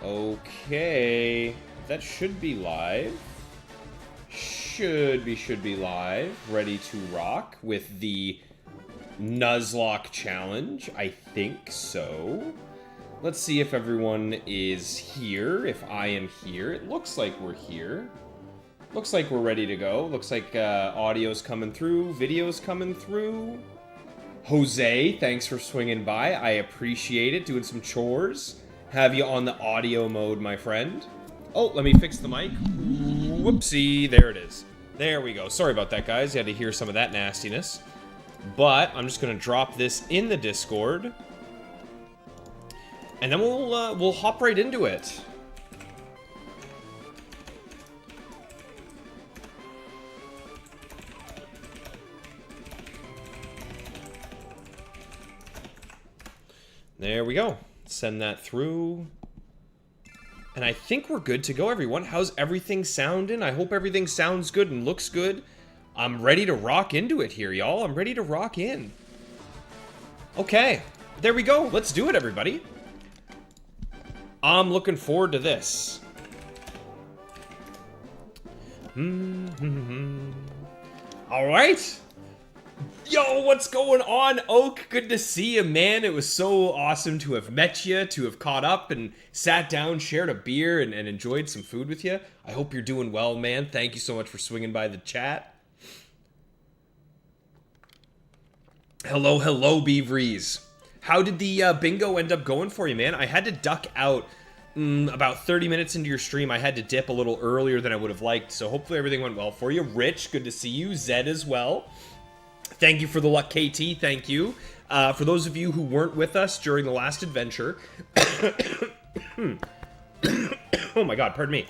Okay. That should be live. Should be live. Ready to rock with the Nuzlocke challenge. I think so. Let's see if everyone is here. If I am here. It looks like we're here. Looks like we're ready to go. Looks like audio's coming through. Video's coming through. Jose, thanks for swinging by. I appreciate it. Doing some chores. Have you on the audio mode, my friend. Oh, let me fix the mic. Whoopsie. There it is. There we go. Sorry about that, guys. You had to hear some of that nastiness. But I'm just going to drop this in the Discord. And then we'll hop right into it. There we go. Send that through. And I think we're good to go, everyone. How's everything sounding? I hope everything sounds good and looks good. I'm ready to rock into it here, y'all. I'm ready to rock in. Okay. There we go. Let's do it, everybody. I'm looking forward to this. All right. Yo, what's going on, Oak? Good to see you, man. It was so awesome to have met you, to have caught up and sat down, shared a beer, and enjoyed some food with you. I hope you're doing well, man. Thank you so much for swinging by the chat. Hello, hello, Beavries. How did the bingo end up going for you, man? I had to duck out about 30 minutes into your stream. I had to dip a little earlier than I would have liked, so hopefully everything went well for you. Rich, good to see you. Zed as well. Thank you for the luck, KT. Thank you. For those of you who weren't with us during the last adventure, oh my god, pardon me.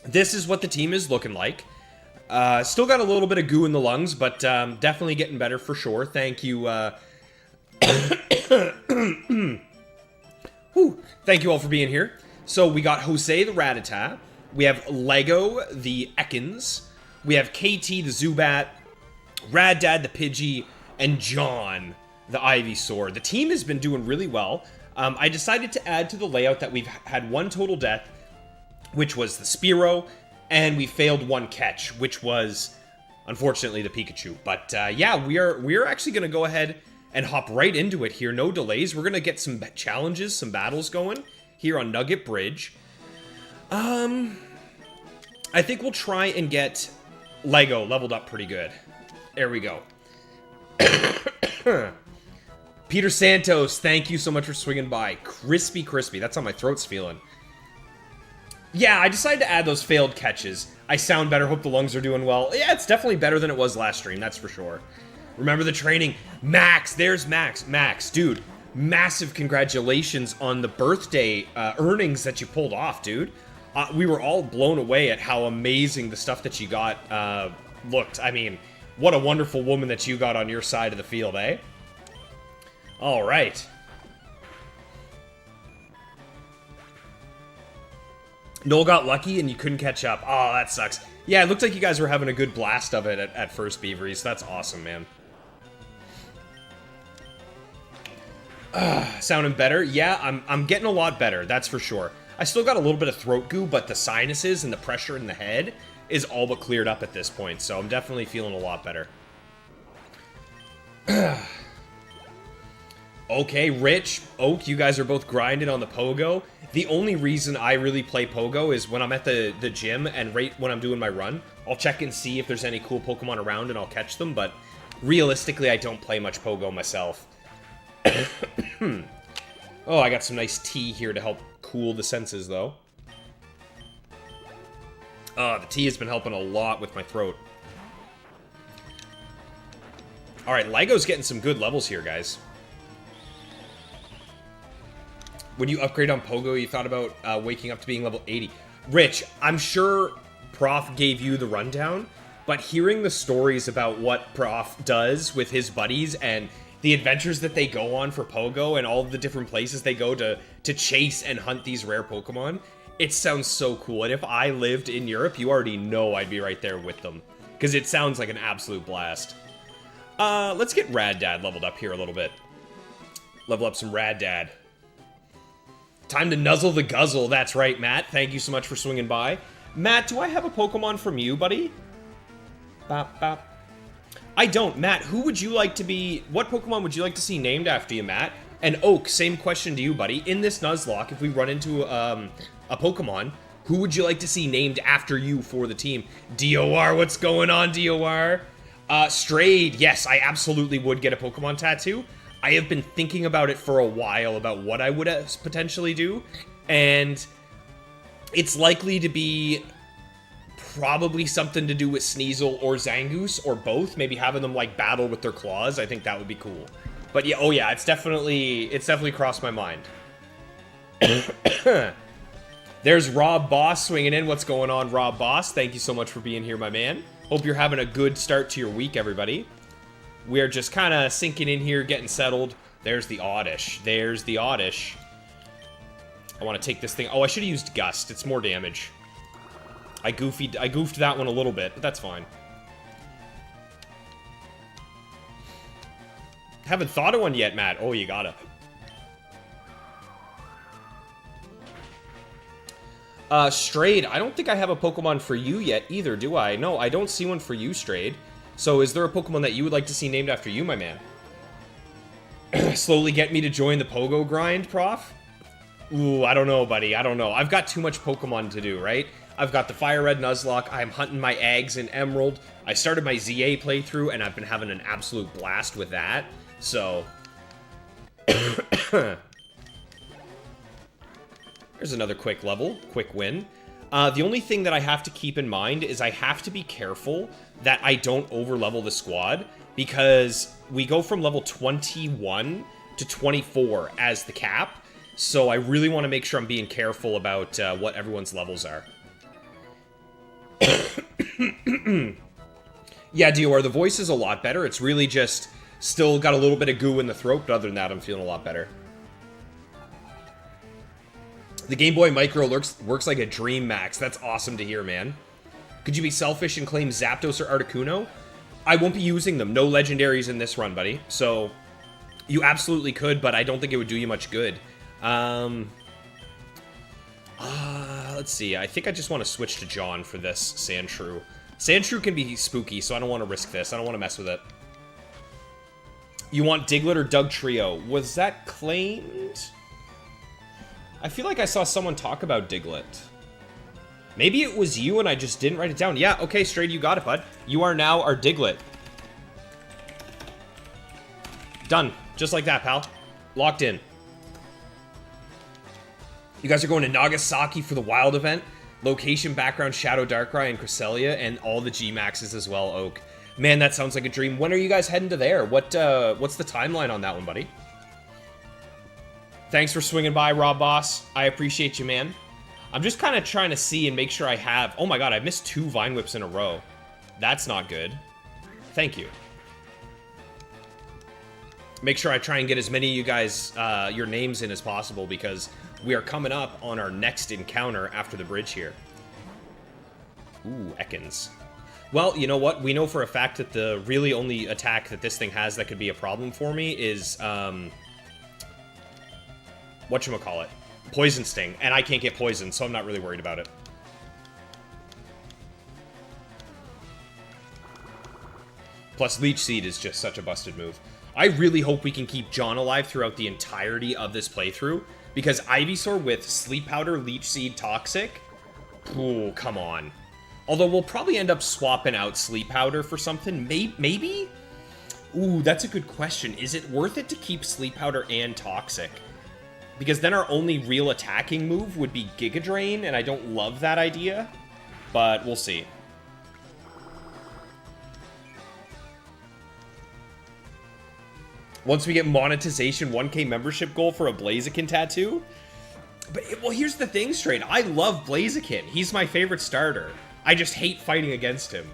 This is what the team is looking like. Still got a little bit of goo in the lungs, but definitely getting better for sure. Thank you. Thank you all for being here. So we got Jose the Rattata. We have Lego the Ekans. We have KT the Zubat. Rad Dad the Pidgey, and John the Ivysaur. The team has been doing really well. I decided to add to the layout that we've had one total death, which was the Spearow, and we failed one catch, which was, unfortunately, the Pikachu. But yeah, we're actually going to go ahead and hop right into it here. No delays. We're going to get some challenges, some battles going here on Nugget Bridge. I think we'll try and get Lego leveled up pretty good. There we go. Peter Santos, thank you so much for swinging by. Crispy. That's how my throat's feeling. Yeah, I decided to add those failed catches. I sound better. Hope the lungs are doing well. Yeah, it's definitely better than it was last stream. That's for sure. Remember the training. Max, there's Max. Max, dude, massive congratulations on the birthday earnings that you pulled off, dude. We were all blown away at how amazing the stuff that you got looked. I mean, what a wonderful woman that you got on your side of the field, eh? All right. Noel got lucky and you couldn't catch up. Oh, that sucks. Yeah, it looked like you guys were having a good blast of it at first, Beaveries. That's awesome, man. Sounding better? Yeah, I'm getting a lot better, that's for sure. I still got a little bit of throat goo, but the sinuses and the pressure in the head is all but cleared up at this point, so I'm definitely feeling a lot better. Okay, Rich, Oak, you guys are both grinding on the Pogo. The only reason I really play Pogo is when I'm at the gym and right when I'm doing my run, I'll check and see if there's any cool Pokemon around and I'll catch them, but realistically, I don't play much Pogo myself. Oh, I got some nice tea here to help cool the senses, though. The tea has been helping a lot with my throat. Alright, Lego's getting some good levels here, guys. When you upgrade on Pogo, you thought about waking up to being level 80. Rich, I'm sure Prof gave you the rundown, but hearing the stories about what Prof does with his buddies and the adventures that they go on for Pogo and all the different places they go to chase and hunt these rare Pokemon, it sounds so cool. And if I lived in Europe, you already know I'd be right there with them. Because it sounds like an absolute blast. Let's get Rad Dad leveled up here a little bit. Level up some Rad Dad. Time to nuzzle the guzzle. That's right, Matt. Thank you so much for swinging by. Matt, do I have a Pokemon from you, buddy? Bop, bop. I don't. Matt, who would you like to be... What Pokemon would you like to see named after you, Matt? And Oak, same question to you, buddy. In this Nuzlocke, if we run into a Pokemon, who would you like to see named after you for the team? DOR, what's going on, DOR? Strayed, yes, I absolutely would get a Pokemon tattoo. I have been thinking about it for a while, about what I would potentially do, and it's likely to be probably something to do with Sneasel or Zangoose, or both, maybe having them, like, battle with their claws. I think that would be cool. But yeah, oh yeah, it's definitely crossed my mind. There's Rob Boss swinging in. What's going on, Rob Boss? Thank you so much for being here, my man. Hope you're having a good start to your week, everybody. We are just kind of sinking in here, getting settled. There's the Oddish. There's the Oddish. I want to take this thing. Oh, I should have used Gust. It's more damage. I goofed that one a little bit, but that's fine. Haven't thought of one yet, Matt. Oh, you gotta. Strayed. I don't think I have a Pokemon for you yet either, do I? No, I don't see one for you, Strayed. So is there a Pokemon that you would like to see named after you, my man? Slowly get me to join the Pogo grind, Prof? Ooh, I don't know, buddy. I don't know. I've got too much Pokemon to do, right? I've got the Fire Red Nuzlocke. I'm hunting my eggs in Emerald. I started my ZA playthrough, and I've been having an absolute blast with that. So... There's another quick level. Quick win. The only thing that I have to keep in mind is I have to be careful that I don't overlevel the squad, because we go from level 21 to 24 as the cap, so I really want to make sure I'm being careful about what everyone's levels are. Yeah, DOR, the voice is a lot better. It's really just still got a little bit of goo in the throat, but other than that, I'm feeling a lot better. The Game Boy Micro works like a dream, Max. That's awesome to hear, man. Could you be selfish and claim Zapdos or Articuno? I won't be using them. No legendaries in this run, buddy. So, you absolutely could, but I don't think it would do you much good. Let's see. I think I just want to switch to John for this Sandshrew. Sandshrew can be spooky, so I don't want to risk this. I don't want to mess with it. You want Diglett or Doug Trio? Was that claimed? I feel like I saw someone talk about Diglett. Maybe it was you and I just didn't write it down. Yeah, okay, Strayed, you got it, bud. You are now our Diglett. Done. Just like that, pal. Locked in. You guys are going to Nagasaki for the Wild event. Location, background, Shadow, Darkrai, and Cresselia, and all the G-Maxes as well, Oak. Man, that sounds like a dream. When are you guys heading to there? What's the timeline on that one, buddy? Thanks for swinging by, Rob Boss. I appreciate you, man. I'm just kind of trying to see and make sure I have... Oh my god, I missed 2 Vine Whips in a row. That's not good. Thank you. Make sure I try and get as many of you guys, your names in as possible, because we are coming up on our next encounter after the bridge here. Ooh, Ekans. Well, you know what? We know for a fact that the really only attack that this thing has that could be a problem for me is, whatchamacallit? Poison Sting. And I can't get poisoned, so I'm not really worried about it. Plus, Leech Seed is just such a busted move. I really hope we can keep John alive throughout the entirety of this playthrough, because Ivysaur with Sleep Powder, Leech Seed, Toxic... Ooh, come on. Although we'll probably end up swapping out Sleep Powder for something. Maybe? Ooh, that's a good question. Is it worth it to keep Sleep Powder and Toxic? Because then our only real attacking move would be Giga Drain, and I don't love that idea. But we'll see. Once we get monetization, 1K membership goal for a Blaziken tattoo? But, well, here's the thing, Straight. I love Blaziken. He's my favorite starter. I just hate fighting against him.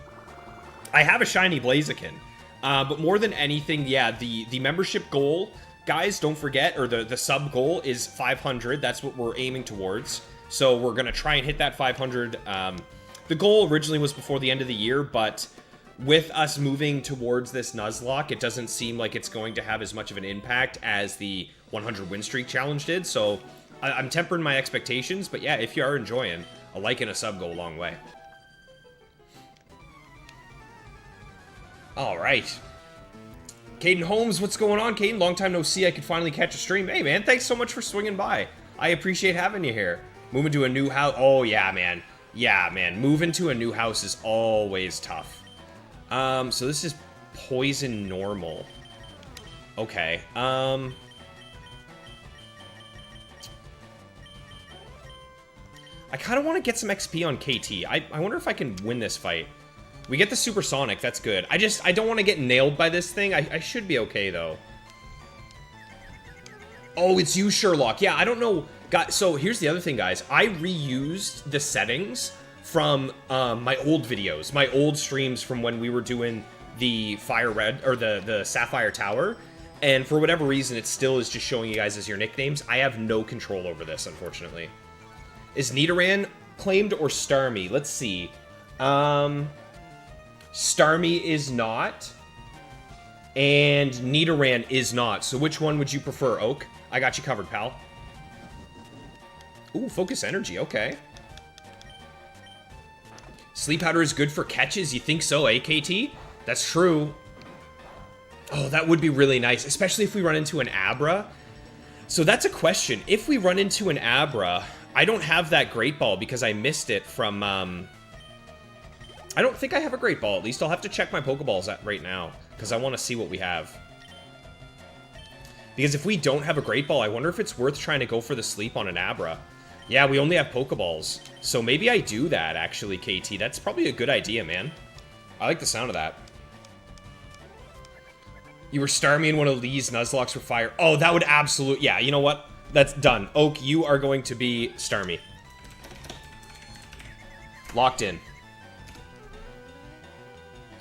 I have a shiny Blaziken. But more than anything, yeah, the membership goal, guys, don't forget, or the sub goal is 500. That's what we're aiming towards. So we're going to try and hit that 500. The goal originally was before the end of the year, but with us moving towards this Nuzlocke, it doesn't seem like it's going to have as much of an impact as the 100 win streak challenge did. So I'm tempering my expectations, but yeah, if you are enjoying, a like and a sub go a long way. All right. Caden Holmes, what's going on, Caden? Long time no see. I could finally catch a stream. Hey, man, thanks so much for swinging by. I appreciate having you here. Moving to a new house. Oh, yeah, man. Yeah, man. Moving to a new house is always tough. So this is poison normal. Okay. I kind of want to get some XP on KT. I wonder if I can win this fight. We get the supersonic, that's good. I don't want to get nailed by this thing. I should be okay, though. Oh, it's you, Sherlock. Yeah, I don't know. So here's the other thing, guys. I reused the settings from my old videos, my old streams from when we were doing the Fire Red, or the Sapphire Tower. And for whatever reason, it still is just showing you guys as your nicknames. I have no control over this, unfortunately. Is Nidoran claimed or Starmie? Let's see. Starmie is not, and Nidoran is not. So which one would you prefer, Oak? I got you covered, pal. Ooh, focus energy, okay. Sleep powder is good for catches, you think so, eh, KT? That's true. Oh, that would be really nice, especially if we run into an Abra. So that's a question. If we run into an Abra, I don't have that Great Ball because I missed it from, I don't think I have a Great Ball. At least I'll have to check my Pokeballs right now, because I want to see what we have. Because if we don't have a Great Ball, I wonder if it's worth trying to go for the sleep on an Abra. Yeah, we only have Pokeballs. So maybe I do that, actually, KT. That's probably a good idea, man. I like the sound of that. You were Starmie in one of Lee's Nuzlocks for fire. Oh, that would absolutely... Yeah, you know what? That's done. Oak, you are going to be Starmie. Locked in.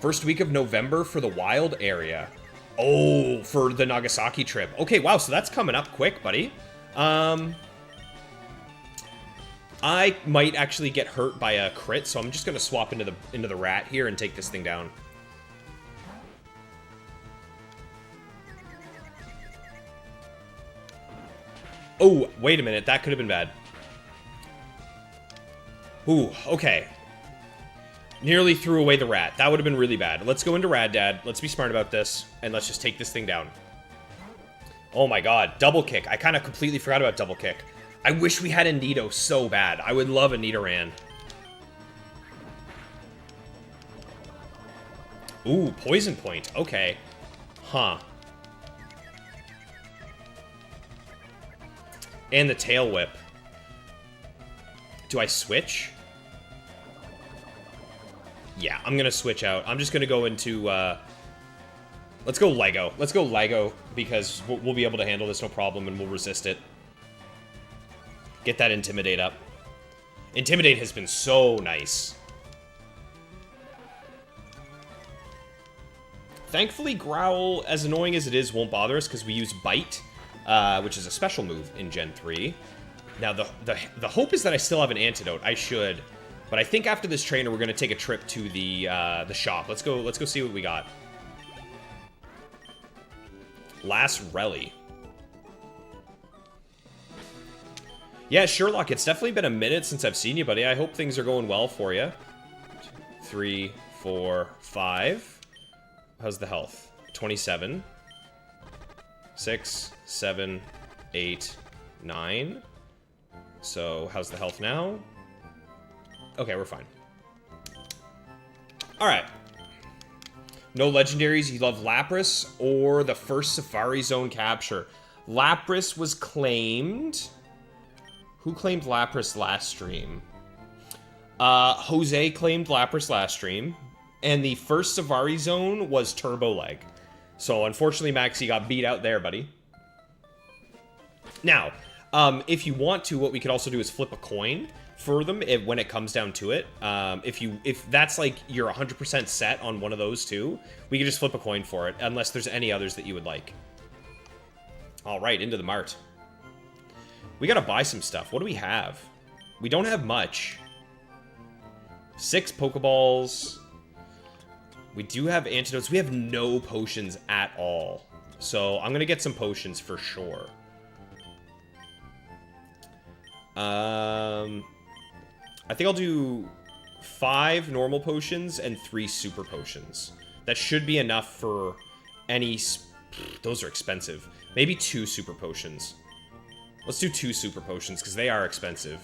First week of November for the wild area. Oh, for the Nagasaki trip. Okay, wow, so that's coming up quick, buddy. I might actually get hurt by a crit, so I'm just gonna swap into the rat here and take this thing down. Oh, wait a minute, that could have been bad. Ooh, okay. Nearly threw away the rat. That would have been really bad. Let's go into Rad Dad. Let's be smart about this, and let's just take this thing down. Oh my god, double kick. I kind of completely forgot about double kick. I wish we had a Nido so bad. I would love a Nidoran. Ooh, Poison Point. Okay. Huh. And the Tail Whip. Do I switch? Yeah, I'm gonna switch out. I'm just gonna go into, let's go Lego. Let's go Lego, because we'll be able to handle this no problem, and we'll resist it. Get that Intimidate up. Intimidate has been so nice. Thankfully, Growl, as annoying as it is, won't bother us, because we use Bite, which is a special move in Gen 3. Now, the hope is that I still have an antidote. I should. But I think after this trainer, we're going to take a trip to the shop. Let's go see what we got. Last Rally. Yeah, Sherlock, it's definitely been a minute since I've seen you, buddy. I hope things are going well for you. 3, 4, 5. How's the health? 27. 6, 7, 8, 9. So, how's the health now? Okay, we're fine. Alright. No legendaries. You love Lapras or the first Safari Zone capture. Lapras was claimed. Who claimed Lapras last stream? Jose claimed Lapras last stream. And the first Safari Zone was Turbo Leg. So, unfortunately, Maxie got beat out there, buddy. Now, if you want to, what we could also do is flip a coin for them when it comes down to it. If that's like you're 100% set on one of those two, we can just flip a coin for it, unless there's any others that you would like. All right, into the mart. We gotta buy some stuff. What do we have? We don't have much. 6 Pokeballs. We do have antidotes. We have no potions at all. So I'm gonna get some potions for sure. I think I'll do 5 normal potions and 3 super potions. That should be enough for any... Those are expensive. Maybe 2 super potions. Let's do 2 super potions, because they are expensive.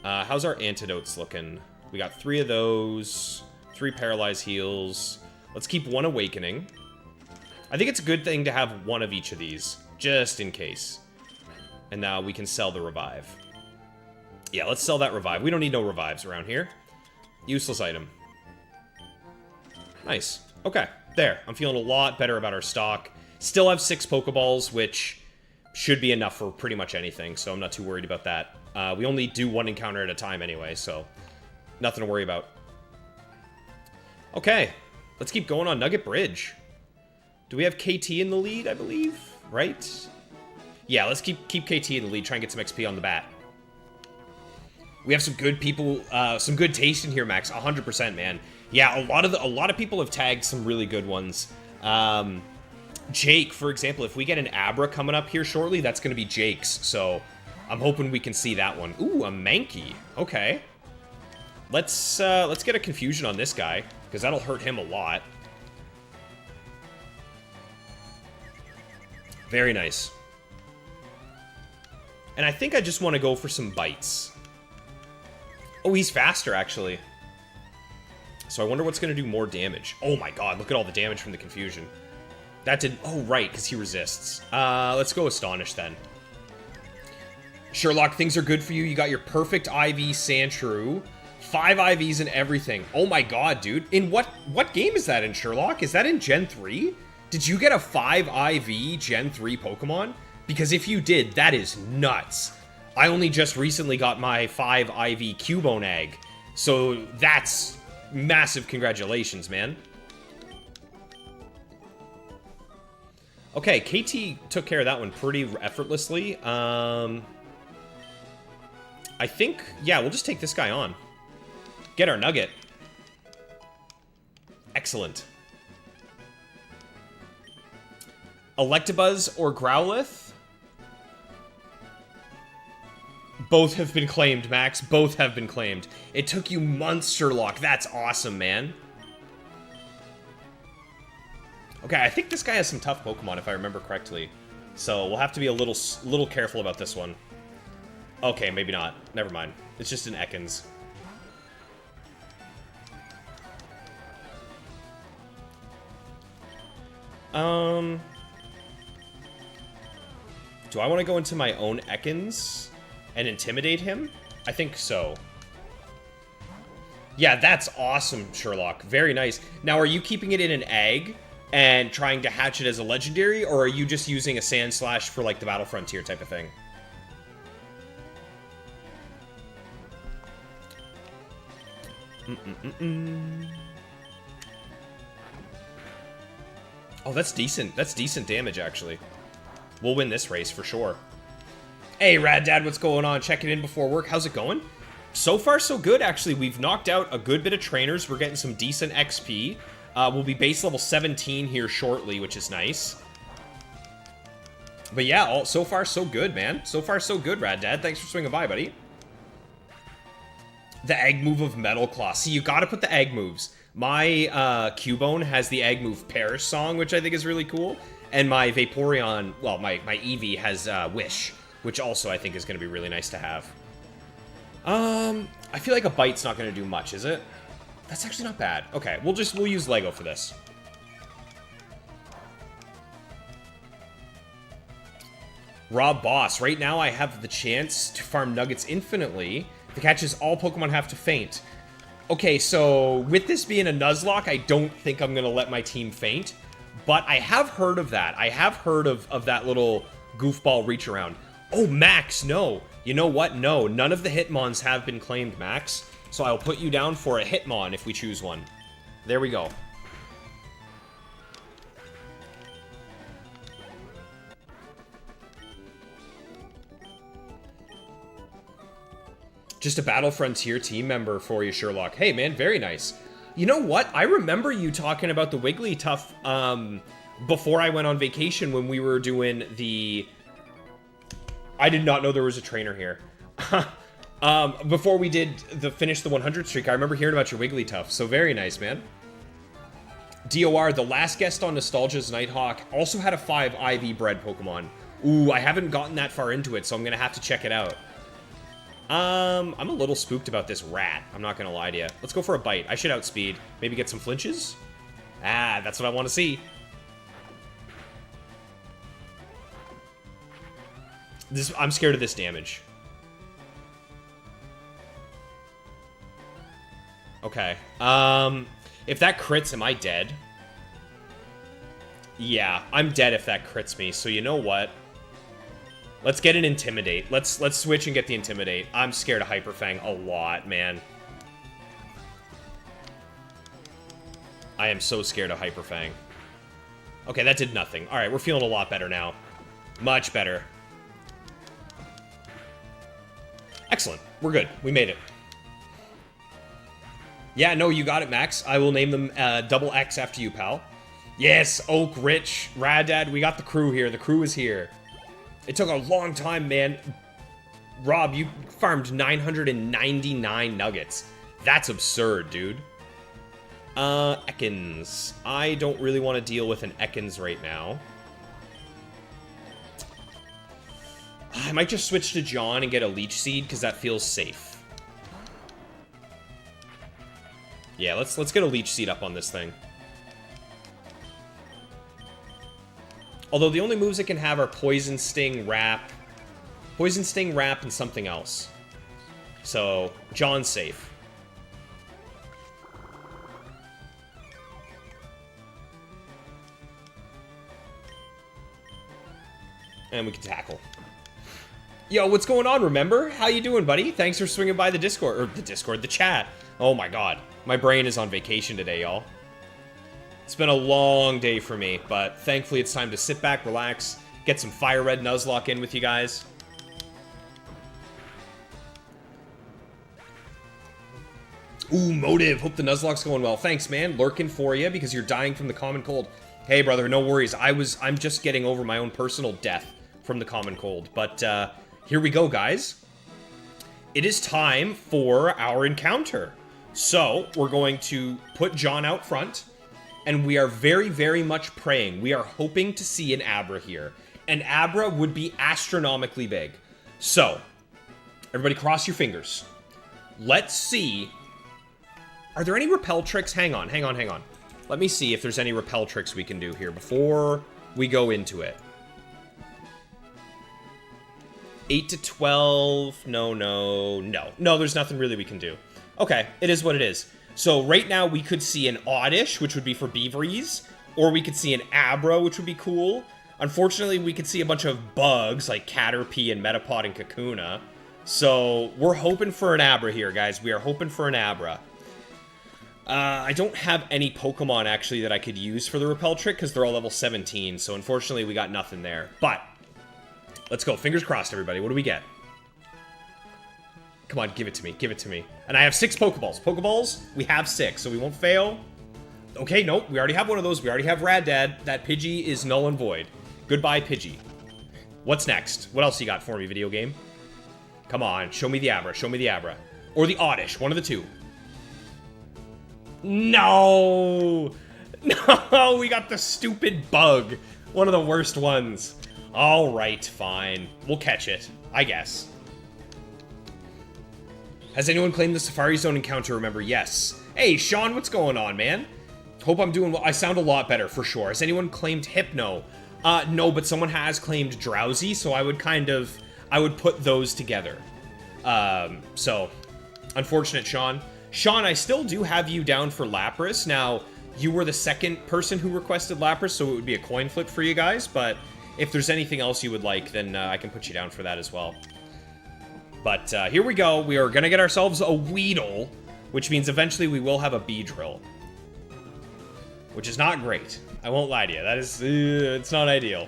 How's our antidotes looking? We got 3 of those. 3 paralyze heals. Let's keep 1 awakening. I think it's a good thing to have 1 of each of these, just in case. And now we can sell the revive. Yeah, let's sell that revive. We don't need no revives around here. Useless item. Nice. Okay, there. I'm feeling a lot better about our stock. Still have 6 Pokeballs, which should be enough for pretty much anything, so I'm not too worried about that. We only do 1 encounter at a time anyway, so nothing to worry about. Okay, let's keep going on Nugget Bridge. Do we have KT in the lead, I believe? Right? Yeah, let's keep KT in the lead, try and get some XP on the bat. We have some good people, some good taste in here, Max. 100%, man. Yeah, a lot of people have tagged some really good ones. Jake, for example, if we get an Abra coming up here shortly, that's going to be Jake's. So I'm hoping we can see that one. Ooh, a Mankey. Okay. Let's get a confusion on this guy, because that'll hurt him a lot. Very nice. And I think I just want to go for some bites. Oh, he's faster, actually. So I wonder what's going to do more damage. Oh my god, look at all the damage from the confusion. That did... Oh, right, because he resists. Let's go Astonish, then. Sherlock, things are good for you. You got your perfect IV Sandshrew. 5 IVs and everything. Oh my god, dude. In what game is that in, Sherlock? Is that in Gen 3? Did you get a 5 IV Gen 3 Pokemon? Because if you did, that is nuts. I only just recently got my 5 IV Cubone Egg. So that's massive congratulations, man. Okay, KT took care of that one pretty effortlessly. I think, yeah, we'll just take this guy on. Get our nugget. Excellent. Electabuzz or Growlithe? Both have been claimed, Max. Both have been claimed. It took you months, Sherlock. That's awesome, man. Okay, I think this guy has some tough Pokemon, if I remember correctly. So we'll have to be a little careful about this one. Okay, maybe not. Never mind. It's just an Ekans. Do I want to go into my own Ekans and intimidate him? I think so. Yeah, that's awesome, Sherlock. Very nice. Now, are you keeping it in an egg and trying to hatch it as a legendary, or are you just using a Sand Slash for, like, the Battle Frontier type of thing? Oh, that's decent. That's decent damage, actually. We'll win this race for sure. Hey, Rad Dad, what's going on? Checking in before work. How's it going? So far, so good, actually. We've knocked out a good bit of trainers. We're getting some decent XP. We'll be base level 17 here shortly, which is nice. But yeah, so far, so good, man. So far, so good, Rad Dad. Thanks for swinging by, buddy. The egg move of Metal Claw. See, you gotta put the egg moves. My Cubone has the egg move Perish Song, which I think is really cool. And my Vaporeon, well, my Eevee has Wish, which also I think is going to be really nice to have. I feel like a bite's not going to do much, is it? That's actually not bad. Okay, we'll use Lego for this. Rob Boss. Right now I have the chance to farm nuggets infinitely. The catch is all Pokemon have to faint. Okay, so with this being a Nuzlocke, I don't think I'm going to let my team faint. But I have heard of that. I have heard of that little goofball reach around. Oh, Max, no. You know what? No, none of the Hitmons have been claimed, Max. So I'll put you down for a Hitmon if we choose one. There we go. Just a Battle Frontier team member for you, Sherlock. Hey, man, very nice. You know what? I remember you talking about the Wigglytuff before I went on vacation when we were doing the... I did not know there was a trainer here. Before we did finish the 100 streak, I remember hearing about your Wigglytuff. So very nice, man. DOR, the last guest on Nostalgia's Nighthawk, also had a 5 IV bred Pokemon. Ooh, I haven't gotten that far into it, so I'm gonna have to check it out. I'm a little spooked about this rat. I'm not gonna lie to you. Let's go for a bite. I should outspeed. Maybe get some flinches? Ah, that's what I want to see. I'm scared of this damage. Okay. If that crits, am I dead? Yeah, I'm dead if that crits me. So you know what? Let's get an Intimidate. Let's switch and get the Intimidate. I'm scared of Hyper Fang a lot, man. I am so scared of Hyper Fang. Okay, that did nothing. All right, we're feeling a lot better now. Much better. Excellent. We're good. We made it. Yeah, no, you got it, Max. I will name them double X after you, pal. Yes, Oak, Rich, Raddad. We got the crew here. The crew is here. It took a long time, man. Rob, you farmed 999 nuggets. That's absurd, dude. Ekans. I don't really want to deal with an Ekans right now. I might just switch to John and get a Leech Seed, because that feels safe. Yeah, let's get a Leech Seed up on this thing. Although the only moves it can have are Poison Sting, Wrap, and something else. So, John's safe. And we can tackle. Yo, what's going on, Remember? How you doing, buddy? Thanks for swinging by the Discord, or the chat. Oh my god. My brain is on vacation today, y'all. It's been a long day for me, but thankfully it's time to sit back, relax, get some Fire Red Nuzlocke in with you guys. Ooh, Motive. Hope the Nuzlocke's going well. Thanks, man. Lurking for you because you're dying from the common cold. Hey, brother, no worries. I'm just getting over my own personal death from the common cold. But here we go, guys. It is time for our encounter. So we're going to put John out front. And we are very, very much praying. We are hoping to see an Abra here. An Abra would be astronomically big. So, everybody cross your fingers. Let's see. Are there any repel tricks? Hang on. Let me see if there's any repel tricks we can do here before we go into it. 8 to 12. No, there's nothing really we can do. Okay, it is what it is. So right now we could see an Oddish, which would be for Beaveries, or we could see an Abra, which would be cool. Unfortunately, we could see a bunch of bugs like Caterpie and Metapod and Kakuna. So we're hoping for an Abra here, guys. We are hoping for an Abra. I don't have any Pokemon, actually, that I could use for the Repel trick, because they're all level 17, so unfortunately we got nothing there. But, let's go. Fingers crossed, everybody. What do we get? Come on, give it to me. Give it to me. And I have 6 Pokeballs. Pokeballs, we have 6, so we won't fail. Okay, nope. We already have one of those. We already have Raddad. That Pidgey is null and void. Goodbye, Pidgey. What's next? What else you got for me, video game? Come on. Show me the Abra. Show me the Abra. Or the Oddish. One of the two. No! No! We got the stupid bug. One of the worst ones. Alright, fine. We'll catch it. I guess. Has anyone claimed the Safari Zone encounter? Remember, yes. Hey, Sean, what's going on, man? Hope I'm doing well. I sound a lot better, for sure. Has anyone claimed Hypno? No, but someone has claimed Drowsy, so I would put those together. So, unfortunate, Sean. Sean, I still do have you down for Lapras. Now, you were the second person who requested Lapras, so it would be a coin flip for you guys, but if there's anything else you would like, then I can put you down for that as well. But here we go. We are going to get ourselves a Weedle, which means eventually we will have a Beedrill. Which is not great. I won't lie to you. That is, it's not ideal.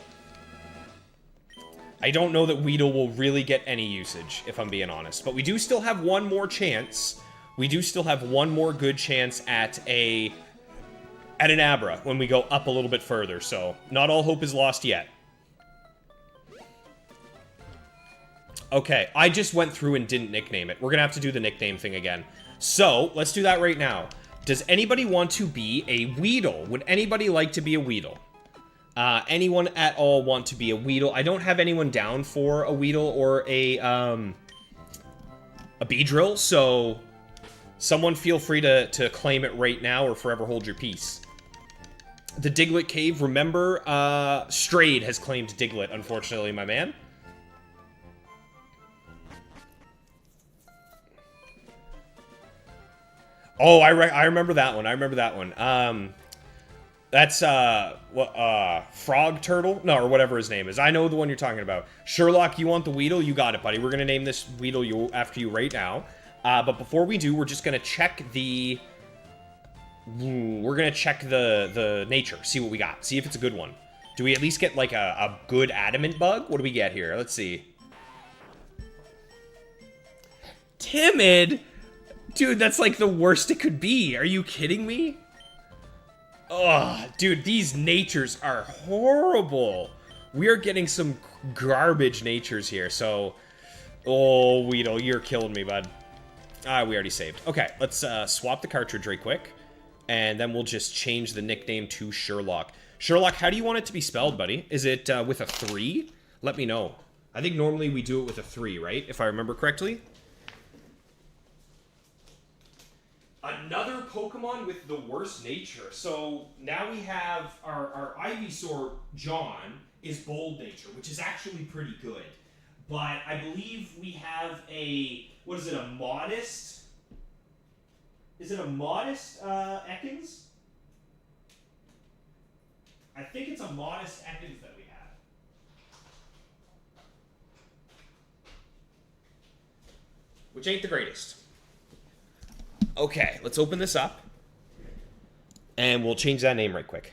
I don't know that Weedle will really get any usage, if I'm being honest. But we do still have one more chance. We do still have one more good chance at an Abra when we go up a little bit further. So, not all hope is lost yet. Okay, I just went through and didn't nickname it. We're gonna have to do the nickname thing again. So, let's do that right now. Does anybody want to be a Weedle? Would anybody like to be a Weedle? Anyone at all want to be a Weedle? I don't have anyone down for a Weedle or a Beedrill, so someone feel free to claim it right now or forever hold your peace. The Diglett Cave, remember, Strayed has claimed Diglett, unfortunately, my man. Oh, I remember that one. I remember that one. That's, Frog Turtle? No, or whatever his name is. I know the one you're talking about. Sherlock, you want the Weedle? You got it, buddy. We're gonna name this Weedle after you right now. But before we do, we're just gonna check the... We're gonna check the nature, see what we got. See if it's a good one. Do we at least get, like, a good adamant bug? What do we get here? Let's see. Timid? Dude, that's like the worst it could be. Are you kidding me? Ugh, dude, these natures are horrible. We are getting some garbage natures here, so... Oh, Weedle, you're killing me, bud. We already saved. Okay, let's swap the cartridge right quick. And then we'll just change the nickname to Sherlock. Sherlock, how do you want it to be spelled, buddy? Is it with a 3? Let me know. I think normally we do it with a 3, right? If I remember correctly. Another Pokemon with the worst nature. So now we have our Ivysaur, John, is bold nature, which is actually pretty good. But I believe we have a, what is it, a modest? Is it a modest Ekans? I think it's a modest Ekans that we have. Which ain't the greatest. Okay, let's open this up. And we'll change that name right quick.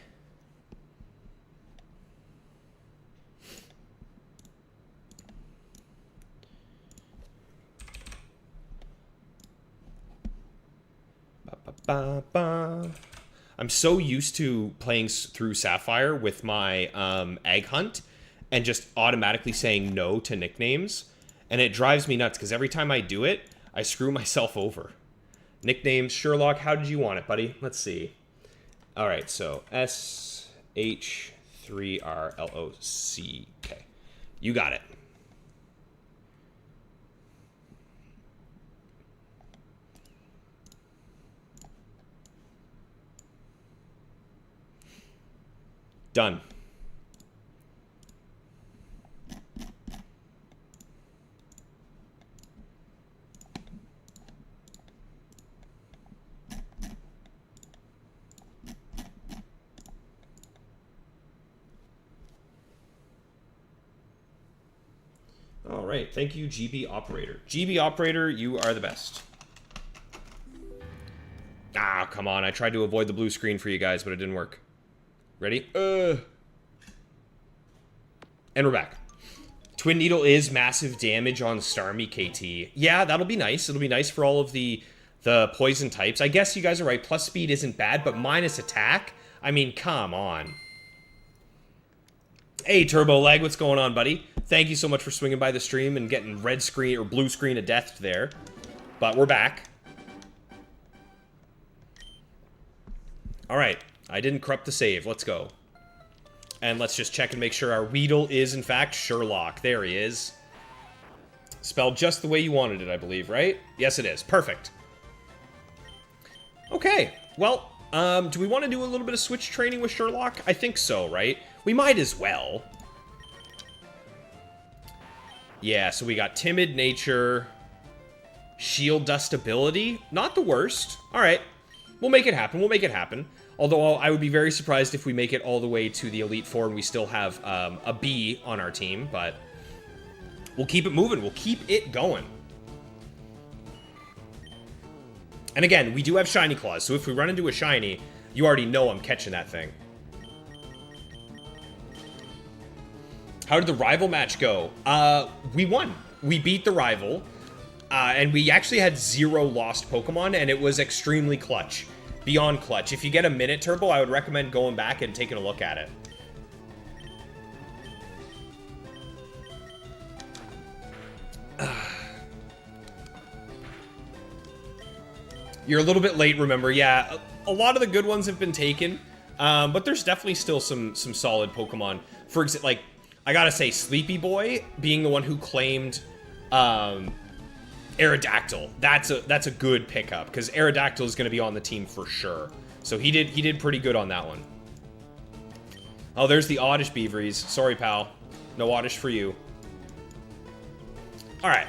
I'm so used to playing through Sapphire with my egg hunt and just automatically saying no to nicknames. And it drives me nuts because every time I do it, I screw myself over. Nicknames, Sherlock, how did you want it, buddy? Let's see. All right, so SH3RLOCK. You got it. Done. All right, thank you, GB Operator. GB Operator, you are the best. Ah, come on, I tried to avoid the blue screen for you guys, but it didn't work. Ready? And we're back. Twin Needle is massive damage on Starmie KT. Yeah, that'll be nice. It'll be nice for all of the poison types. I guess you guys are right. Plus speed isn't bad, but minus attack? I mean, come on. Hey, Turbo Leg, what's going on, buddy? Thank you so much for swinging by the stream and getting red screen or blue screen of death there. But we're back. All right. I didn't corrupt the save. Let's go. And let's just check and make sure our Weedle is, in fact, Sherlock. There he is. Spelled just the way you wanted it, I believe, right? Yes, it is. Perfect. Okay. Well, do we want to do a little bit of switch training with Sherlock? I think so, right? We might as well. Yeah, so we got Timid Nature, Shield Dust Ability. Not the worst. All right. We'll make it happen. We'll make it happen. Although I would be very surprised if we make it all the way to the Elite Four and we still have a B on our team, but we'll keep it moving. We'll keep it going. And again, we do have Shiny Claws, so if we run into a Shiny, you already know I'm catching that thing. How did the rival match go? We won. We beat the rival, and we actually had 0 lost Pokemon, and it was extremely clutch. Beyond clutch. If you get a minute, Turbo, I would recommend going back and taking a look at it. You're a little bit late, remember. Yeah, a lot of the good ones have been taken, but there's definitely still some solid Pokemon. For example, like, I gotta say, Sleepy Boy being the one who claimed Aerodactyl. That's a good pickup, because Aerodactyl is going to be on the team for sure. So he did pretty good on that one. Oh, there's the Oddish Beaveries. Sorry, pal. No Oddish for you. All right.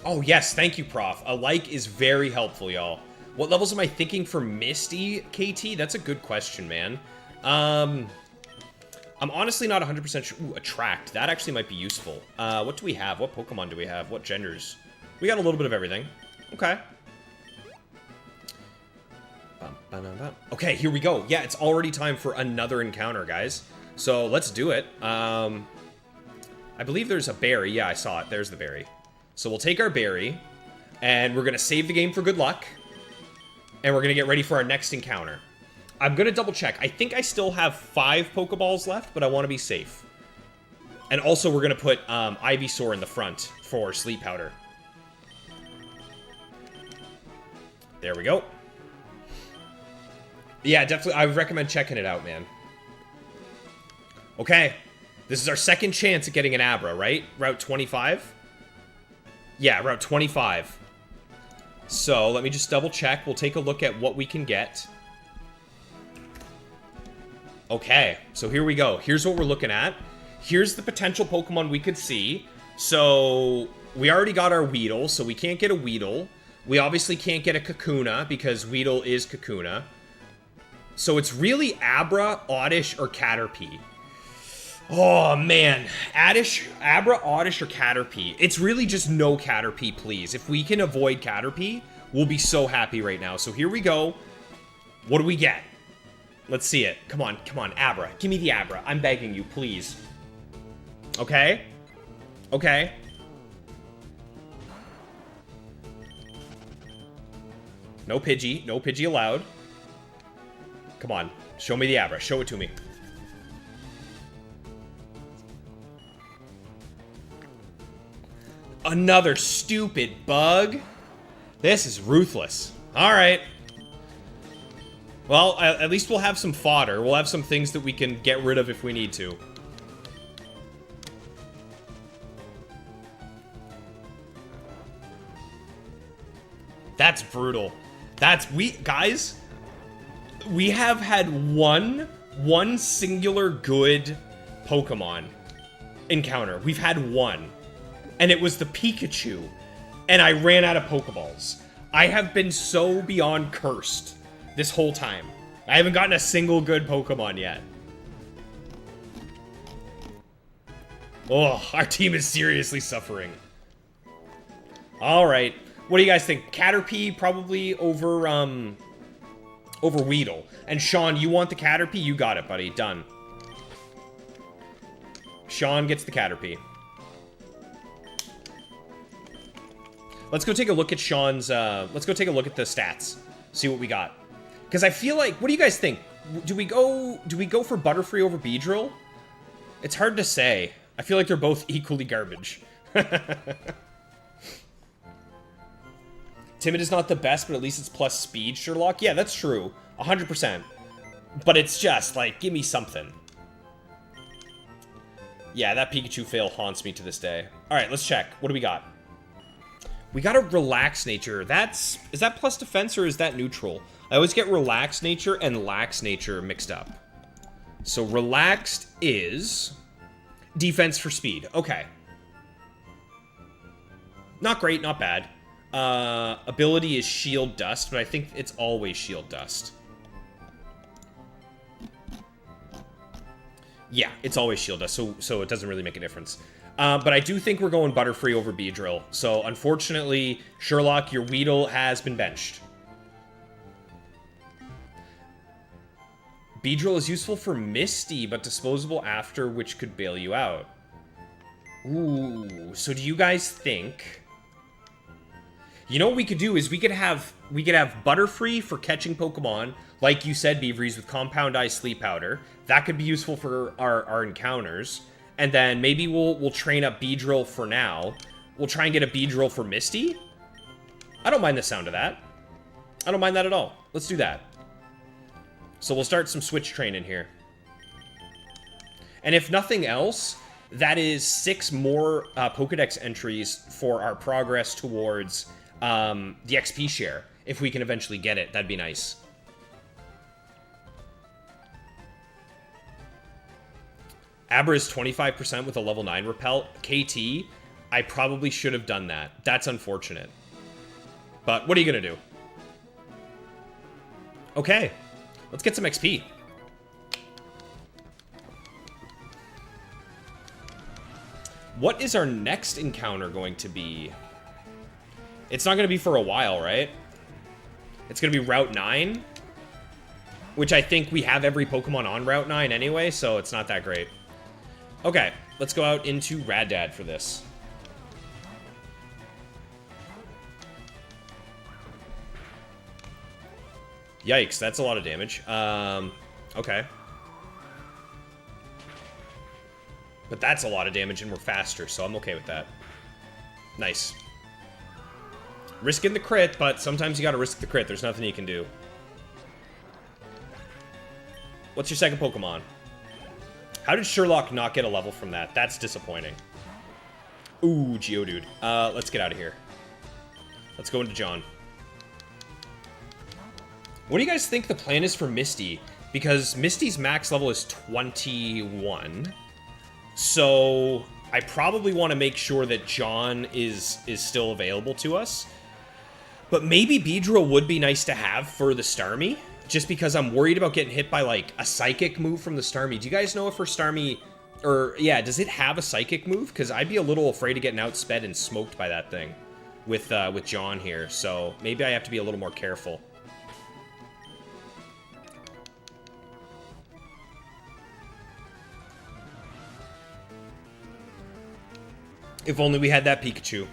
Oh, yes. Thank you, Prof. A like is very helpful, y'all. What levels am I thinking for Misty, KT? That's a good question, man. I'm honestly not 100% sure. Ooh, Attract. That actually might be useful. What do we have? What Pokemon do we have? What genders? We got a little bit of everything. Okay. Okay, here we go. Yeah, it's already time for another encounter, guys. So let's do it. I believe there's a berry. Yeah, I saw it. There's the berry. So we'll take our berry, and we're going to save the game for good luck, and we're going to get ready for our next encounter. I'm going to double check. I think I still have 5 Pokeballs left, but I want to be safe. And also, we're going to put Ivysaur in the front for Sleep Powder. There we go. Yeah, definitely. I would recommend checking it out, man. Okay. This is our second chance at getting an Abra, right? Route 25? Yeah, Route 25. So, let me just double check. We'll take a look at what we can get. Okay, so here we go. Here's what we're looking at. Here's the potential Pokemon we could see. So, we already got our Weedle, so we can't get a Weedle. We obviously can't get a Kakuna, because Weedle is Kakuna. So it's really Abra, Oddish, or Caterpie. Oh, man. Abra, Oddish, or Caterpie. It's really just no Caterpie, please. If we can avoid Caterpie, we'll be so happy right now. So here we go. What do we get? Let's see it. Come on, come on, Abra. Give me the Abra. I'm begging you, please. Okay. Okay. No Pidgey. No Pidgey allowed. Come on. Show me the Abra. Show it to me. Another stupid bug. This is ruthless. Alright. Well, at least we'll have some fodder. We'll have some things that we can get rid of if we need to. That's brutal. Guys, we have had one singular good Pokemon encounter. We've had one. And it was the Pikachu. And I ran out of Pokeballs. I have been so beyond cursed this whole time. I haven't gotten a single good Pokemon yet. Oh, our team is seriously suffering. Alright. What do you guys think? Caterpie probably over Weedle. And Sean, you want the Caterpie? You got it, buddy. Done. Sean gets the Caterpie. Let's go take a look at Sean's, let's go take a look at the stats. See what we got. Because I feel like, what do you guys think? Do we go for Butterfree over Beedrill? It's hard to say. I feel like they're both equally garbage. Timid is not the best, but at least it's plus speed, Sherlock. Yeah, that's true. 100%. But it's just, like, give me something. Yeah, that Pikachu fail haunts me to this day. Alright, let's check. What do we got? We got a Relax Nature. Is that plus defense or is that neutral? I always get Relax Nature and Lax Nature mixed up. So Relaxed is defense for speed. Okay. Not great, not bad. Ability is Shield Dust, but I think it's always Shield Dust. Yeah, it's always Shield Dust, so it doesn't really make a difference. But I do think we're going Butterfree over Beedrill. So, unfortunately, Sherlock, your Weedle has been benched. Beedrill is useful for Misty, but disposable after, which could bail you out. Ooh, so do you guys think... You know what we could do is we could have Butterfree for catching Pokemon, like you said, Beaveries, with Compound Eye Sleep Powder. That could be useful for our encounters. And then maybe we'll train up Beedrill for now. We'll try and get a Beedrill for Misty. I don't mind the sound of that. I don't mind that at all. Let's do that. So we'll start some switch training here. And if nothing else, that is 6 more Pokedex entries for our progress towards the XP share. If we can eventually get it, that'd be nice. Abra is 25% with a level 9 repel. KT, I probably should have done that. That's unfortunate. But what are you going to do? Okay, let's get some XP. What is our next encounter going to be? It's not going to be for a while, right? It's going to be Route 9, which I think we have every Pokemon on Route 9 anyway, so it's not that great. Okay, let's go out into Raddad for this. Yikes, that's a lot of damage. Okay. But that's a lot of damage and we're faster, so I'm okay with that. Nice. Risking the crit, but sometimes you gotta risk the crit. There's nothing you can do. What's your second Pokemon? How did Sherlock not get a level from that? That's disappointing. Ooh, Geodude. Let's get out of here. Let's go into John. What do you guys think the plan is for Misty? Because Misty's max level is 21. So I probably want to make sure that John is still available to us. But maybe Beedrill would be nice to have for the Starmie. Just because I'm worried about getting hit by, like, a Psychic move from the Starmie. Do you guys know if her Starmie... Or, yeah, does it have a Psychic move? Because I'd be a little afraid of getting outsped and smoked by that thing. With John here. So maybe I have to be a little more careful. If only we had that Pikachu.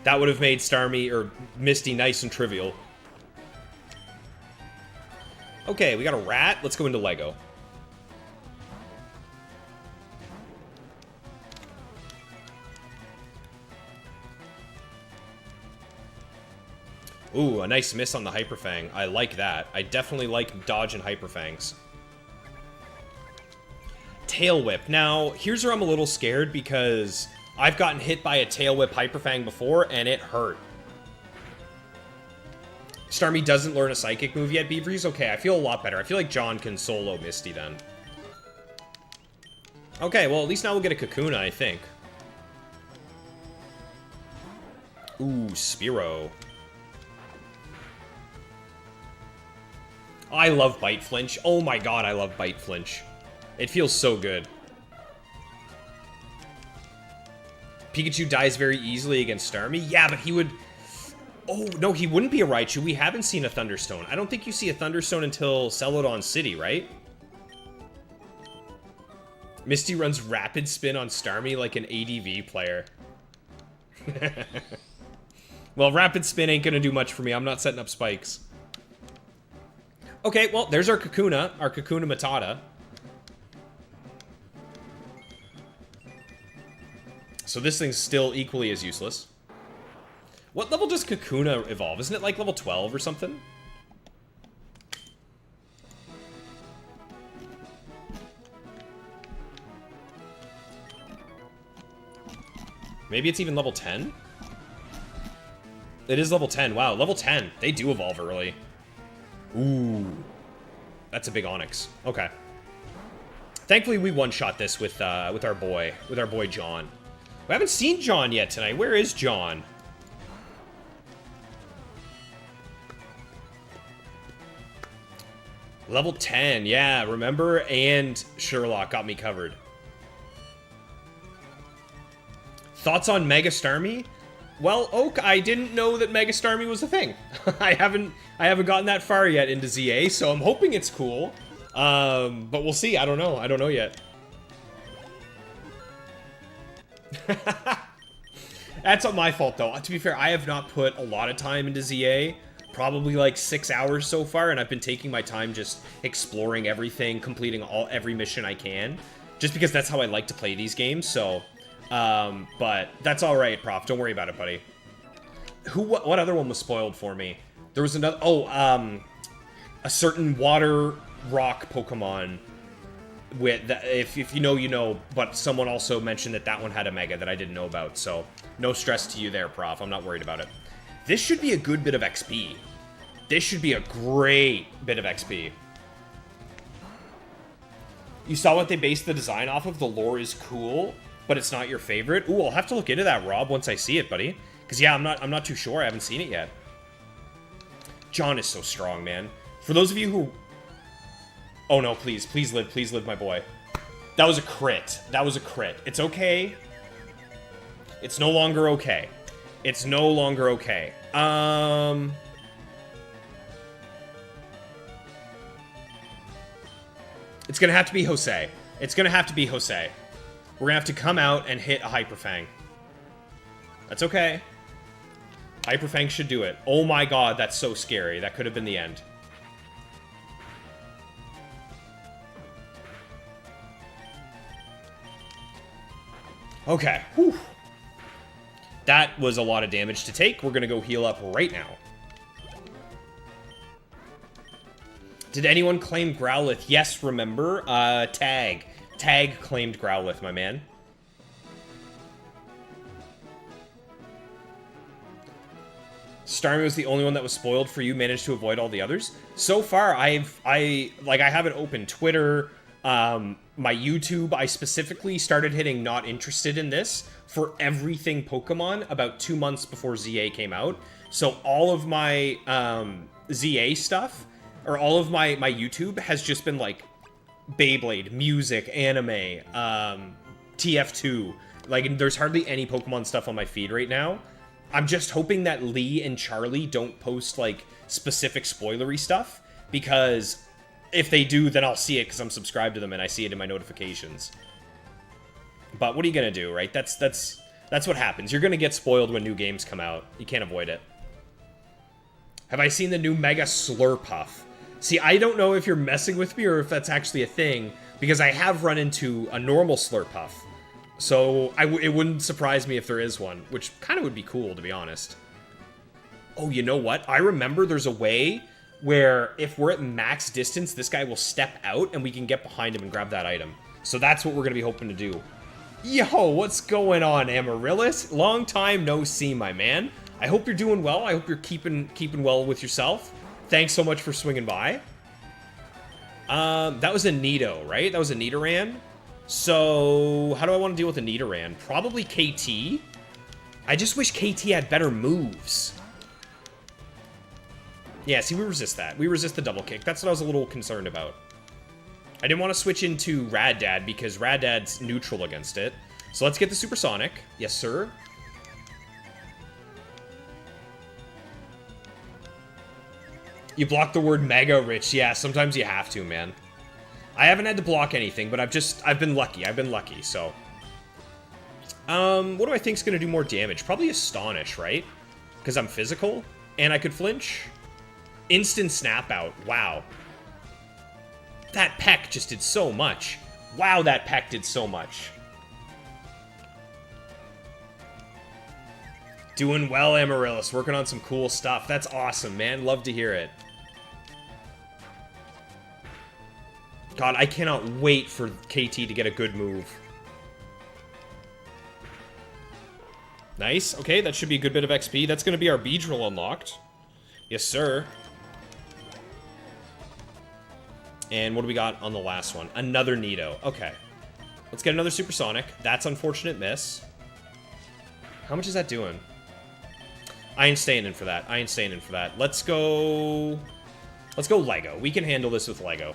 That would have made Starmie, or Misty, nice and trivial. Okay, we got a rat. Let's go into Lego. Ooh, a nice miss on the Hyper Fang. I like that. I definitely like dodging Hyper Fangs. Tail Whip. Now, here's where I'm a little scared because I've gotten hit by a Tail Whip Hyper Fang before, and it hurt. Starmie doesn't learn a Psychic move yet, Beavries? Okay, I feel a lot better. I feel like John can solo Misty then. Okay, well, at least now we'll get a Kakuna, I think. Ooh, Spearow. I love Bite Flinch. Oh my god, I love Bite Flinch. It feels so good. Pikachu dies very easily against Starmie? Yeah, but he would... Oh, no, he wouldn't be a Raichu. We haven't seen a Thunderstone. I don't think you see a Thunderstone until Celadon City, right? Misty runs Rapid Spin on Starmie like an ADV player. Well, Rapid Spin ain't gonna do much for me. I'm not setting up spikes. Okay, well, there's our Kakuna Matata. So this thing's still equally as useless. What level does Kakuna evolve? Isn't it like level 12 or something? Maybe it's even level 10? It is level 10. Wow, level 10. They do evolve early. Ooh. That's a big Onix. Okay. Thankfully, we one-shot this with our boy John. We haven't seen John yet tonight. Where is John? Level 10, yeah, remember? And Sherlock got me covered. Thoughts on Mega Starmie? Well, Oak, I didn't know that Mega Starmie was a thing. I haven't gotten that far yet into ZA, so I'm hoping it's cool. But we'll see. I don't know. I don't know yet. That's not my fault, though. To be fair, I have not put a lot of time into ZA. Probably like 6 hours so far, and I've been taking my time just exploring everything, completing every mission I can. Just because that's how I like to play these games, so... But that's all right, Prof. Don't worry about it, buddy. What other one was spoiled for me? There was another... Oh, a certain water rock Pokemon with... If you know, you know. But someone also mentioned that that one had a Mega that I didn't know about. So, no stress to you there, Prof. I'm not worried about it. This should be a good bit of XP. This should be a great bit of XP. You saw what they based the design off of? The lore is cool, but it's not your favorite? Ooh, I'll have to look into that, Rob, once I see it, buddy. Because, yeah, I'm not too sure. I haven't seen it yet. John is so strong, man. For those of you who... Oh, no, please. Please live, my boy. That was a crit. That was a crit. It's okay. It's no longer okay. It's no longer okay. It's gonna have to be Jose. It's gonna have to be Jose. We're gonna have to come out and hit a Hyper Fang. That's okay. Hyper Fang should do it. Oh my god, that's so scary. That could have been the end. Okay. Whew. That was a lot of damage to take. We're gonna go heal up right now. Did anyone claim Growlithe? Yes, remember? Tag. Tag claimed Growlithe, my man. Starmie was the only one that was spoiled for you, managed to avoid all the others. So far, I haven't opened Twitter, my YouTube. I specifically started hitting not interested in this for everything Pokemon about 2 months before ZA came out. So all of my ZA stuff, or all of my YouTube has just been like Beyblade, music, anime, TF2. Like, there's hardly any Pokemon stuff on my feed right now. I'm just hoping that Lee and Charlie don't post, like, specific spoilery stuff, because if they do, then I'll see it because I'm subscribed to them and I see it in my notifications. But what are you gonna do, right? That's what happens. You're gonna get spoiled when new games come out. You can't avoid it. Have I seen the new Mega Slurpuff? See, I don't know if you're messing with me or if that's actually a thing, because I have run into a normal Slurpuff. So it wouldn't surprise me if there is one, which kind of would be cool, to be honest. Oh, you know what? I remember there's a way where if we're at max distance, this guy will step out and we can get behind him and grab that item. So that's what we're going to be hoping to do. Yo, what's going on, Amaryllis? Long time no see, my man. I hope you're doing well. I hope you're keeping well with yourself. Thanks so much for swinging by. That was a Nido, right? That was a Nidoran. So, how do I want to deal with a Nidoran? Probably KT. I just wish KT had better moves. Yeah, see, we resist that. We resist the double kick. That's what I was a little concerned about. I didn't want to switch into Rad Dad because Rad Dad's neutral against it. So let's get the Supersonic. Yes, sir. You block the word Mega Rich. Yeah, sometimes you have to, man. I haven't had to block anything, but I've been lucky. I've been lucky, so. What do I think's gonna do more damage? Probably Astonish, right? Because I'm physical, and I could flinch. Instant Snap Out. Wow. That Peck just did so much. Wow, that Peck did so much. Doing well, Amaryllis. Working on some cool stuff. That's awesome, man. Love to hear it. God, I cannot wait for KT to get a good move. Nice. Okay, that should be a good bit of XP. That's going to be our Beedrill unlocked. Yes, sir. And what do we got on the last one? Another Nido. Okay. Let's get another Supersonic. That's unfortunate miss. How much is that doing? I ain't staying in for that. I ain't staying in for that. Let's go Lego. We can handle this with Lego.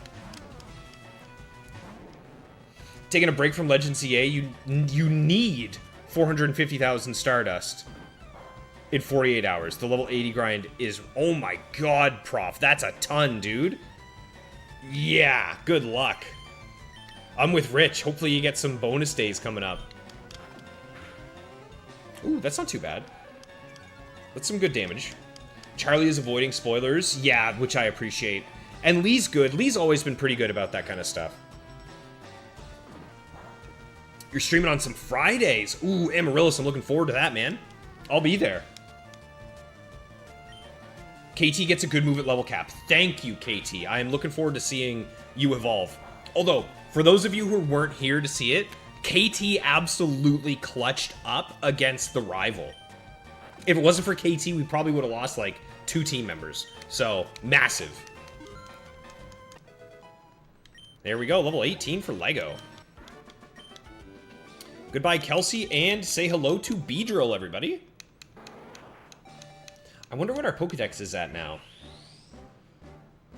Taking a break from Legend CA, you need 450,000 Stardust in 48 hours. The level 80 grind is... Oh my god, Prof. That's a ton, dude. Yeah, good luck. I'm with Rich. Hopefully you get some bonus days coming up. Ooh, that's not too bad. That's some good damage. Charlie is avoiding spoilers. Yeah, which I appreciate. And Lee's good. Lee's always been pretty good about that kind of stuff. You're streaming on some Fridays. Ooh, Amaryllis, I'm looking forward to that, man. I'll be there. KT gets a good move at level cap. Thank you, KT. I am looking forward to seeing you evolve. Although, for those of you who weren't here to see it, KT absolutely clutched up against the rival. If it wasn't for KT, we probably would have lost, like, 2 team members. So, massive. There we go, level 18 for Lego. Goodbye, Kelsey, and say hello to Beedrill, everybody. I wonder what our Pokedex is at now.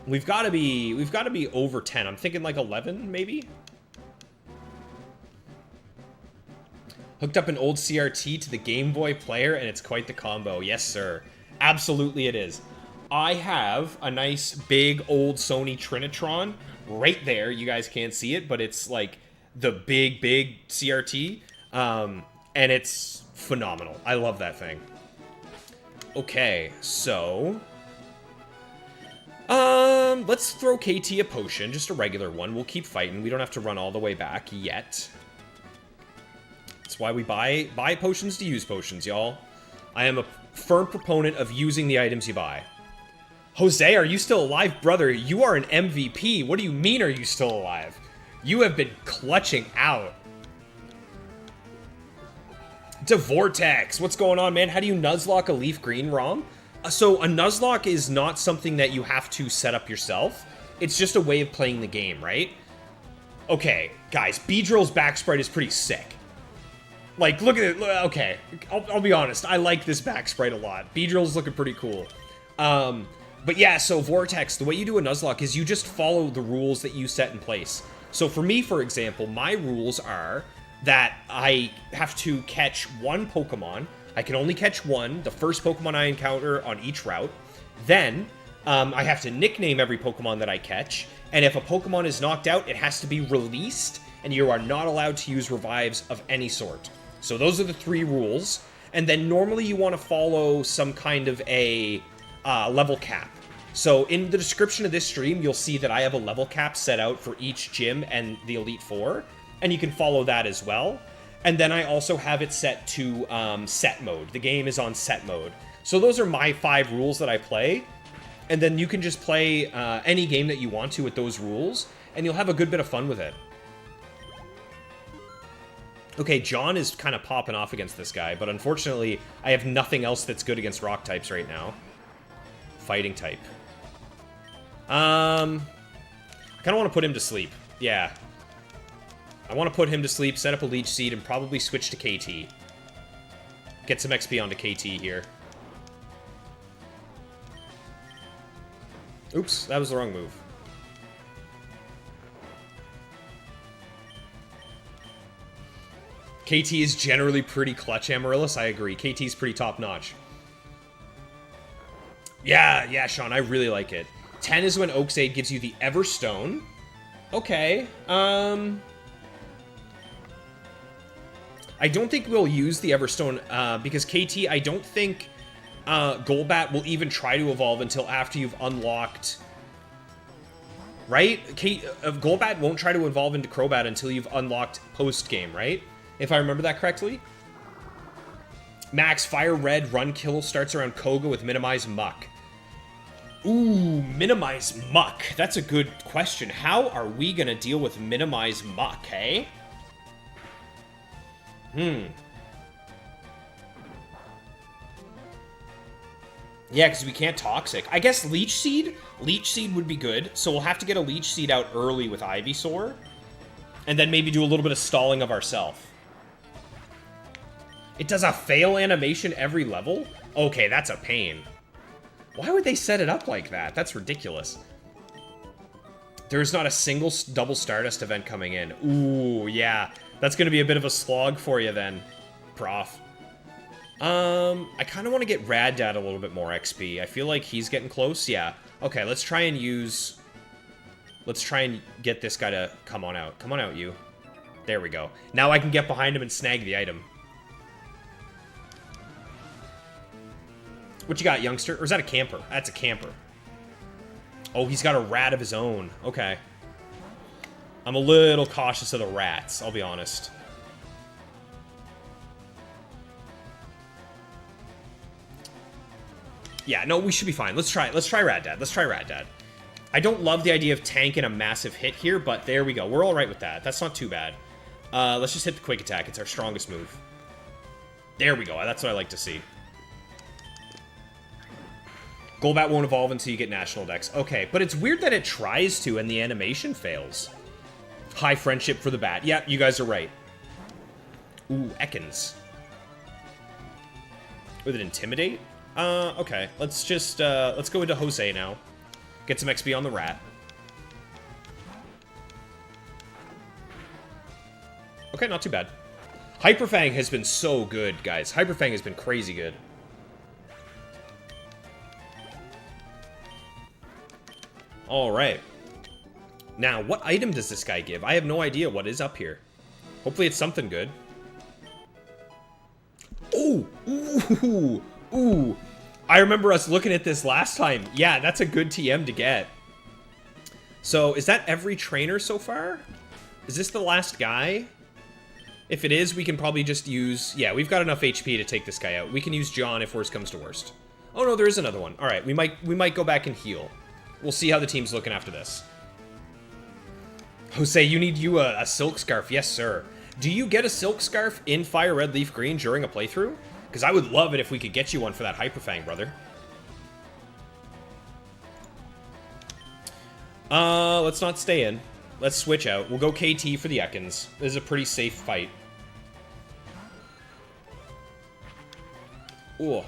We've got to be over 10. I'm thinking like 11, maybe. Hooked up an old CRT to the Game Boy player, and it's quite the combo. Yes, sir. Absolutely it is. I have a nice big old Sony Trinitron right there. You guys can't see it, but it's like the big CRT, and it's phenomenal. I love that thing. Okay, so let's throw KT a potion, just a regular one. We'll keep fighting. We don't have to run all the way back yet. That's why we buy potions to use potions, y'all. I am a firm proponent of using the items you buy. Jose, are you still alive? Brother, you are an MVP. What do you mean, are you still alive? You have been clutching out. To Vortex, what's going on, man? How do you Nuzlocke a Leaf Green ROM? So a Nuzlocke is not something that you have to set up yourself. It's just a way of playing the game, right? Okay, guys, Beedrill's back sprite is pretty sick. Like, look at it. Okay, I'll be honest. I like this back sprite a lot. Beedrill's looking pretty cool. But yeah, so Vortex, the way you do a Nuzlocke is you just follow the rules that you set in place. So for me, for example, my rules are that I have to catch 1 Pokemon. I can only catch 1, the first Pokemon I encounter on each route. Then, I have to nickname every Pokemon that I catch. And if a Pokemon is knocked out, it has to be released, and you are not allowed to use revives of any sort. So those are the 3 rules. And then normally you want to follow some kind of a level cap. So in the description of this stream, you'll see that I have a level cap set out for each gym and the Elite Four. And you can follow that as well. And then I also have it set to set mode. The game is on set mode. So those are my 5 rules that I play. And then you can just play any game that you want to with those rules. And you'll have a good bit of fun with it. Okay, John is kind of popping off against this guy. But unfortunately, I have nothing else that's good against rock types right now. Fighting type. I kind of want to put him to sleep. Yeah. I want to put him to sleep, set up a Leech Seed, and probably switch to KT. Get some XP onto KT here. Oops, that was the wrong move. KT is generally pretty clutch, Amaryllis. I agree. KT is pretty top-notch. Yeah, Sean, I really like it. 10 is when Oaksaid gives you the Everstone. Okay, I don't think we'll use the Everstone, because KT, I don't think Golbat will even try to evolve until after you've unlocked... Right? Golbat won't try to evolve into Crobat until you've unlocked post-game, right? If I remember that correctly. Max, Fire Red Run Kill starts around Koga with Minimize Muck. Ooh, Minimize Muck. That's a good question. How are we going to deal with Minimize Muck, hey? Yeah, because we can't Toxic. I guess Leech Seed? Leech Seed would be good. So we'll have to get a Leech Seed out early with Ivysaur. And then maybe do a little bit of stalling of ourselves. It does a fail animation every level? Okay, that's a pain. Why would they set it up like that? That's ridiculous. There's not a single double Stardust event coming in. Ooh, yeah. That's going to be a bit of a slog for you then, Prof. I kind of want to get Rad Dad a little bit more XP. I feel like he's getting close. Yeah. Okay, let's try and use... Let's try and get this guy to come on out. Come on out, you. There we go. Now I can get behind him and snag the item. What you got, youngster? Or is that a camper? That's a camper. Oh, he's got a rat of his own. Okay. I'm a little cautious of the rats, I'll be honest. Yeah, no, we should be fine. Let's try Rad Dad. Let's try Rad Dad. I don't love the idea of tanking a massive hit here, but there we go. We're all right with that. That's not too bad. Let's just hit the quick attack. It's our strongest move. There we go. That's what I like to see. Golbat won't evolve until you get National Dex. Okay, but it's weird that it tries to and the animation fails. High friendship for the bat. Yeah, you guys are right. Ooh, Ekans. With an Intimidate? Okay. Let's just, let's go into Jose now. Get some XP on the rat. Okay, not too bad. Hyper Fang has been so good, guys. Hyper Fang has been crazy good. Alright. Now, what item does this guy give? I have no idea what is up here. Hopefully it's something good. Ooh! Ooh! Ooh! I remember us looking at this last time. Yeah, that's a good TM to get. So, is that every trainer so far? Is this the last guy? If it is, we can probably just use... Yeah, we've got enough HP to take this guy out. We can use John if worst comes to worst. Oh no, there is another one. Alright, we might go back and heal. We'll see how the team's looking after this. Jose, you need a Silk Scarf. Yes, sir. Do you get a Silk Scarf in Fire Red Leaf Green during a playthrough? Because I would love it if we could get you one for that Hyper Fang, brother. Let's not stay in. Let's switch out. We'll go KT for the Ekans. This is a pretty safe fight. Ooh.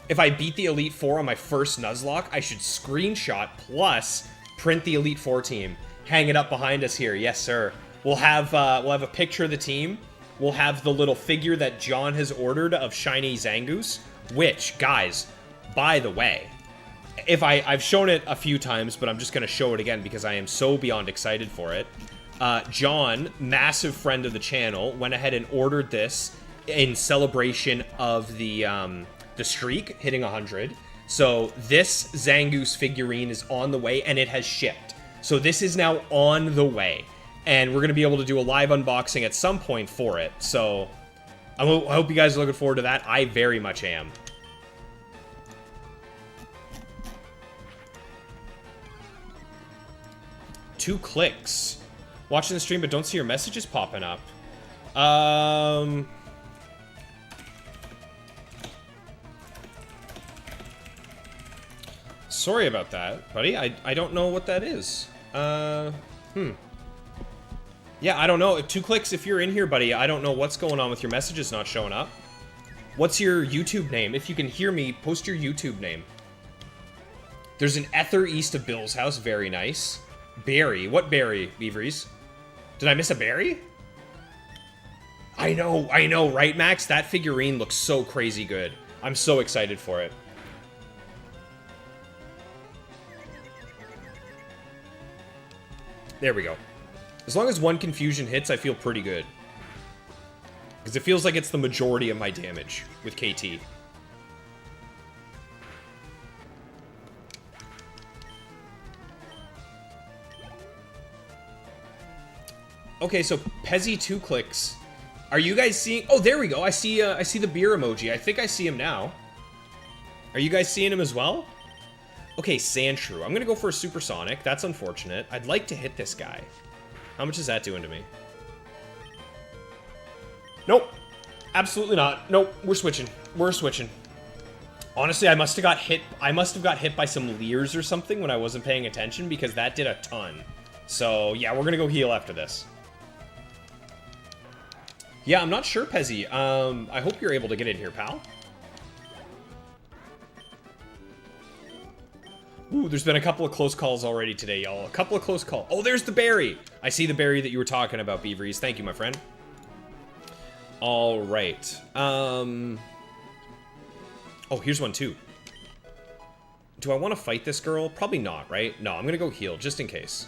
If I beat the Elite Four on my first Nuzlocke, I should screenshot plus print the Elite Four team. Hang it up behind us here. Yes, sir. We'll have a picture of the team. We'll have the little figure that John has ordered of Shiny Zangoose, which, guys, by the way, I've shown it a few times, but I'm just going to show it again because I am so beyond excited for it. John, massive friend of the channel, went ahead and ordered this in celebration of the streak hitting 100. So this Zangoose figurine is on the way, and it has shipped. So this is now on the way. And we're going to be able to do a live unboxing at some point for it. So I hope you guys are looking forward to that. I very much am. Two clicks. Watching the stream but don't see your messages popping up. Sorry about that, buddy. I don't know what that is. Yeah, I don't know. 2 clicks if you're in here, buddy. I don't know what's going on with your messages not showing up. What's your YouTube name? If you can hear me, post your YouTube name. There's an Ether east of Bill's house. Very nice. Berry. What berry, Beaveries? Did I miss a berry? I know, right, Max? That figurine looks so crazy good. I'm so excited for it. There we go. As long as 1 confusion hits, I feel pretty good. Because it feels like it's the majority of my damage with KT. Okay, so Pezzy 2 clicks. Are you guys seeing... Oh, there we go. I see the beer emoji. I think I see him now. Are you guys seeing him as well? Okay, Sandshrew. I'm going to go for a Supersonic. That's unfortunate. I'd like to hit this guy. How much is that doing to me? Nope. Absolutely not. Nope. We're switching. We're switching. Honestly, I must have got hit. I must have got hit by some Leers or something when I wasn't paying attention because that did a ton. So, yeah, we're going to go heal after this. Yeah, I'm not sure, Pezzy. I hope you're able to get in here, pal. Ooh, there's been a couple of close calls already today, y'all. A couple of close calls. Oh, there's the berry. I see the berry that you were talking about, Beaveries. Thank you, my friend. All right. Oh, here's one, too. Do I want to fight this girl? Probably not, right? No, I'm going to go heal, just in case.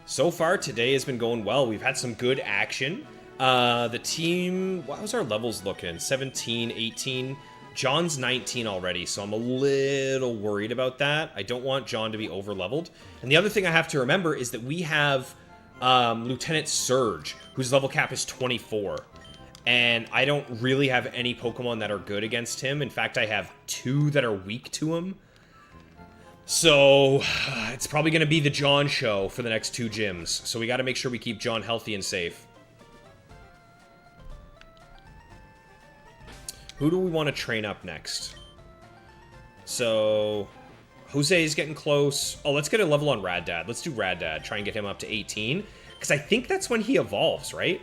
So far, today has been going well. We've had some good action. The team, how's our levels looking? 17, 18. John's 19 already, so I'm a little worried about that. I don't want John to be over-leveled. And the other thing I have to remember is that we have Lieutenant Surge, whose level cap is 24. And I don't really have any Pokemon that are good against him. In fact, I have 2 that are weak to him. So, it's probably going to be the John show for the next 2 gyms. So we got to make sure we keep John healthy and safe. Who do we want to train up next? So, Jose is getting close. Oh, let's get a level on Rad Dad. Let's do Rad Dad. Try and get him up to 18. Because I think that's when he evolves, right?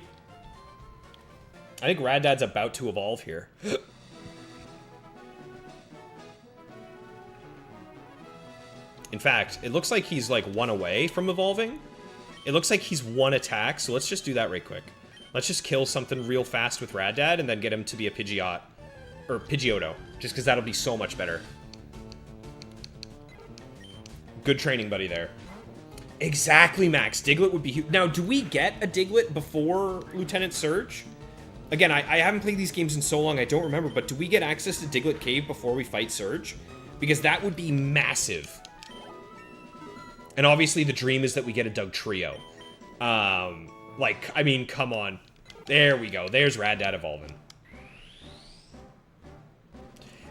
I think Rad Dad's about to evolve here. In fact, it looks like he's like 1 away from evolving. It looks like he's 1 attack, so let's just do that right quick. Let's just kill something real fast with Rad Dad and then get him to be a Pidgeot. Or Pidgeotto. Just because that'll be so much better. Good training buddy there. Exactly, Max. Diglett would be huge. Now, do we get a Diglett before Lieutenant Surge? Again, I haven't played these games in so long, I don't remember, but do we get access to Diglett Cave before we fight Surge? Because that would be massive. And obviously the dream is that we get a Dugtrio. Like, I mean, come on. There we go. There's Rad Dad evolving.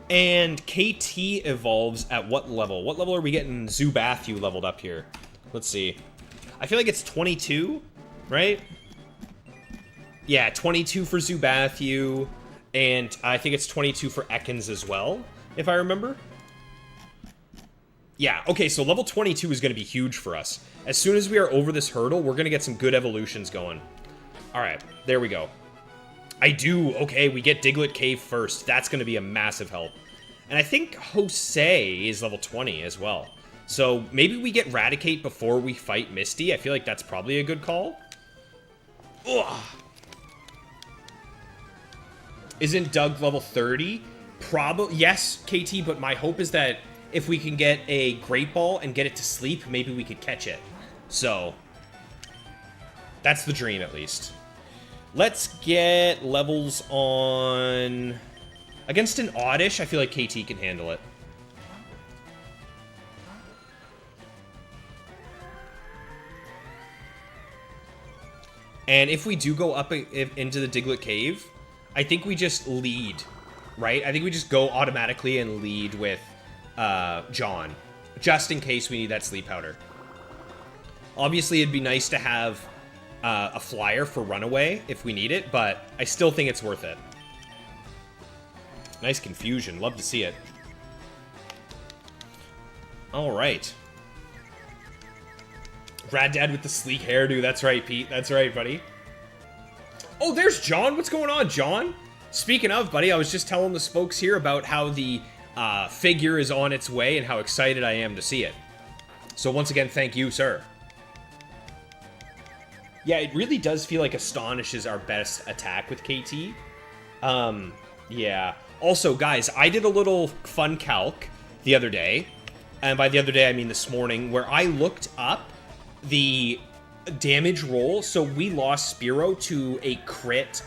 And KT evolves at what level? What level are we getting Zubathu leveled up here? Let's see. I feel like it's 22, right? Yeah, 22 for Zubathu, and I think it's 22 for Ekans as well, if I remember. Yeah, okay, so level 22 is going to be huge for us. As soon as we are over this hurdle, we're going to get some good evolutions going. Alright, there we go. Okay, we get Diglett Cave first. That's going to be a massive help. And I think Jose is level 20 as well. So maybe we get Raticate before we fight Misty. I feel like that's probably a good call. Ugh. Isn't Doug level 30? Probably, yes, KT, but my hope is that if we can get a Great Ball and get it to sleep, maybe we could catch it. So, that's the dream, at least. Let's get levels on... Against an Oddish, I feel like KT can handle it. And if we do go up into the Diglett Cave, I think we just lead, right? I think we just go automatically and lead with John, just in case we need that sleep powder. Obviously, it'd be nice to have a flyer for Runaway if we need it, but I still think it's worth it. Nice confusion. Love to see it. All right. Rad Dad with the sleek hairdo. That's right, Pete. That's right, buddy. Oh, there's John. What's going on, John? Speaking of, buddy, I was just telling the folks here about how the figure is on its way and how excited I am to see it. So once again, thank you, sir. Yeah, it really does feel like Astonish is our best attack with KT. Yeah. Also, guys, I did a little fun calc the other day. And by the other day, I mean this morning, where I looked up the damage roll. So we lost Spearow to a crit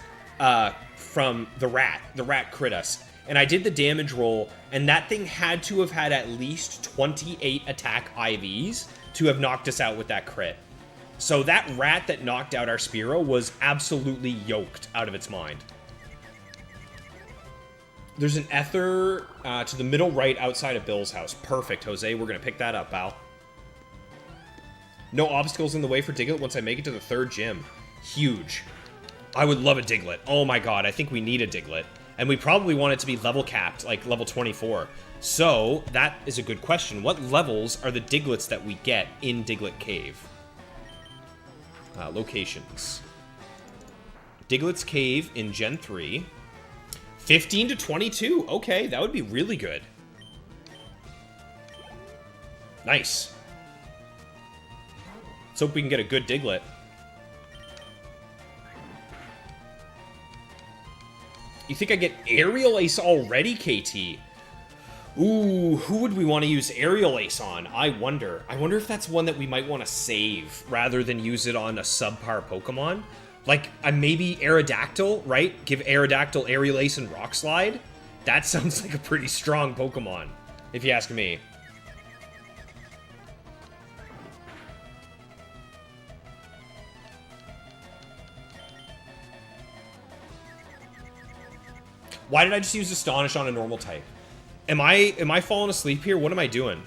from the rat. The rat crit us. And I did the damage roll, and that thing had to have had at least 28 attack IVs to have knocked us out with that crit. So that rat that knocked out our Spearow was absolutely yoked out of its mind. There's an Ether to the middle right outside of Bill's house. Perfect, Jose. We're going to pick that up, pal. No obstacles in the way for Diglett once I make it to the 3rd gym. Huge. I would love a Diglett. Oh my god, I think we need a Diglett. And we probably want it to be level capped, like level 24. So, that is a good question. What levels are the Digletts that we get in Diglett Cave? Locations. Diglett's Cave in Gen 3. 15 to 22. Okay, that would be really good. Nice. Let's hope we can get a good Diglett. You think I get Aerial Ace already, KT? Ooh, who would we want to use Aerial Ace on? I wonder. I wonder if that's one that we might want to save rather than use it on a subpar Pokemon. Like, maybe Aerodactyl, right? Give Aerodactyl Aerial Ace and Rock Slide? That sounds like a pretty strong Pokemon, if you ask me. Why did I just use Astonish on a normal type? Am I falling asleep here? What am I doing?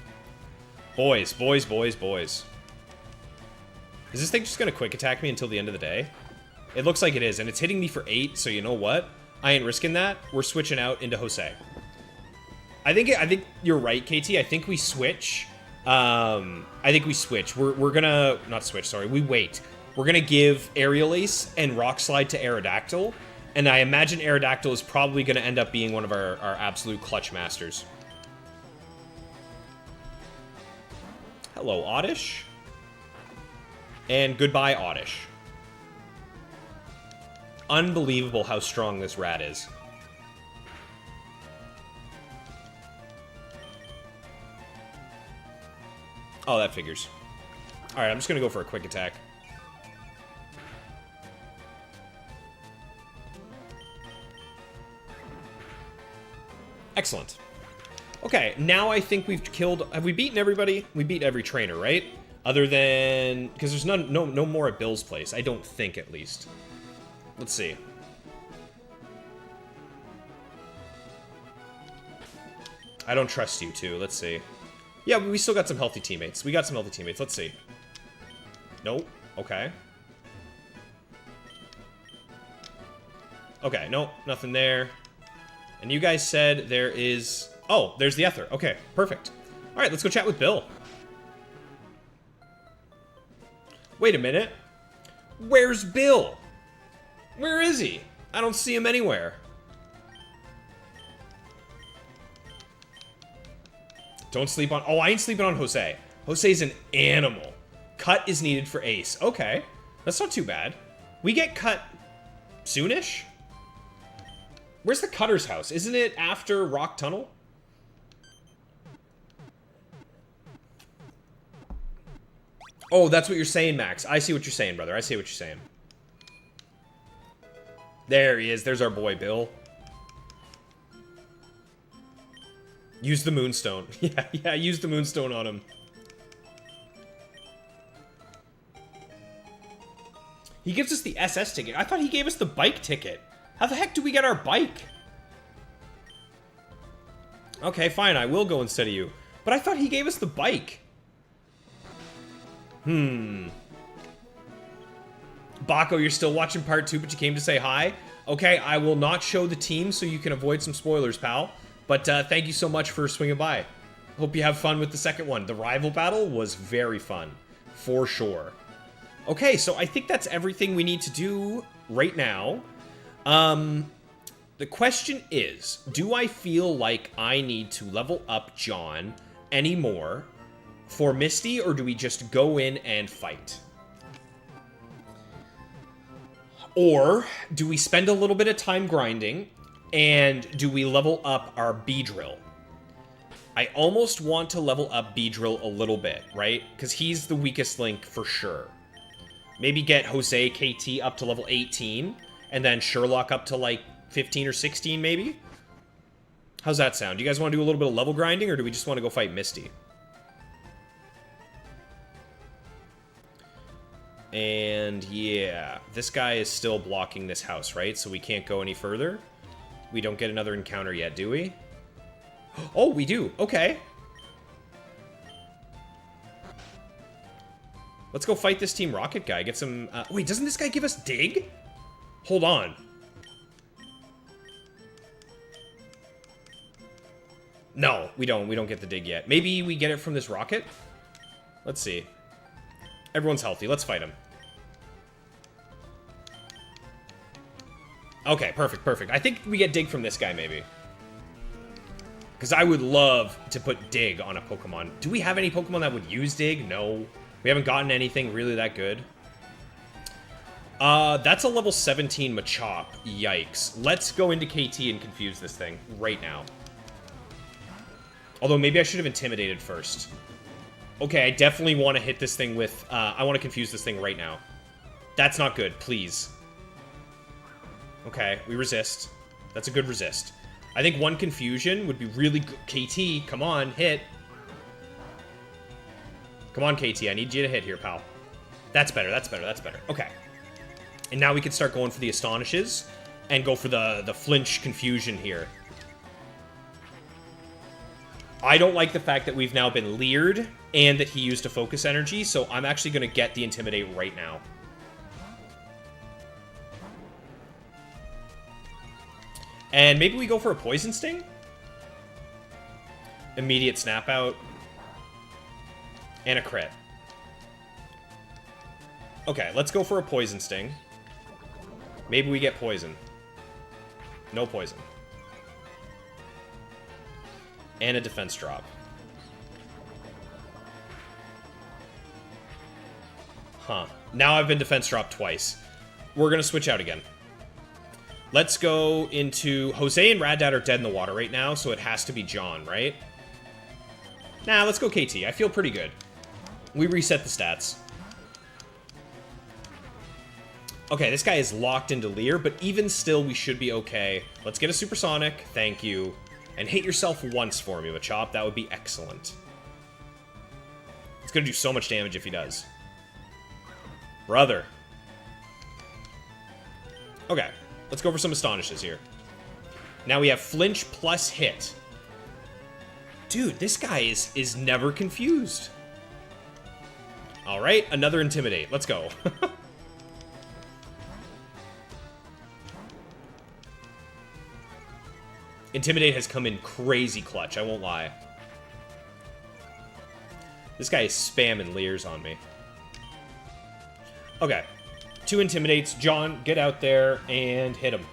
Boys, boys, boys, boys. Is this thing just gonna quick attack me until the end of the day? It looks like it is, and it's hitting me for 8, so you know what? I ain't risking that. We're switching out into Jose. I think you're right, KT. I think we switch. I think we switch. We're gonna not switch, sorry. We wait. We're gonna give Aerial Ace and Rock Slide to Aerodactyl. And I imagine Aerodactyl is probably going to end up being one of our absolute clutch masters. Hello, Oddish. And goodbye, Oddish. Unbelievable how strong this rat is. Oh, that figures. Alright, I'm just going to go for a quick attack. Excellent. Okay, now I think we've killed... Have we beaten everybody? We beat every trainer, right? Other than... Because there's no more at Bill's place. I don't think, at least. Let's see. I don't trust you, too. Let's see. Yeah, we still got some healthy teammates. We got some healthy teammates. Let's see. Nope. Okay. Okay, nope. Nothing there. And you guys said there is... Oh, there's the Ether. Okay, perfect. All right, let's go chat with Bill. Wait a minute. Where's Bill? Where is he? I don't see him anywhere. Don't sleep on... Oh, I ain't sleeping on Jose. Jose's an animal. Cut is needed for Ace. Okay, that's not too bad. We get cut soonish? Where's the Cutter's house? Isn't it after Rock Tunnel? Oh, that's what you're saying, Max. I see what you're saying, brother. I see what you're saying. There he is. There's our boy, Bill. Use the Moonstone. Yeah, use the Moonstone on him. He gives us the SS ticket. I thought he gave us the bike ticket. How the heck do we get our bike? Okay, fine. I will go instead of you. But I thought he gave us the bike. Baco, you're still watching part 2, but you came to say hi? Okay, I will not show the team so you can avoid some spoilers, pal. But thank you so much for swinging by. Hope you have fun with the second one. The rival battle was very fun. For sure. Okay, so I think that's everything we need to do right now. The question is, do I feel like I need to level up John anymore for Misty, or do we just go in and fight? Or do we spend a little bit of time grinding, and do we level up our Beedrill? I almost want to level up Beedrill a little bit, right? Because he's the weakest link for sure. Maybe get Jose KT up to level 18, and then Sherlock up to like 15 or 16 maybe? How's that sound? Do you guys want to do a little bit of level grinding, or do we just want to go fight Misty? And yeah, this guy is still blocking this house, right? So we can't go any further. We don't get another encounter yet, do we? Oh, we do. Okay. Let's go fight this Team Rocket guy. Get some... wait, doesn't this guy give us dig? Hold on. No, we don't. We don't get the dig yet. Maybe we get it from this rocket? Let's see. Everyone's healthy. Let's fight him. Okay, perfect, perfect. I think we get dig from this guy, maybe. Because I would love to put dig on a Pokemon. Do we have any Pokemon that would use dig? No. We haven't gotten anything really that good. That's a level 17 Machop. Yikes. Let's go into KT and confuse this thing right now. Although maybe I should have intimidated first. Okay, I definitely want to hit this thing with... I want to confuse this thing right now. That's not good, please. Okay, we resist. That's a good resist. I think one confusion would be really good. KT, come on, hit. Come on, KT, I need you to hit here, pal. That's better, that's better, that's better. Okay. And now we can start going for the Astonishes. and go for the flinch confusion here. I don't like the fact that we've now been leered and that he used a focus energy, so I'm actually going to get the Intimidate right now. And maybe we go for a Poison Sting? Immediate Snap Out. And a crit. Okay, let's go for a Poison Sting. Maybe we get Poison. No Poison. And a Defense Drop. Huh. Now I've been Defense Dropped twice. We're going to switch out again. Let's go into... Jose and Rad Dad are dead in the water right now, so it has to be John, right? Nah, let's go KT. I feel pretty good. We reset the stats. Okay, this guy is locked into Leer, but even still, we should be okay. Let's get a Supersonic. Thank you. And hit yourself once for me, Machop. That would be excellent. It's going to do so much damage if he does. Brother. Okay. Let's go for some Astonishes here. Now we have Flinch plus Hit. Dude, this guy is never confused. Alright, another Intimidate. Let's go. Intimidate has come in crazy clutch, I won't lie. This guy is spamming Leers on me. Okay. 2 Intimidates. John, get out there and hit him.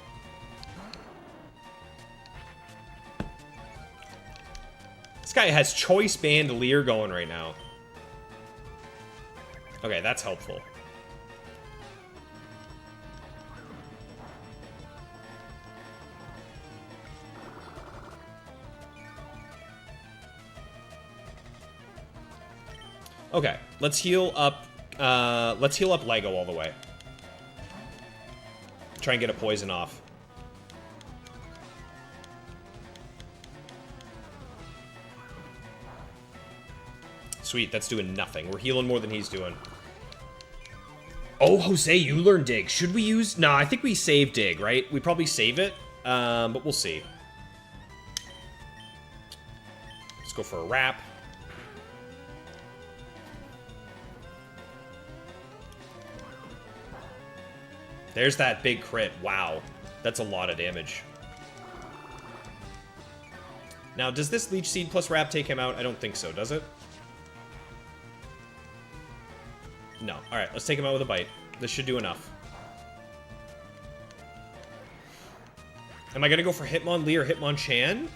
This guy has Choice Band Leer going right now. Okay, that's helpful. Okay, let's heal up Lego all the way. Try and get a poison off. Sweet, that's doing nothing. We're healing more than he's doing. Oh, Jose, you learn Dig. Should we use... Nah, I think we save Dig, right? We probably save it, but we'll see. Let's go for a wrap. There's that big crit. Wow. That's a lot of damage. Now, does this Leech Seed plus Wrap take him out? I don't think so, does it? No. Alright, let's take him out with a Bite. This should do enough. Am I going to go for Hitmonlee or Hitmonchan?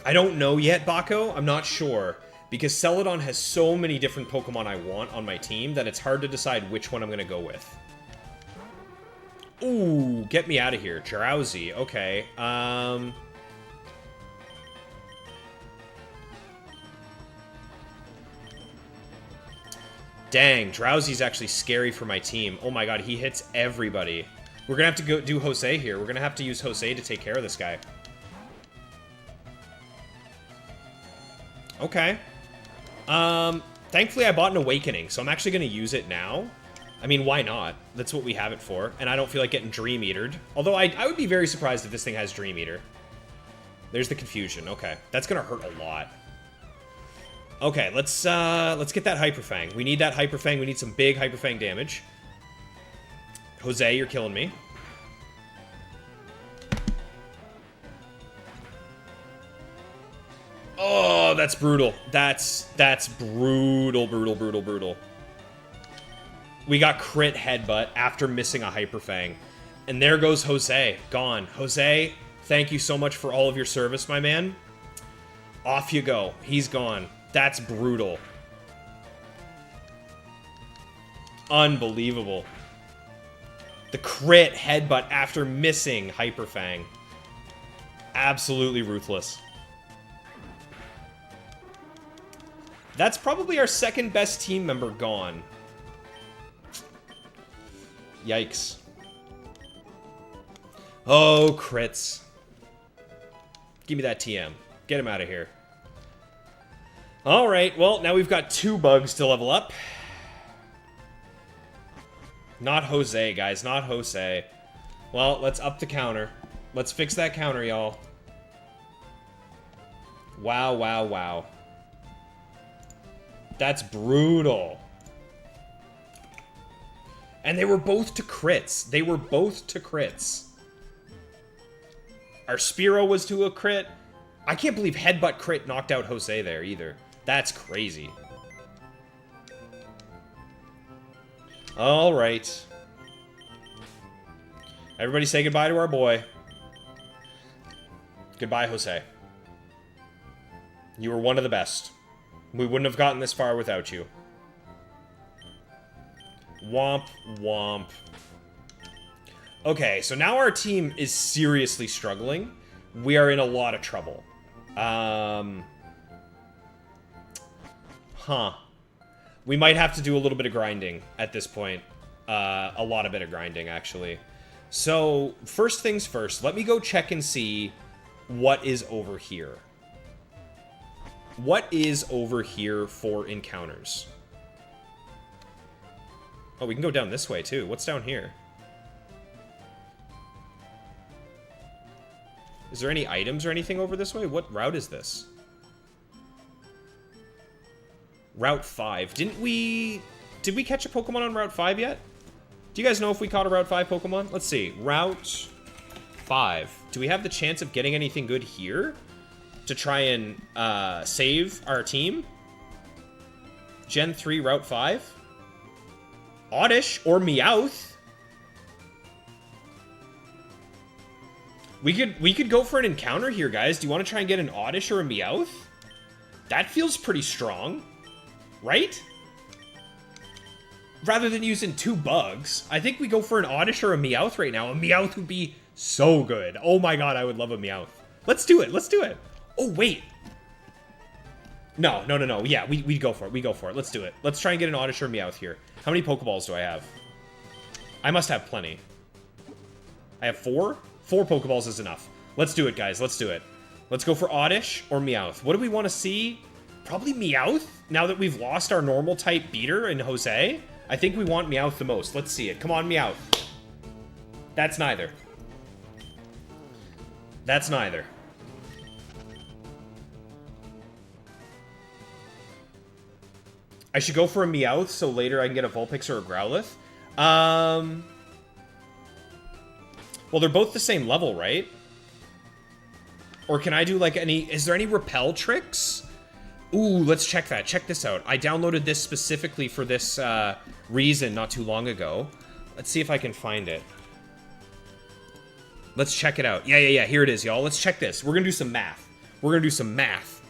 I don't know yet, Bako. I'm not sure. Because Celadon has so many different Pokemon I want on my team that it's hard to decide which one I'm going to go with. Ooh, get me out of here. Drowsy. Okay. Dang, Drowsy's actually scary for my team. Oh my god, he hits everybody. We're gonna have to go do Jose here. We're gonna have to use Jose to take care of this guy. Okay. Thankfully I bought an Awakening, so I'm actually gonna use it now. I mean, why not? That's what we have it for. And I don't feel like getting Dream Eatered. Although I would be very surprised if this thing has Dream Eater. There's the confusion. Okay. That's gonna hurt a lot. Okay, let's get that Hyper Fang. We need that Hyper Fang. We need some big Hyper Fang damage. Jose, you're killing me. Oh, that's brutal. That's brutal, brutal, brutal, brutal. We got crit headbutt after missing a Hyper Fang. And there goes Jose. Gone. Jose, thank you so much for all of your service, my man. Off you go. He's gone. That's brutal. Unbelievable. The crit headbutt after missing Hyper Fang. Absolutely ruthless. That's probably our second best team member gone. Yikes. Oh, crits. Give me that TM. Get him out of here. Alright, well, now we've got 2 bugs to level up. Not Jose, guys. Not Jose. Well, let's up the counter. Let's fix that counter, y'all. Wow, wow, wow. That's brutal. And they were both to crits. They were both to crits. Our Spearow was to a crit. I can't believe Headbutt crit knocked out Jose there either. That's crazy. All right. Everybody say goodbye to our boy. Goodbye, Jose. You were one of the best. We wouldn't have gotten this far without you. Womp, womp. Okay, so now our team is seriously struggling. We are in a lot of trouble. We might have to do a little bit of grinding at this point. A lot of bit of grinding, actually. So, first things first, let me go check and see what is over here. What is over here for encounters? Oh, we can go down this way, too. What's down here? Is there any items or anything over this way? What route is this? Route 5. Did we catch a Pokemon on Route 5 yet? Do you guys know if we caught a Route 5 Pokemon? Let's see. Route 5. Do we have the chance of getting anything good here? To try and save our team? Gen 3 Route 5? Oddish or Meowth? We could go for an encounter here, guys. Do you want to try and get an Oddish or a Meowth? That feels pretty strong. Right? Rather than using 2 bugs, I think we go for an Oddish or a Meowth right now. A Meowth would be so good. Oh my god, I would love a Meowth. Let's do it. Let's do it. Oh, wait. No. Yeah, we go for it. We go for it. Let's do it. Let's try and get an Oddish or Meowth here. How many Pokeballs do I have? I must have plenty. I have 4? 4 Pokeballs is enough. Let's do it, guys. Let's do it. Let's go for Oddish or Meowth. What do we want to see? Probably Meowth, now that we've lost our normal type beater in Jose. I think we want Meowth the most. Let's see it. Come on, Meowth. That's neither. That's neither. I should go for a Meowth so later I can get a Vulpix or a Growlithe. Well, they're both the same level, right? Or can I do like any... Is there any repel tricks? Ooh, let's check that. Check this out. I downloaded this specifically for this reason not too long ago. Let's see if I can find it. Let's check it out. Yeah. Here it is, y'all. Let's check this. We're going to do some math. We're going to do some math.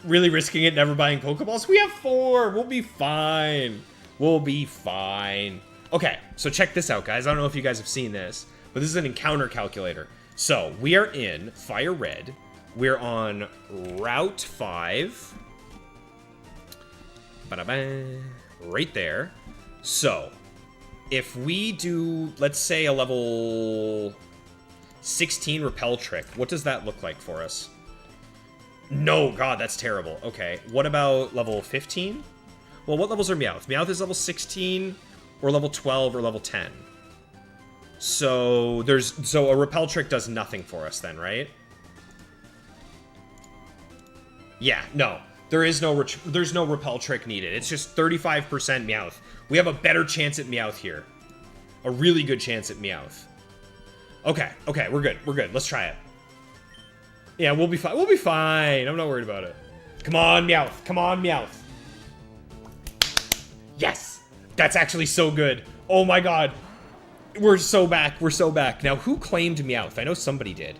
Really risking it, never buying Pokeballs? We have 4. We'll be fine. We'll be fine. Okay, so check this out, guys. I don't know if you guys have seen this, but this is an encounter calculator. So, we are in Fire Red. We're on Route 5. Ba-da-ba. Right there. So, if we do, let's say, a level 16 Repel Trick, what does that look like for us? No, God, that's terrible. Okay, what about level 15? Well, what levels are Meowth? Meowth is level 16, or level 12, or level 10. So, so a Repel Trick does nothing for us then, right? Yeah, no. There's no Repel Trick needed. It's just 35% Meowth. We have a better chance at Meowth here. A really good chance at Meowth. Okay, we're good. Let's try it. Yeah, we'll be fine. We'll be fine. I'm not worried about it. Come on, Meowth. Come on, Meowth. Yes! That's actually so good. Oh my god. We're so back. We're so back. Now, who claimed Meowth? I know somebody did.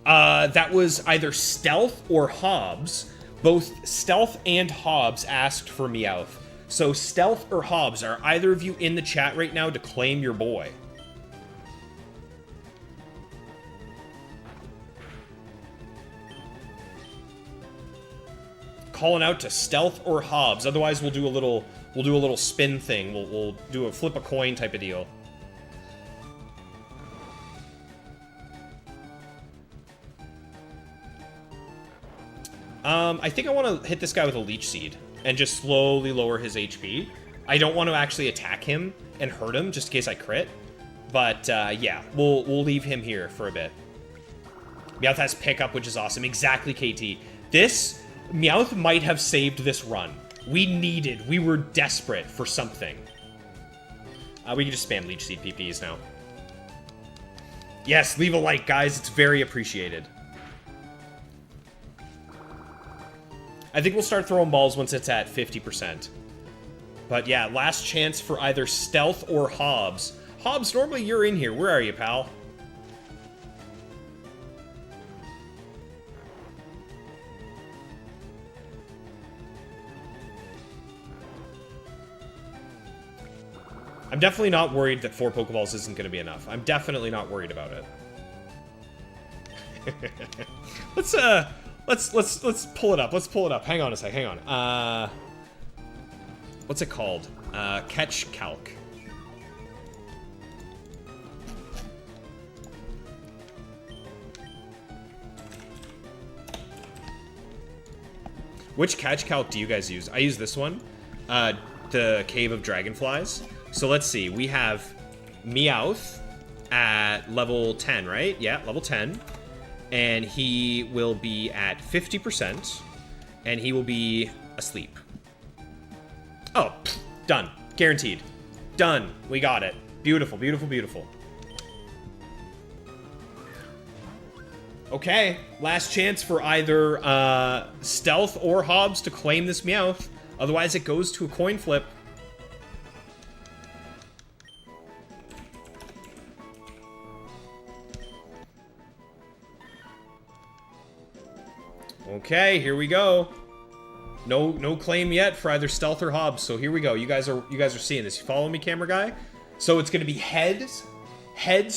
That was either Stealth or Hobbs. Both Stealth and Hobbs asked for Meowth. So, Stealth or Hobbs, are either of you in the chat right now to claim your boy? Calling out to Stealth or Hobbs. Otherwise, we'll do a little spin thing. We'll do a flip a coin type of deal. I think I want to hit this guy with a Leech Seed and just slowly lower his HP. I don't want to actually attack him and hurt him just in case I crit. But, yeah, we'll leave him here for a bit. Meowth has pickup, which is awesome. Exactly, KT. This, Meowth might have saved this run. We were desperate for something. We can just spam Leech Seed PPs now. Yes, leave a like, guys. It's very appreciated. I think we'll start throwing balls once it's at 50%. But yeah, last chance for either Stealth or Hobbs. Hobbs, normally you're in here. Where are you, pal? I'm definitely not worried that 4 Pokeballs isn't going to be enough. I'm definitely not worried about it. Let's pull it up. Let's pull it up. Hang on a sec. Hang on. What's it called? Catch Calc. Which Catch Calc do you guys use? I use this one. The Cave of Dragonflies. So let's see. We have Meowth at level 10, right? Yeah, level 10. And he will be at 50%. And he will be asleep. Oh, done. Guaranteed. Done. We got it. Beautiful, beautiful, beautiful. Okay. Last chance for either Stealth or Hobbs to claim this Meowth. Otherwise, it goes to a coin flip. Okay, here we go. No claim yet for either Stealth or Hobbs. So here we go. You guys are seeing this. You follow me, camera guy? So it's gonna be heads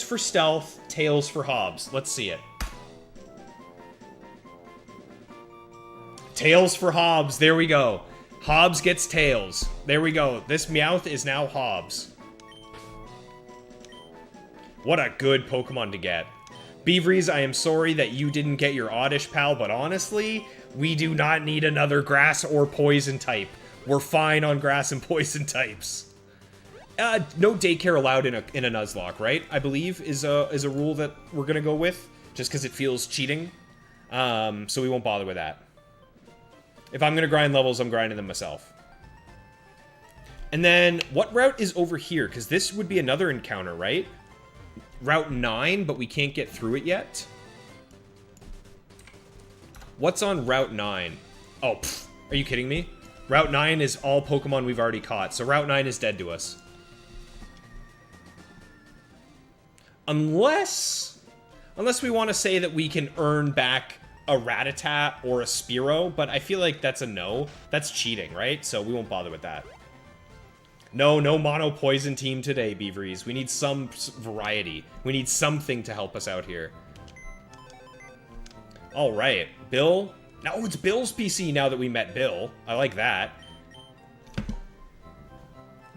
for Stealth, tails for Hobbs. Let's see it. Tails for Hobbs. There we go. Hobbs gets tails. There we go. This Meowth is now Hobbs. What a good Pokemon to get. Beavries, I am sorry that you didn't get your Oddish, pal, but honestly, we do not need another grass or poison type. We're fine on grass and poison types. No daycare allowed in a Nuzlocke, right? I believe is a rule that we're gonna go with, just because it feels cheating. So we won't bother with that. If I'm gonna grind levels, I'm grinding them myself. And then, what route is over here? Because this would be another encounter, right? Route 9, but we can't get through it yet. What's on Route 9? Oh, pfft, are you kidding me? Route 9 is all Pokemon we've already caught, so Route 9 is dead to us. Unless we want to say that we can earn back a Rattata or a Spearow, but I feel like that's a no. That's cheating, right? So we won't bother with that. No mono poison team today, Beavries. We need some variety. We need something to help us out here. All right, Bill. Now, it's Bill's PC now that we met Bill. I like that.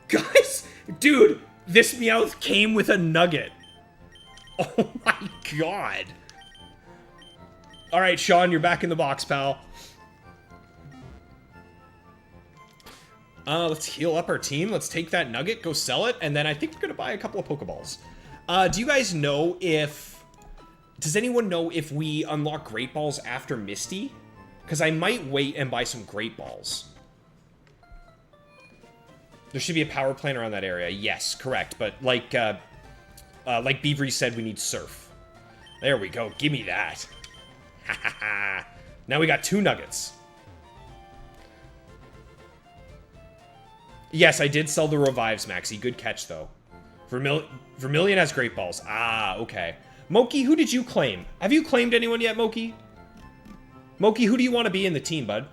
Guys, dude, this Meowth came with a nugget. Oh my god. All right, Sean, you're back in the box, pal. Let's heal up our team. Let's take that nugget, go sell it, and then I think we're gonna buy a couple of Pokeballs. Do you guys know if... Does anyone know if we unlock Great Balls after Misty? Because I might wait and buy some Great Balls. There should be a power plant around that area. Yes, correct. But like Beavery said, we need Surf. There we go. Give me that. Ha ha ha. Now we got 2 nuggets. Yes, I did sell the revives, Maxie. Good catch, though. Vermilion has Great Balls. Ah, okay. Moki, who did you claim? Have you claimed anyone yet, Moki? Moki, who do you want to be in the team, bud?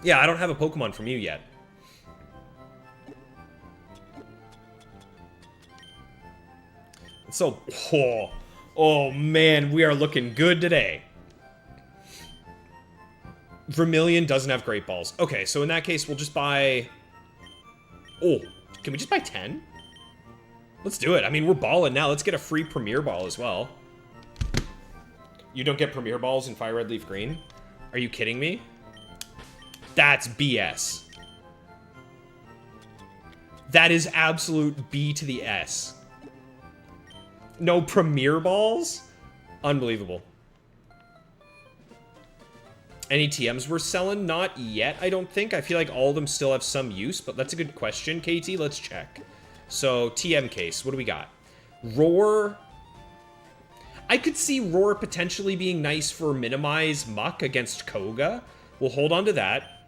Yeah, I don't have a Pokemon from you yet. So, oh man, we are looking good today. Vermilion doesn't have Great Balls. Okay, so in that case, we'll just buy... Oh, can we just buy 10? Let's do it. I mean, we're balling now. Let's get a free Premier Ball as well. You don't get Premier Balls in Fire Red Leaf Green? Are you kidding me? That's BS. That is absolute B to the S. No Premier Balls? Unbelievable. Any TMs we're selling? Not yet, I don't think. I feel like all of them still have some use, but that's a good question, KT. Let's check. So, TM case. What do we got? Roar. I could see Roar potentially being nice for minimize Muck against Koga. We'll hold on to that.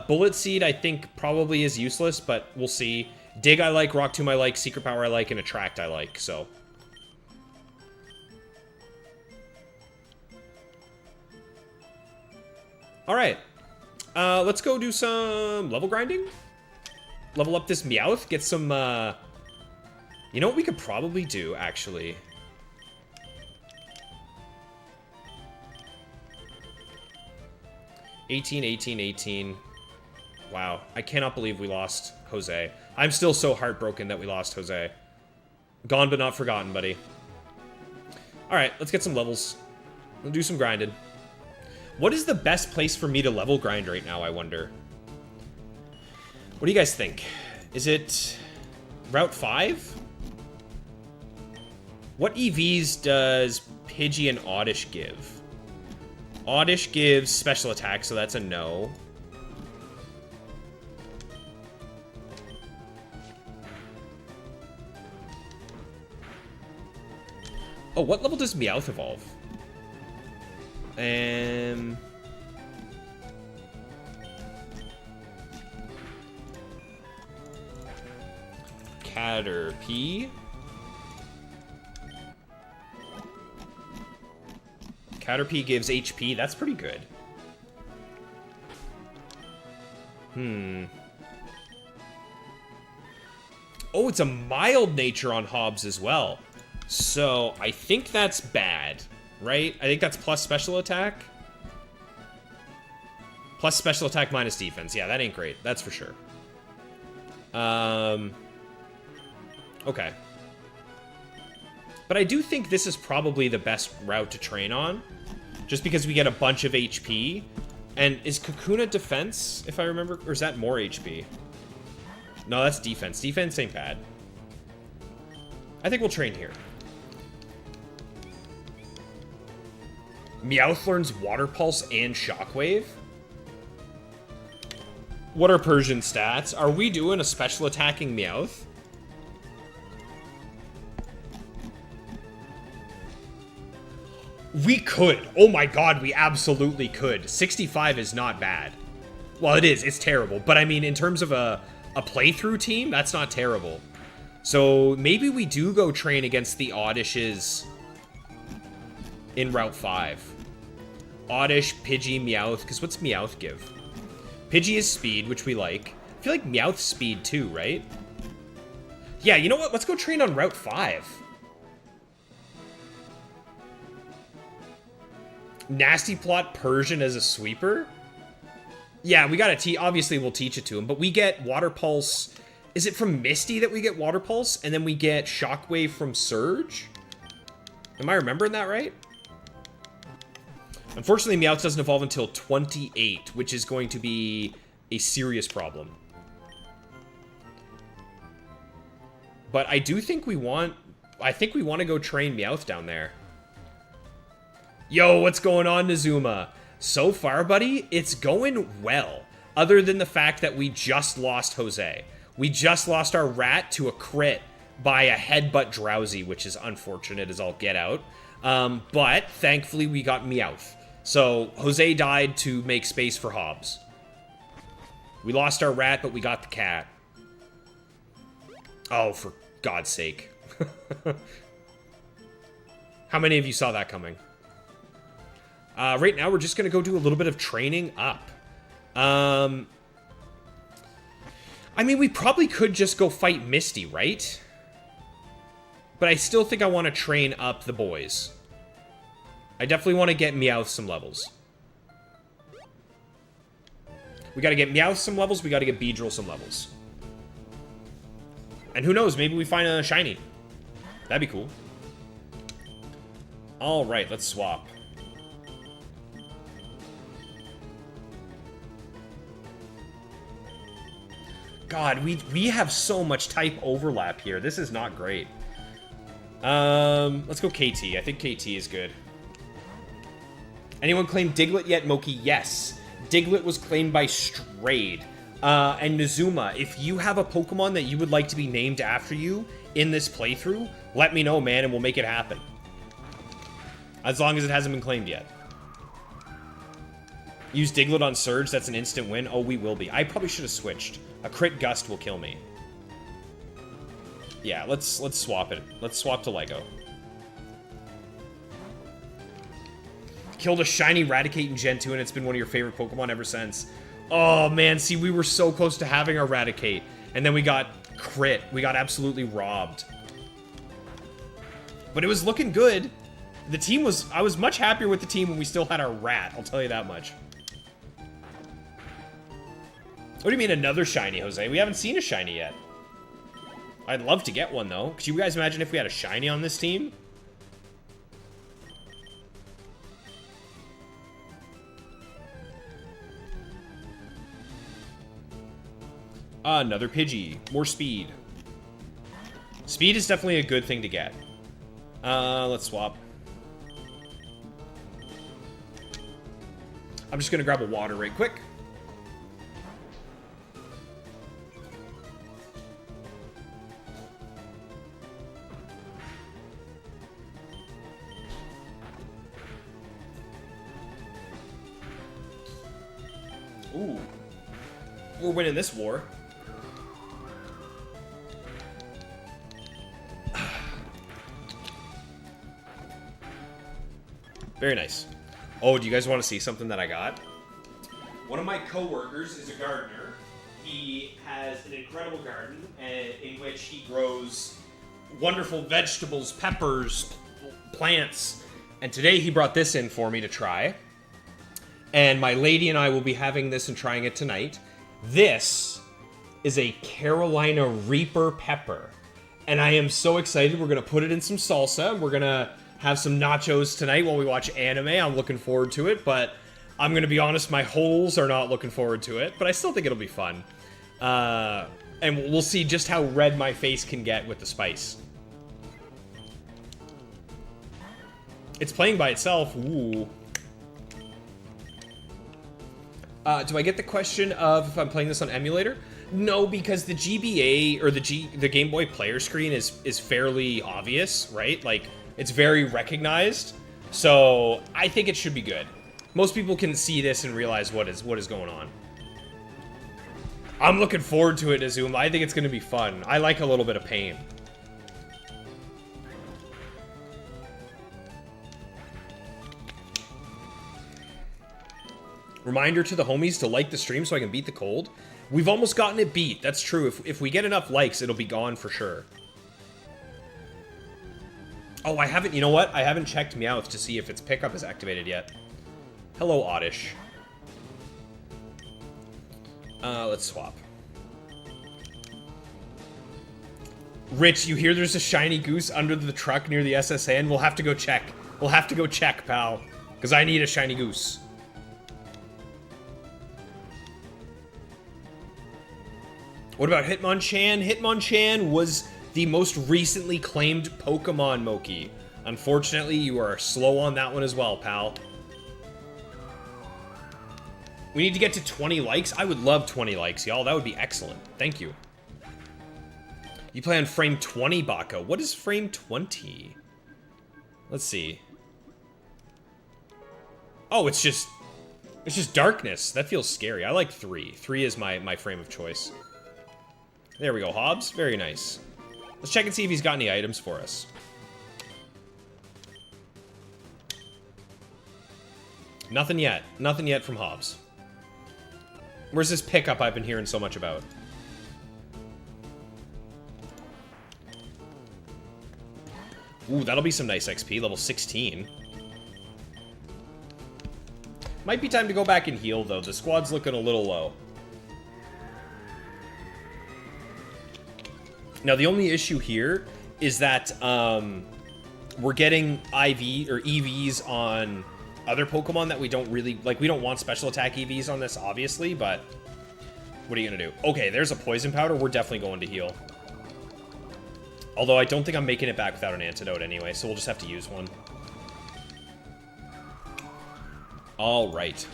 Bullet Seed, I think, probably is useless, but we'll see. Dig I like, Rock Tomb I like, Secret Power I like, and Attract I like, so... Alright. Let's go do some level grinding. Level up this Meowth, get some, You know what we could probably do, actually? $18. Wow, I cannot believe we lost Jose. I'm still so heartbroken that we lost Jose. Gone but not forgotten, buddy. Alright, let's get some levels. We'll do some grinding. What is the best place for me to level grind right now, I wonder? What do you guys think? Is it Route 5? What EVs does Pidgey and Oddish give? Oddish gives special attack, so that's a no. Oh, what level does Meowth evolve? Caterpie. Caterpie gives HP. That's pretty good. Oh, it's a mild nature on Hobbs as well. So, I think that's bad, right? I think that's plus special attack. Plus special attack minus defense. Yeah, that ain't great. That's for sure. Okay. But I do think this is probably the best route to train on. Just because we get a bunch of HP. And is Kakuna defense, if I remember? Or is that more HP? No, that's defense. Defense ain't bad. I think we'll train here. Meowth learns Water Pulse and Shockwave. What are Persian stats? Are we doing a special attacking Meowth? We could. Oh my god, we absolutely could. 65 is not bad. Well, it is. It's terrible. But I mean, in terms of a playthrough team, that's not terrible. So maybe we do go train against the Oddishes in Route 5. Oddish, Pidgey, Meowth. Because what's Meowth give? Pidgey is speed, which we like. I feel like Meowth's speed too, right? Yeah, you know what? Let's go train on Route 5. Nasty Plot Persian as a sweeper? Yeah, we gotta teach. Obviously, we'll teach it to him, but we get Water Pulse. Is it from Misty that we get Water Pulse? And then we get Shockwave from Surge? Am I remembering that right? Unfortunately, Meowth doesn't evolve until 28, which is going to be a serious problem. But I do think we want... I think we want to go train Meowth down there. Yo, what's going on, Nazuma? So far, buddy, it's going well. Other than the fact that we just lost Jose. We just lost our rat to a crit by a headbutt Drowsy, which is unfortunate as all get out. But thankfully, we got Meowth. So, Jose died to make space for Hobbs. We lost our rat, but we got the cat. Oh, for God's sake. How many of you saw that coming? Right now, we're just going to go do a little bit of training up. I mean, we probably could just go fight Misty, right? But I still think I want to train up the boys. I definitely want to get Meowth some levels. We got to get Meowth some levels. We got to get Beedrill some levels. And who knows? Maybe we find a shiny. That'd be cool. All right, let's swap. God, we have so much type overlap here. This is not great. Let's go KT. I think KT is good. Anyone claim Diglett yet, Moki? Yes. Diglett was claimed by Strayed. And Nizuma, if you have a Pokemon that you would like to be named after you in this playthrough, let me know, man, and we'll make it happen. As long as it hasn't been claimed yet. Use Diglett on Surge, that's an instant win. Oh, we will be. I probably should have switched. A crit gust will kill me. Yeah, let's swap it. Let's swap to Lego. Killed a shiny Raticate in Gen 2, and it's been one of your favorite Pokemon ever since. Oh, man, see, we were so close to having our Raticate, and then we got crit. We got absolutely robbed. But it was looking good. The team was... I was much happier with the team when we still had our rat, I'll tell you that much. What do you mean another shiny, Jose? We haven't seen a shiny yet. I'd love to get one, though. Could you guys imagine if we had a shiny on this team? Another Pidgey. More speed. Speed is definitely a good thing to get. Let's swap. I'm just gonna grab a water right quick. Ooh. We're winning this war. Very nice. Oh, do you guys want to see something that I got? One of my coworkers is a gardener. He has an incredible garden in which he grows wonderful vegetables, peppers, plants. And today he brought this in for me to try. And my lady and I will be having this and trying it tonight. This is a Carolina Reaper pepper. And I am so excited. We're going to put it in some salsa. We're going to have some nachos tonight while we watch anime. I'm looking forward to it, but I'm going to be honest, my holes are not looking forward to it, but I still think it'll be fun. And we'll see just how red my face can get with the spice. It's playing by itself. Ooh. Do I get the question of if I'm playing this on emulator? No, because the GBA or the Game Boy player screen is fairly obvious, right? Like, it's very recognized, so I think it should be good. Most people can see this and realize what is going on. I'm looking forward to it, Azuma. I think it's going to be fun. I like a little bit of pain. Reminder to the homies to like the stream so I can beat the cold. We've almost gotten it beat. That's true. If we get enough likes, it'll be gone for sure. Oh, I haven't... You know what? I haven't checked Meowth to see if its pickup is activated yet. Hello, Oddish. Let's swap. Rich, you hear there's a shiny goose under the truck near the SSN? We'll have to go check. We'll have to go check, pal. Because I need a shiny goose. What about Hitmonchan? Hitmonchan was the most recently claimed Pokemon, Moki. Unfortunately, you are slow on that one as well, pal. We need to get to 20 likes. I would love 20 likes, y'all. That would be excellent. Thank you. You play on frame 20, Baka. What is frame 20? Let's see. Oh, it's just darkness. That feels scary. I like 3. 3 is my frame of choice. There we go, Hobbs. Very nice. Let's check and see if he's got any items for us. Nothing yet. Nothing yet from Hobbs. Where's this pickup I've been hearing so much about? Ooh, that'll be some nice XP. Level 16. Might be time to go back and heal, though. The squad's looking a little low. Now, the only issue here is that we're getting IV or EVs on other Pokemon that we don't really... Like, we don't want special attack EVs on this, obviously, but What are you gonna do? Okay, there's a poison powder. We're definitely going to heal. Although I don't think I'm making it back without an antidote anyway, so we'll just have to use one. All right.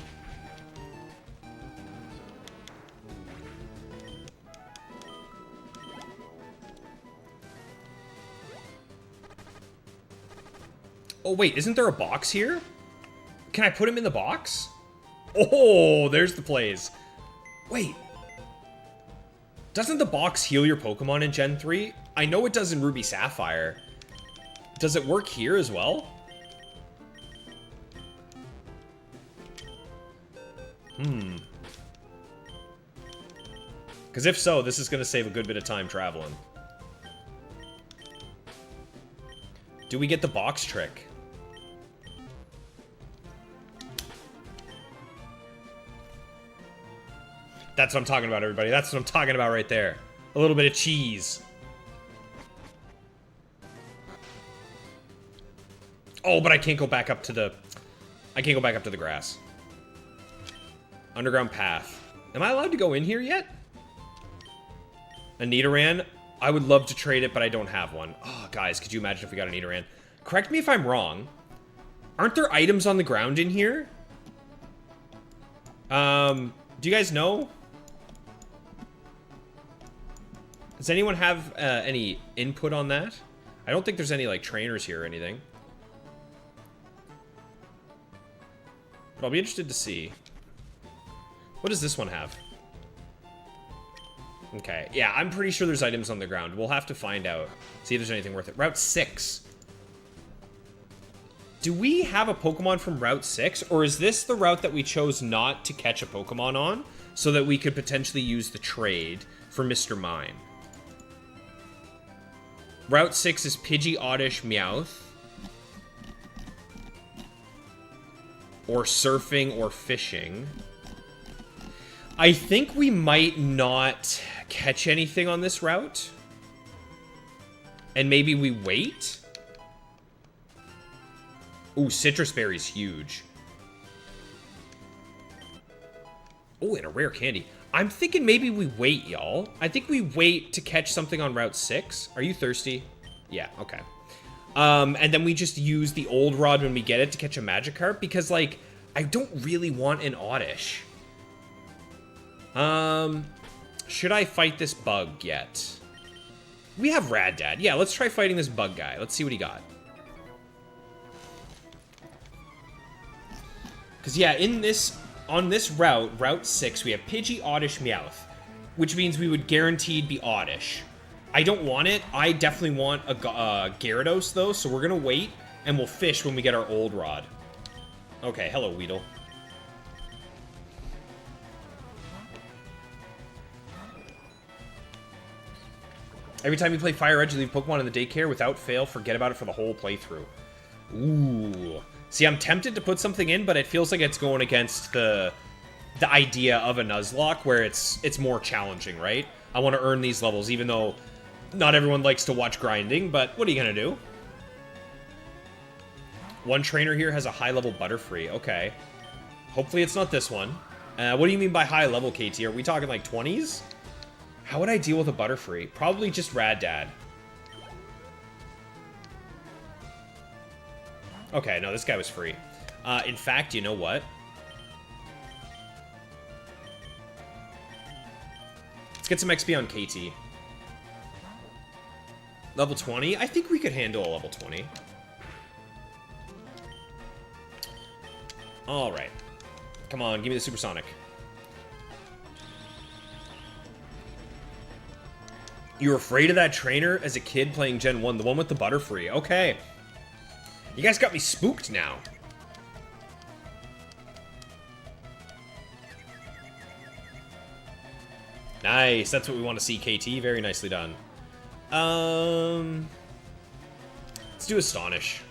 Oh, wait, isn't there a box here? Can I put him in the box? Oh, there's the plays. Wait. Doesn't the box heal your Pokemon in Gen 3? I know it does in Ruby Sapphire. Does it work here as well? Because if so, this is going to save a good bit of time traveling. Do we get the box trick? That's what I'm talking about, everybody. That's what I'm talking about right there. A little bit of cheese. Oh, but I can't go back up to the... I can't go back up to the grass. Underground path. Am I allowed to go in here yet? A Nidoran? I would love to trade it, but I don't have one. Oh, guys, could you imagine if we got a Nidoran? Correct me if I'm wrong. Aren't there items on the ground in here? Do you guys know? Does anyone have any input on that? I don't think there's any, like, trainers here or anything. But I'll be interested to see. What does this one have? Okay, yeah, I'm pretty sure there's items on the ground. We'll have to find out. See if there's anything worth it. Route 6. Do we have a Pokemon from Route 6? Or is this the route that we chose not to catch a Pokemon on? So that we could potentially use the trade for Mr. Mime. Route 6 is Pidgey, Oddish, Meowth. Or surfing or fishing. I think we might not catch anything on this route. And maybe we wait? Ooh, Citrus Berry's huge. Oh, and a rare candy. I'm thinking maybe we wait, y'all. I think we wait to catch something on Route 6. Are you thirsty? Yeah, okay. And then we just use the old rod when we get it to catch a Magikarp, because, like, I don't really want an Oddish. Should I fight this bug yet? We have Rad Dad. Yeah, let's try fighting this bug guy. Let's see what he got. Because, yeah, on this route, Route 6, we have Pidgey, Oddish, Meowth, which means we would guaranteed be Oddish. I don't want it. I definitely want a Gyarados, though, so we're going to wait, and we'll fish when we get our old rod. Okay, hello, Weedle. Every time you play Fire Red, you leave Pokemon in the daycare. Without fail, forget about it for the whole playthrough. Ooh. See, I'm tempted to put something in, but it feels like it's going against the idea of a Nuzlocke, where it's more challenging, right? I want to earn these levels, even though not everyone likes to watch grinding, but what are you going to do? One trainer here has a high-level Butterfree. Okay. Hopefully it's not this one. What do you mean by high level, KT? Are we talking like 20s? How would I deal with a Butterfree? Probably just Rad Dad. Okay, no, this guy was free. In fact, you know what? Let's get some XP on KT. Level 20? I think we could handle a level 20. Alright. Come on, give me the Supersonic. You were afraid of that trainer as a kid playing Gen 1, the one with the Butterfree. Okay. You guys got me spooked now. Nice, that's what we want to see, KT. Very nicely done. Let's do Astonish.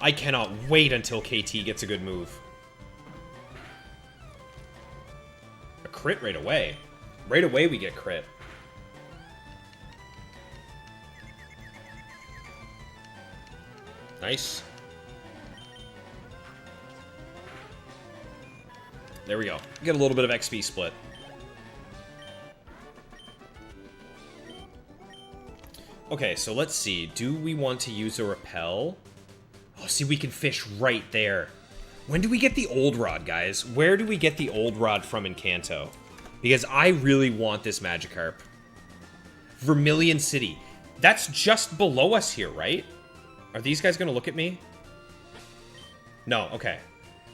I cannot wait until KT gets a good move. A crit right away. Right away we get crit. Nice. There we go. Get a little bit of XP split. Okay, so let's see. Do we want to use a repel? Oh, see, we can fish right there. When do we get the old rod, guys? Where do we get the old rod from in Kanto? Because I really want this Magikarp. Vermilion City. That's just below us here, right? Are these guys going to look at me? No, okay.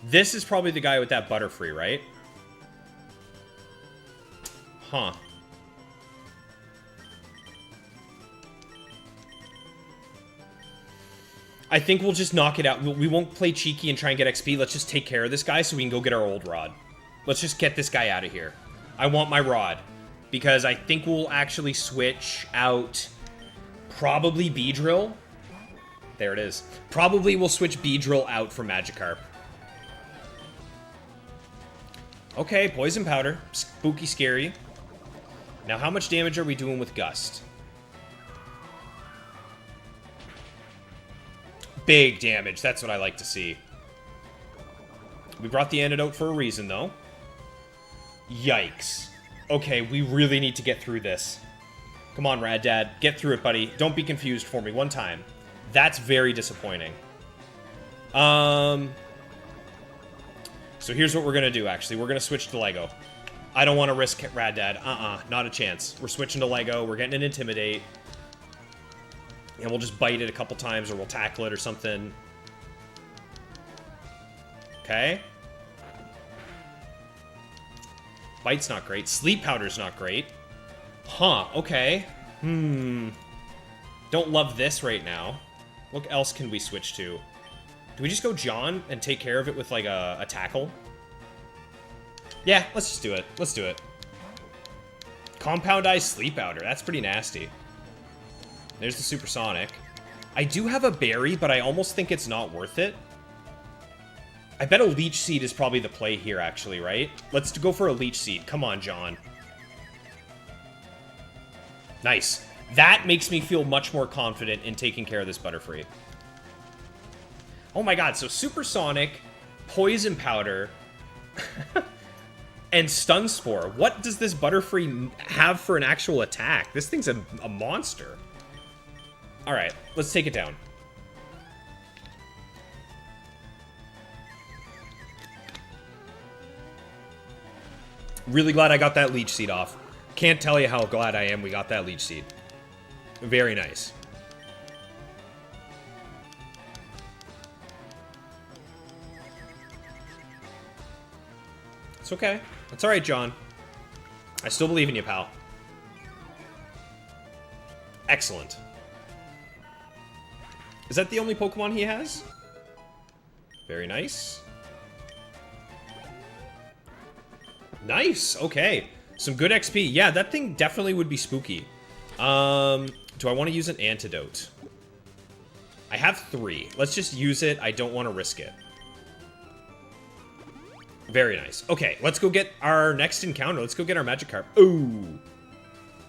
This is probably the guy with that Butterfree, right? Huh. I think we'll just knock it out. We won't play cheeky and try and get XP. Let's just take care of this guy so we can go get our old rod. Let's just get this guy out of here. I want my rod. Because I think we'll actually switch out probably Beedrill. There it is. Probably we'll switch Beedrill out for Magikarp. Okay, Poison Powder. Spooky scary. Now, how much damage are we doing with Gust? Big damage. That's what I like to see. We brought the antidote for a reason, though. Yikes. Okay, we really need to get through this. Come on, Rad Dad. Get through it, buddy. Don't be confused for me. One time. That's very disappointing. So here's what we're going to do, actually. We're going to switch to Lego. I don't want to risk Rad Dad. Not a chance. We're switching to Lego. We're getting an Intimidate. And we'll just bite it a couple times, or we'll tackle it or something. Okay. Bite's not great. Sleep Powder's not great. Huh, okay. Don't love this right now. What else can we switch to? Do we just go John and take care of it with, like, a tackle? Yeah, let's just do it. Let's do it. Compound Ice Sleep Powder. That's pretty nasty. There's the Supersonic. I do have a berry, but I almost think it's not worth it. I bet a Leech Seed is probably the play here, actually, right? Let's go for a Leech Seed. Come on, John. Nice. That makes me feel much more confident in taking care of this Butterfree. Oh my god, so Supersonic, Poison Powder, and Stun Spore. What does this Butterfree have for an actual attack? This thing's a monster. Alright, let's take it down. Really glad I got that Leech Seed off. Can't tell you how glad I am we got that Leech Seed. Very nice. It's okay. It's alright, John. I still believe in you, pal. Excellent. Is that the only Pokemon he has? Very nice. Nice, okay. Some good XP. Yeah, that thing definitely would be spooky. Do I want to use an antidote? I have 3. Let's just use it. I don't want to risk it. Very nice. Okay, let's go get our next encounter. Let's go get our Magikarp. Ooh.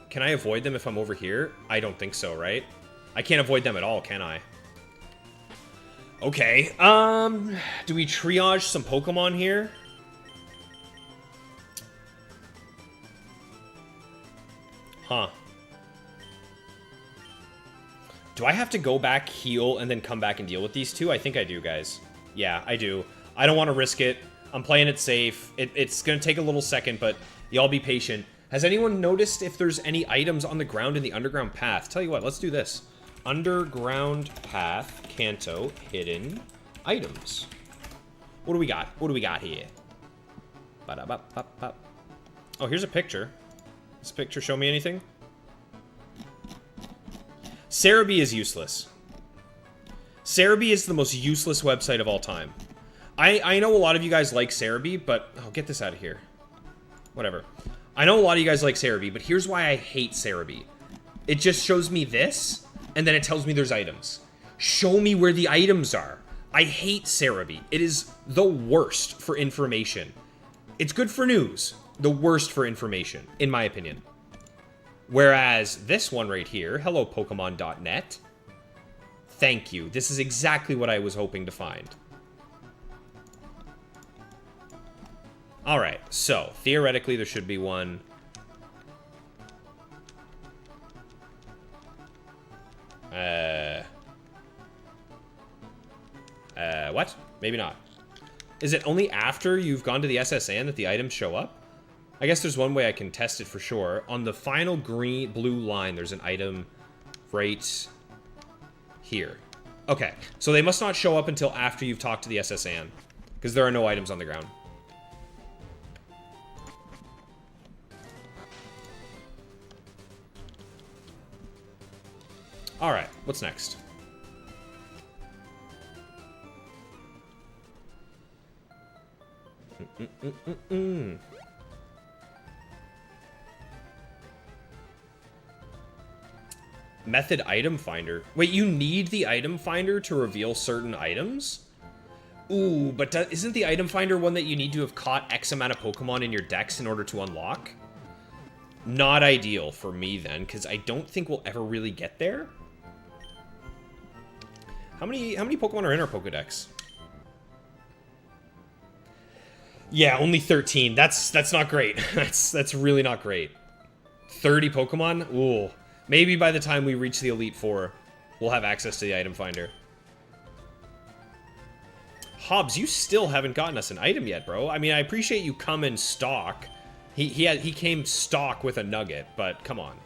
Can I avoid them if I'm over here? I don't think so, right? I can't avoid them at all, can I? Okay, do we triage some Pokemon here? Huh. Do I have to go back, heal, and then come back and deal with these two? I think I do, guys. Yeah, I do. I don't want to risk it. I'm playing it safe. It's going to take a little second, but y'all be patient. Has anyone noticed if there's any items on the ground in the underground path? Tell you what, let's do this. Underground path, Kanto, hidden items. What do we got? What do we got here? Ba-da-ba-ba-ba. Oh, here's a picture. Does this picture show me anything? Cerebi is useless. Cerebi is the most useless website of all time. I know a lot of you guys like Cerebi, but... Oh, get this out of here. Whatever. I know a lot of you guys like Cerebi, but here's why I hate Cerebi. It just shows me this, and then it tells me there's items. Show me where the items are. I hate Cerebi. It is the worst for information. It's good for news. The worst for information, in my opinion. Whereas this one right here, hello Pokemon.net. Thank you. This is exactly what I was hoping to find. Alright, so, theoretically there should be one. What? Maybe not. Is it only after you've gone to the SSN that the items show up? I guess there's one way I can test it for sure. On the final blue line, there's an item right here. Okay, so they must not show up until after you've talked to the SSN, because there are no items on the ground. Alright, what's next? Method item finder. Wait, you need the item finder to reveal certain items? Ooh, but isn't the item finder one that you need to have caught X amount of Pokemon in your dex in order to unlock? Not ideal for me then, because I don't think we'll ever really get there. How many Pokemon are in our Pokedex? Yeah, only 13. That's not great. That's really not great. 30 Pokemon? Ooh. Maybe by the time we reach the Elite Four, we'll have access to the item finder. Hobbs, you still haven't gotten us an item yet, bro. I mean, I appreciate you come in stock. He came stock with a nugget, but come on.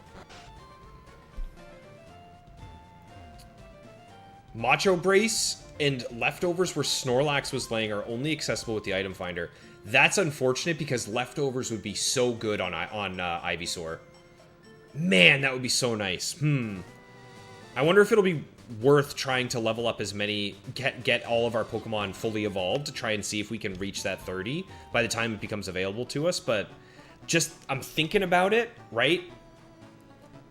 Macho Brace and leftovers where Snorlax was laying are only accessible with the item finder. That's unfortunate because leftovers would be so good on Ivysaur. Man, that would be so nice. I wonder if it'll be worth trying to level up as many, get all of our Pokemon fully evolved to try and see if we can reach that 30 by the time it becomes available to us, but just, I'm thinking about it, right?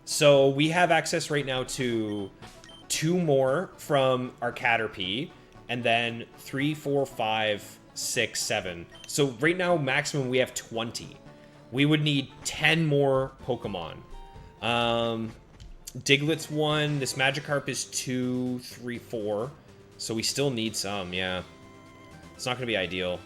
So we have access right now to 2 more from our Caterpie, and then 3, 4, 5, 6, 7. So right now, maximum, we have 20. We would need 10 more Pokemon. Diglett's 1. This Magikarp is 2, 3, 4. So we still need some, yeah. It's not going to be ideal.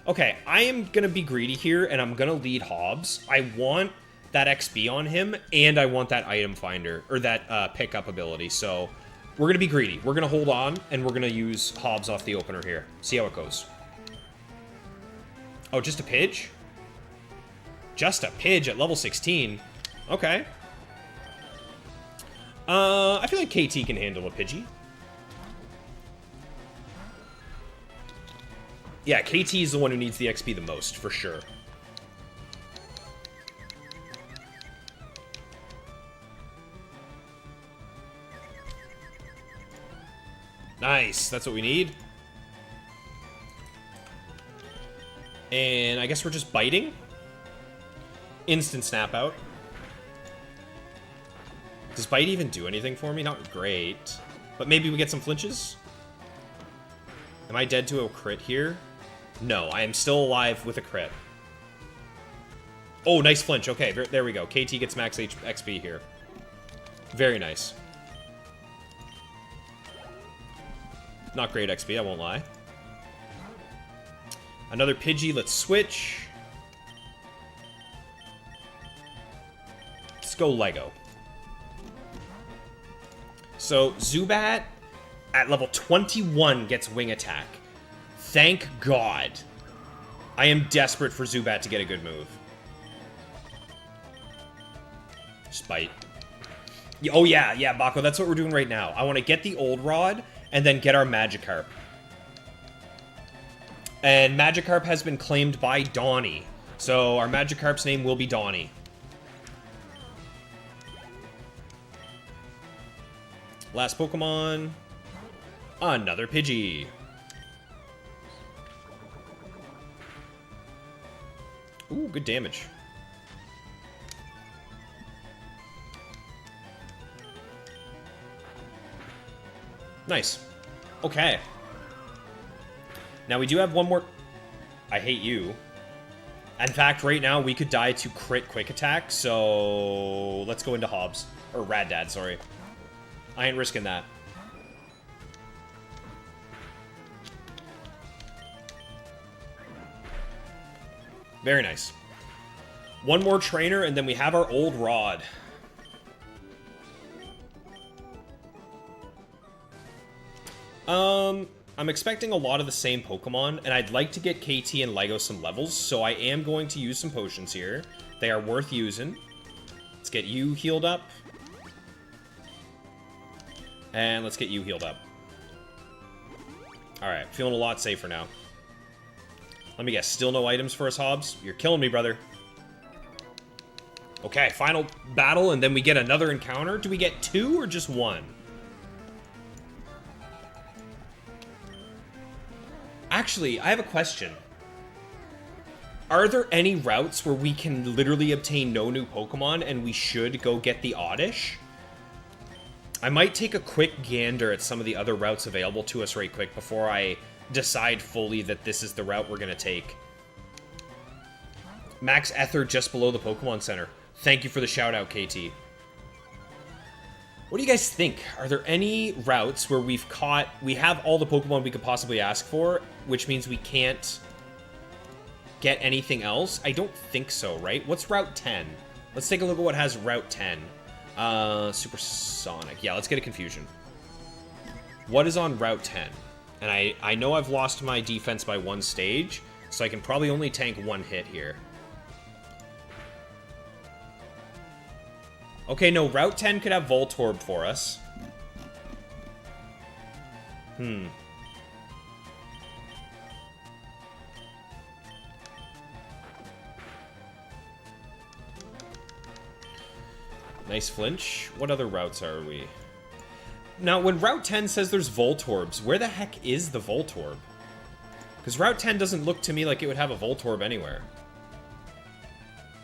Okay, I am going to be greedy here, and I'm going to lead Hobbs. I want that XP on him, and I want that item finder, or that pickup ability. So we're going to be greedy. We're going to hold on, and we're going to use Hobbs off the opener here. See how it goes. Oh, just a Pidge? Just a Pidge at level 16. Okay. I feel like KT can handle a Pidgey. Yeah, KT is the one who needs the XP the most, for sure. Nice, that's what we need. And I guess we're just biting. Instant snap out. Does bite even do anything for me? Not great. But maybe we get some flinches? Am I dead to a crit here? No, I am still alive with a crit. Oh, nice flinch. Okay, there we go. KT gets max XP here. Very nice. Not great XP, I won't lie. Another Pidgey, let's switch. Let's go Lego. So, Zubat at level 21 gets Wing Attack. Thank God. I am desperate for Zubat to get a good move. Spite. Oh yeah, Bako, that's what we're doing right now. I want to get the Old Rod, and then get our Magikarp. And Magikarp has been claimed by Donnie. So our Magikarp's name will be Donnie. Last Pokemon. Another Pidgey. Ooh, good damage. Nice. Okay. Now we do have one more... I hate you. In fact, right now we could die to crit quick attack, so let's go into Hobbs. Or Rad Dad, sorry. I ain't risking that. Very nice. One more trainer, and then we have our old rod. I'm expecting a lot of the same Pokemon, and I'd like to get KT and Lego some levels, so I am going to use some potions here. They are worth using. Let's get you healed up. And let's get you healed up. Alright, feeling a lot safer now. Let me guess, still no items for us, Hobbs? You're killing me, brother. Okay, final battle, and then we get another encounter. Do we get 2 or just 1? Actually, I have a question. Are there any routes where we can literally obtain no new Pokemon and we should go get the Oddish? I might take a quick gander at some of the other routes available to us right quick before I decide fully that this is the route we're going to take. Max Ether just below the Pokemon Center. Thank you for the shout out, KT. What do you guys think? Are there any routes where we have all the Pokemon we could possibly ask for, which means we can't get anything else? I don't think so, right? What's Route 10? Let's take a look at what has Route 10. Supersonic. Yeah, let's get a confusion. What is on Route 10? And I know I've lost my defense by 1 stage, so I can probably only tank 1 hit here. Okay, no, Route 10 could have Voltorb for us. Nice flinch. What other routes are we? Now, when Route 10 says there's Voltorbs, where the heck is the Voltorb? Because Route 10 doesn't look to me like it would have a Voltorb anywhere.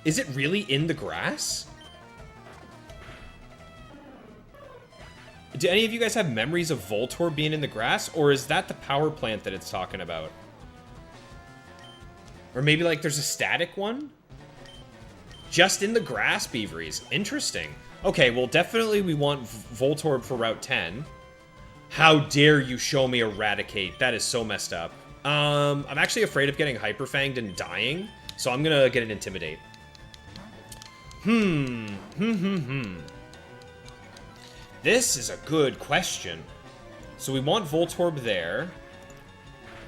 Is it really in the grass? Do any of you guys have memories of Voltorb being in the grass? Or is that the power plant that it's talking about? Or maybe, like, there's a static one? Just in the grass, Beaveries. Interesting. Okay, well, definitely we want Voltorb for Route 10. How dare you show me Eradicate? That is so messed up. I'm actually afraid of getting Hyperfanged and dying, so I'm gonna get an Intimidate. This is a good question. So we want Voltorb there.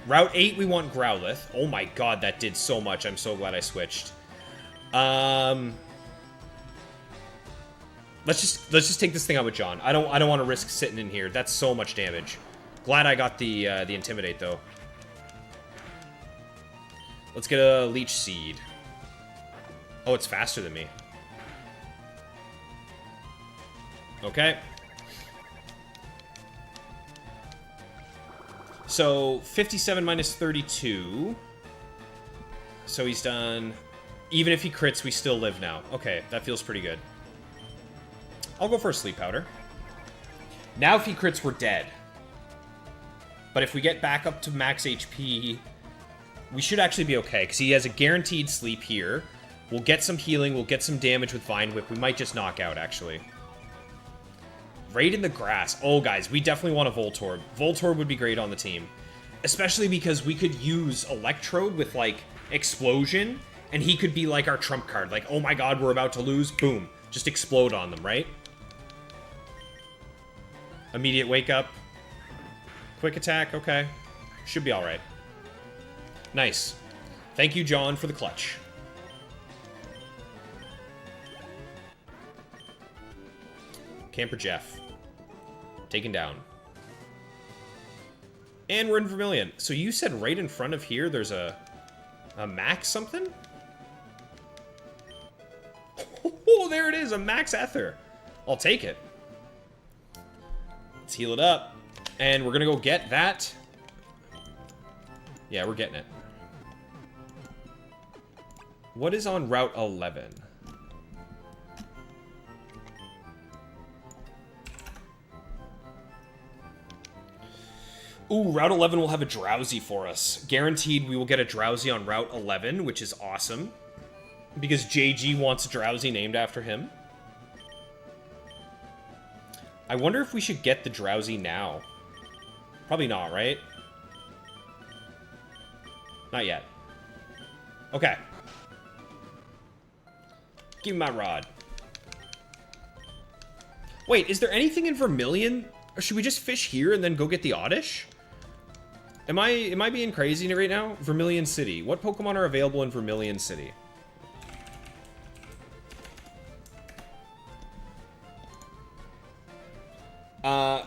Route 8, we want Growlithe. Oh my god, that did so much. I'm so glad I switched. Let's just take this thing out with John. I don't want to risk sitting in here. That's so much damage. Glad I got the Intimidate though. Let's get a Leech Seed. Oh, it's faster than me. Okay. So 57 minus 32. So he's done. Even if he crits, we still live now. Okay, that feels pretty good. I'll go for a Sleep Powder. Now if he crits, we're dead. But if we get back up to max HP, we should actually be okay, because he has a guaranteed sleep here. We'll get some healing, we'll get some damage with Vine Whip. We might just knock out, actually. Right in the grass. Oh, guys, we definitely want a Voltorb. Voltorb would be great on the team. Especially because we could use Electrode with, like, Explosion, and he could be, like, our trump card. Like, oh my god, we're about to lose. Boom. Just explode on them, right? Immediate wake up. Quick attack, okay. Should be alright. Nice. Thank you, John, for the clutch. Camper Jeff. Taken down. And we're in Vermilion. So you said right in front of here there's a max something? Oh, there it is, a max Ether. I'll take it. Let's heal it up. And we're gonna go get that. Yeah, we're getting it. What is on Route 11? Ooh, Route 11 will have a Drowsy for us. Guaranteed we will get a Drowsy on Route 11, which is awesome. Because JG wants a Drowsy named after him. I wonder if we should get the Drowsy now. Probably not, right? Not yet. Okay. Give me my rod. Wait, is there anything in Vermilion? Or should we just fish here and then go get the Oddish? Am I being crazy right now? Vermilion City. What Pokemon are available in Vermilion City?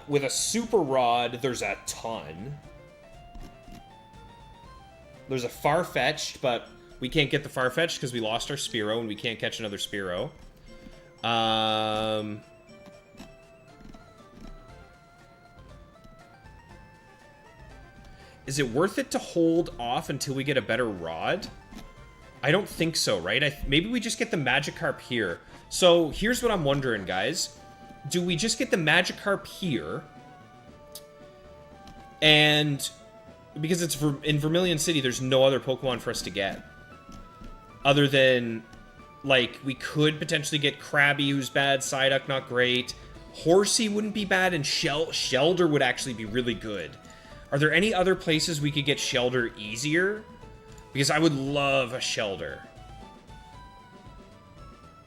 With a Super Rod, there's a ton. There's a Farfetch'd, but we can't get the Farfetch'd because we lost our Spearow and we can't catch another Spearow. Is it worth it to hold off until we get a better rod? I don't think so, right? Maybe we just get the Magikarp here. So here's what I'm wondering, guys. Do we just get the Magikarp here? And because it's in Vermilion City, there's no other Pokemon for us to get. Other than, like, we could potentially get Krabby, who's bad, Psyduck, not great. Horsey wouldn't be bad, and Shelder would actually be really good. Are there any other places we could get Shelder easier? Because I would love a Shelder.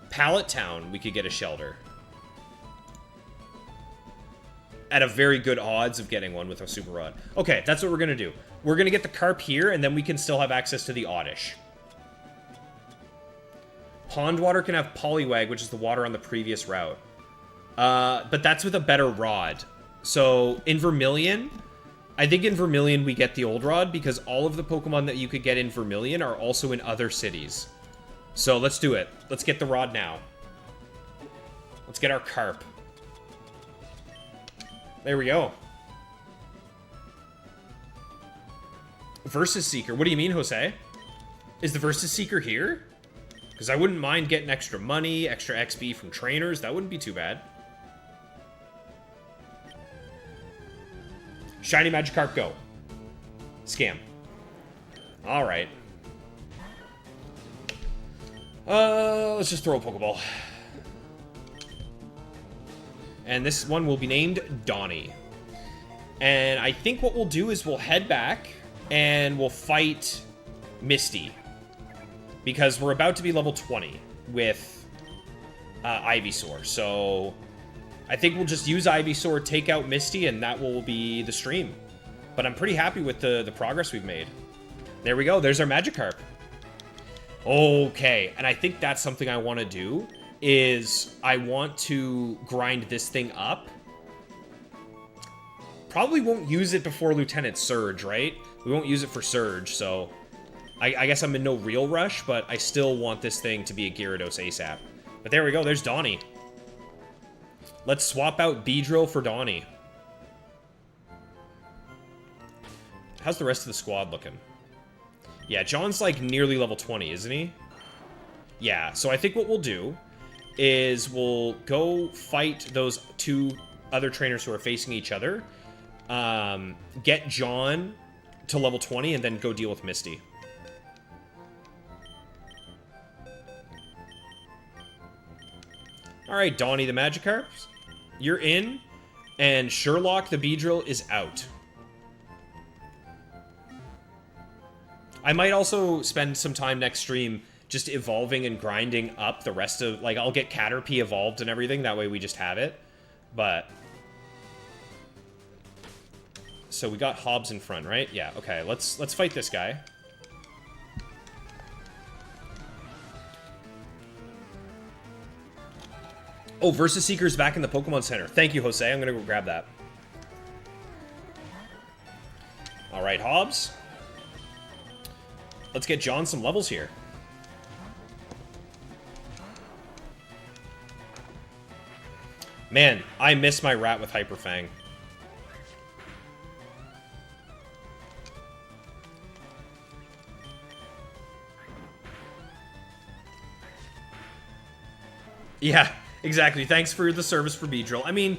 Pallet Town, we could get a Shelder. At a very good odds of getting one with a Super Rod. Okay, that's what we're going to do. We're going to get the Carp here, and then we can still have access to the Oddish. Pondwater can have Poliwag, which is the water on the previous route. But that's with a better rod. So, in Vermilion, I think in Vermilion we get the old rod, because all of the Pokemon that you could get in Vermilion are also in other cities. So, let's do it. Let's get the rod now. Let's get our Carp. There we go. Versus Seeker. What do you mean, Jose? Is the Versus Seeker here? Because I wouldn't mind getting extra money, extra XP from trainers. That wouldn't be too bad. Shiny Magikarp, go. Scam. Alright. Let's just throw a Pokeball. And this one will be named Donnie. And I think what we'll do is we'll head back and we'll fight Misty. Because we're about to be level 20 with Ivysaur. So I think we'll just use Ivysaur, take out Misty, and that will be the stream. But I'm pretty happy with the progress we've made. There we go. There's our Magikarp. Okay. And I think that's something I want to do. Is I want to grind this thing up. Probably won't use it before Lieutenant Surge, right? We won't use it for Surge, so I guess I'm in no real rush, but I still want this thing to be a Gyarados ASAP. But there we go, there's Donnie. Let's swap out Beedrill for Donnie. How's the rest of the squad looking? Yeah, John's like nearly level 20, isn't he? Yeah, so I think what we'll do is we'll go fight those two other trainers who are facing each other, get John to level 20, and then go deal with Misty. Alright, Donnie the Magikarp, you're in, and Sherlock the Beedrill is out. I might also spend some time next stream just evolving and grinding up the rest of, like, I'll get Caterpie evolved and everything, that way we just have it. But so we got Hobbs in front, right? Yeah, okay, let's fight this guy. Oh, Versus Seeker's back in the Pokemon Center. Thank you, Jose. I'm gonna go grab that. Alright, Hobbs. Let's get John some levels here. Man, I miss my rat with Hyper Fang. Yeah, exactly. Thanks for the service for Beedrill. I mean,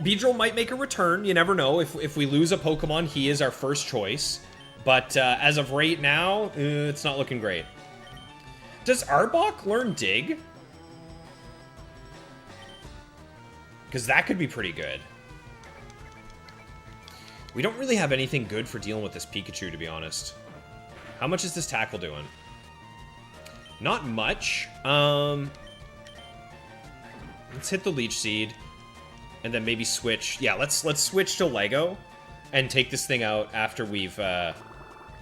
Beedrill might make a return. You never know. If we lose a Pokemon, he is our first choice. But as of right now, it's not looking great. Does Arbok learn Dig? Because that could be pretty good. We don't really have anything good for dealing with this Pikachu, to be honest. How much is this Tackle doing? Not much. Let's hit the Leech Seed. And then maybe switch. Yeah, let's switch to Lego. And take this thing out after we've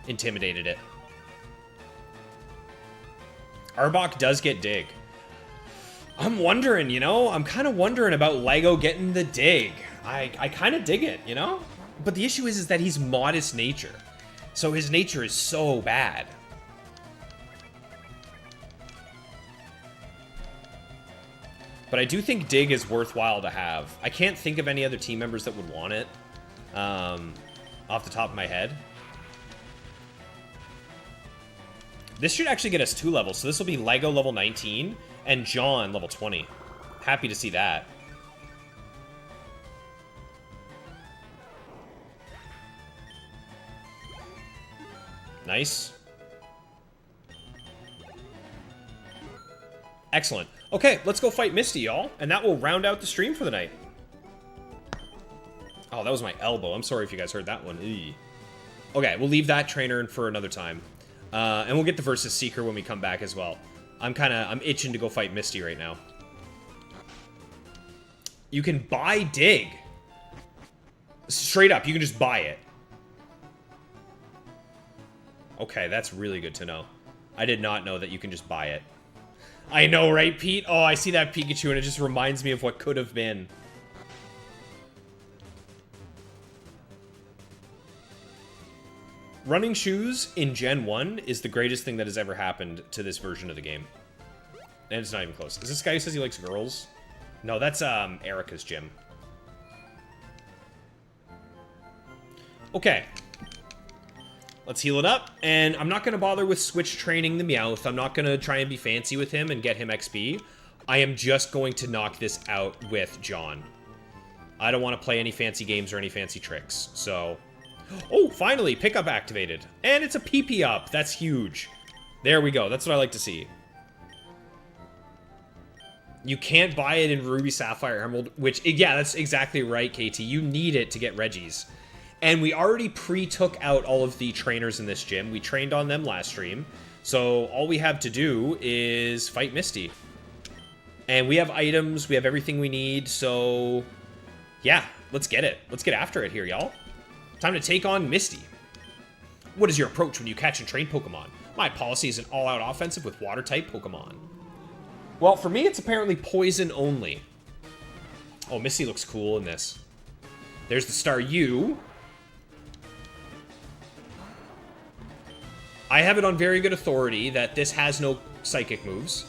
intimidated it. Arbok does get Dig. I'm wondering, you know? I'm kind of wondering about Lego getting the Dig. I kind of dig it, you know? But the issue is that he's modest nature. So his nature is so bad. But I do think Dig is worthwhile to have. I can't think of any other team members that would want it. Off the top of my head. This should actually get us 2 levels. So this will be Lego level 19 and John level 20. Happy to see that. Nice. Excellent. Okay, let's go fight Misty, y'all. And that will round out the stream for the night. Oh, that was my elbow. I'm sorry if you guys heard that one. Eey. Okay, we'll leave that trainer for another time. And we'll get the Versus Seeker when we come back as well. I'm itching to go fight Misty right now. You can buy Dig. Straight up, you can just buy it. Okay, that's really good to know. I did not know that you can just buy it. I know, right, Pete? Oh, I see that Pikachu, and it just reminds me of what could have been. Running shoes in Gen 1 is the greatest thing that has ever happened to this version of the game. And it's not even close. Is this guy who says he likes girls? No, that's Erica's gym. Okay. Let's heal it up. And I'm not going to bother with switch training the Meowth. I'm not going to try and be fancy with him and get him XP. I am just going to knock this out with John. I don't want to play any fancy games or any fancy tricks. So... Oh, finally, pickup activated. And it's a PP up. That's huge. There we go. That's what I like to see. You can't buy it in Ruby, Sapphire, Emerald, which, yeah, that's exactly right, KT. You need it to get Reggies. And we already pre-took out all of the trainers in this gym. We trained on them last stream. So all we have to do is fight Misty. And we have items. We have everything we need. So, yeah, let's get it. Let's get after it here, y'all. Time to take on Misty. What is your approach when you catch and train Pokemon? My policy is an all-out offensive with Water-type Pokemon. Well, for me, it's apparently poison only. Oh, Misty looks cool in this. There's the Staryu. I have it on very good authority that this has no psychic moves.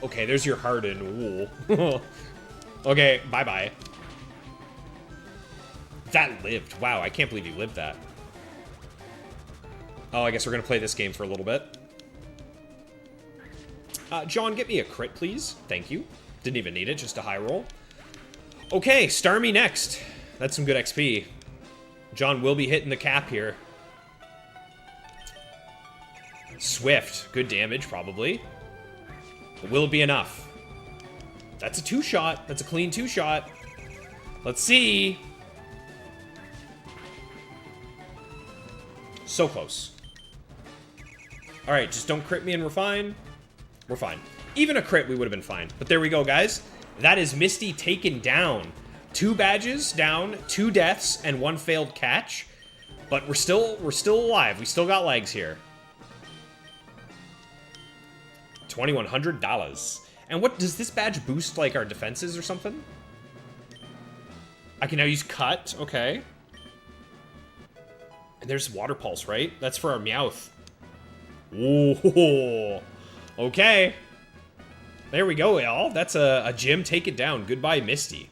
Okay, there's your Harden. Okay, bye-bye. That lived. Wow, I can't believe you lived that. Oh, I guess we're going to play this game for a little bit. John, get me a crit, please. Thank you. Didn't even need it, just a high roll. Okay, Starmie next. That's some good XP. John will be hitting the cap here. Swift. Good damage, probably. But will it be enough? That's a 2-shot. That's a clean 2-shot. Let's see. So close. Alright, just don't crit me and we're fine. We're fine. Even a crit, we would have been fine. But there we go, guys. That is Misty taken down. 2 badges down, 2 deaths, and 1 failed catch. But we're still alive. We still got legs here. $2,100. And what does this badge boost, like, our defenses or something? I can now use Cut. Okay. And there's Water Pulse, right? That's for our Meowth. Ooh. Okay. There we go, y'all. That's a gym. Take it down. Goodbye, Misty.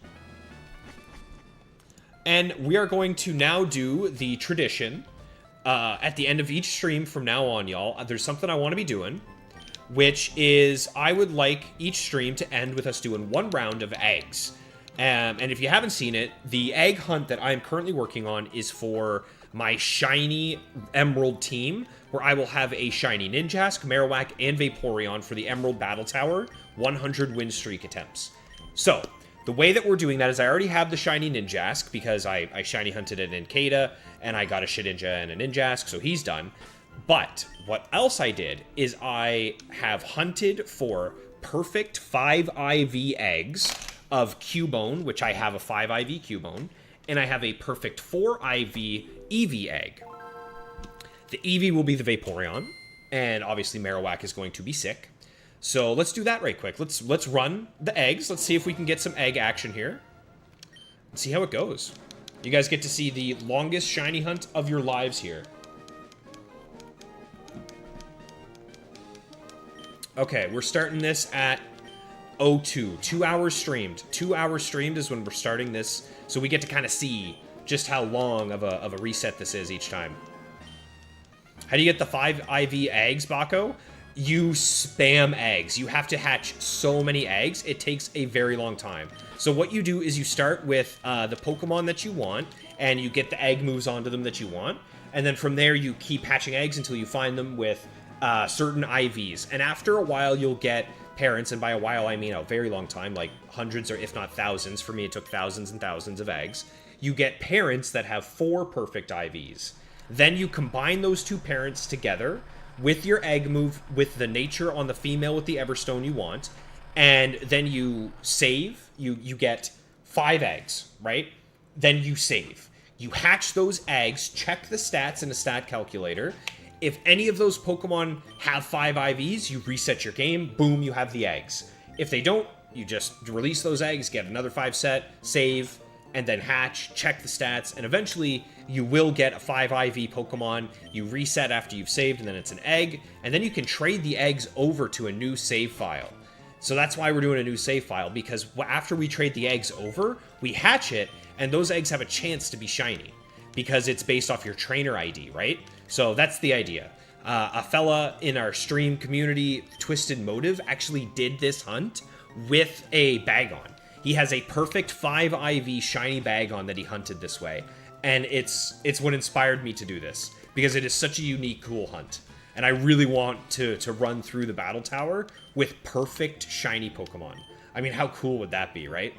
And we are going to now do the tradition. At the end of each stream from now on, y'all, there's something I want to be doing, which is I would like each stream to end with us doing 1 round of eggs. And if you haven't seen it, the egg hunt that I'm currently working on is for my shiny Emerald team, where I will have a shiny Ninjask, Marowak, and Vaporeon for the Emerald Battle Tower, 100 win streak attempts. So, the way that we're doing that is I already have the shiny Ninjask, because I shiny hunted it in Kada, and I got a Shedinja and a Ninjask, so he's done. But what else I did is I have hunted for perfect 5 IV eggs of Cubone, which I have a 5 IV Cubone, and I have a perfect 4 IV Eevee egg. The Eevee will be the Vaporeon, and obviously Marowak is going to be sick. So let's do that right quick. Let's run the eggs. Let's see if we can get some egg action here. Let's see how it goes. You guys get to see the longest shiny hunt of your lives here. Okay, we're starting this at 02. 2 hours streamed. 2 hours streamed is when we're starting this, so we get to kind of see just how long of a reset this is each time. How do you get the 5 IV eggs, Bako? You spam eggs. You have to hatch so many eggs. It takes a very long time. So what you do is you start with the Pokemon that you want, and you get the egg moves onto them that you want. And then from there, you keep hatching eggs until you find them with certain IVs. And after a while, you'll get parents, and by a while, I mean a very long time, like hundreds or if not thousands. For me, it took thousands and thousands of eggs. You get parents that have 4 perfect IVs. Then you combine those 2 parents together with your egg move, with the nature on the female with the Everstone you want, and then you save. You get 5 eggs, right? Then you save. You hatch those eggs, check the stats in a stat calculator. If any of those Pokemon have 5 IVs, you reset your game, boom, you have the eggs. If they don't, you just release those eggs, get another 5 set, save, and then hatch, check the stats, and eventually you will get a 5 IV Pokemon. You reset after you've saved, and then it's an egg, and then you can trade the eggs over to a new save file. So that's why we're doing a new save file, because after we trade the eggs over, we hatch it, and those eggs have a chance to be shiny, because it's based off your trainer ID, right? So that's the idea. A fella in our stream community, Twisted Motive, actually did this hunt with a Bagon. He has a perfect 5 IV shiny Bagon that he hunted this way. And it's what inspired me to do this, because it is such a unique, cool hunt. And I really want to run through the battle tower with perfect shiny Pokemon. I mean, how cool would that be, right?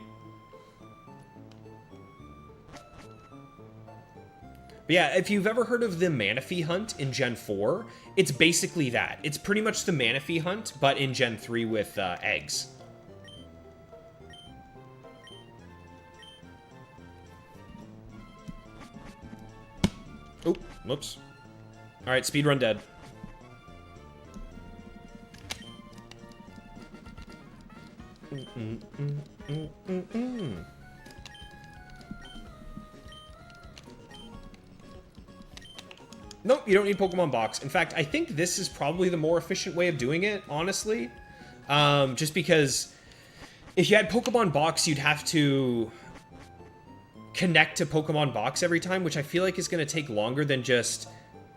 But yeah, if you've ever heard of the Manaphy hunt in Gen 4, it's basically that. It's pretty much the Manaphy hunt, but in Gen 3 with eggs. Oh, whoops. Alright, speedrun dead. Nope, you don't need Pokemon Box. In fact, I think this is probably the more efficient way of doing it, honestly. Just because if you had Pokemon Box, you'd have to connect to Pokemon Box every time, which I feel like is going to take longer than just...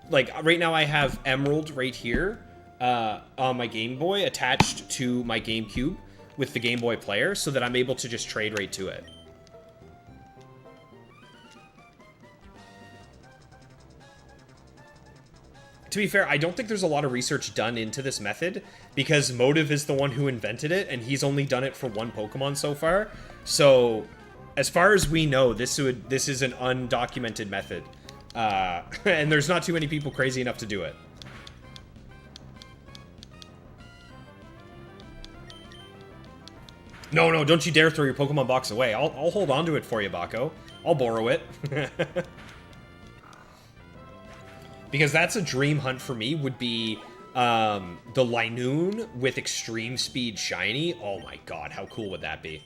Like, right now I have Emerald right here on my Game Boy attached to my GameCube with the Game Boy player so that I'm able to just trade right to it. To be fair, I don't think there's a lot of research done into this method because Motive is the one who invented it, and he's only done it for 1 Pokemon so far. So, as far as we know, this is an undocumented method. And there's not too many people crazy enough to do it. No, don't you dare throw your Pokemon Box away. I'll hold on to it for you, Bako. I'll borrow it. Because that's a dream hunt for me, would be the Linoone with Extreme Speed Shiny. Oh my god, how cool would that be?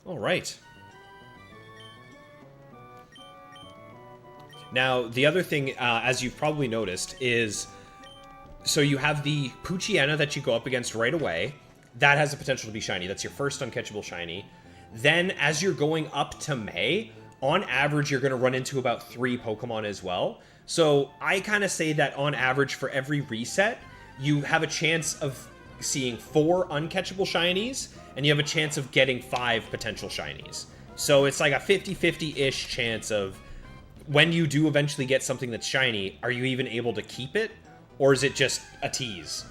Alright. Now, the other thing, as you've probably noticed, is... So you have the Poochyena that you go up against right away. That has the potential to be shiny. That's your first uncatchable shiny. Then, as you're going up to May, on average, you're going to run into about 3 Pokemon as well. So I kind of say that on average, for every reset, you have a chance of seeing 4 uncatchable shinies, and you have a chance of getting 5 potential shinies. So it's like a 50-50-ish chance of when you do eventually get something that's shiny, are you even able to keep it? Or is it just a tease?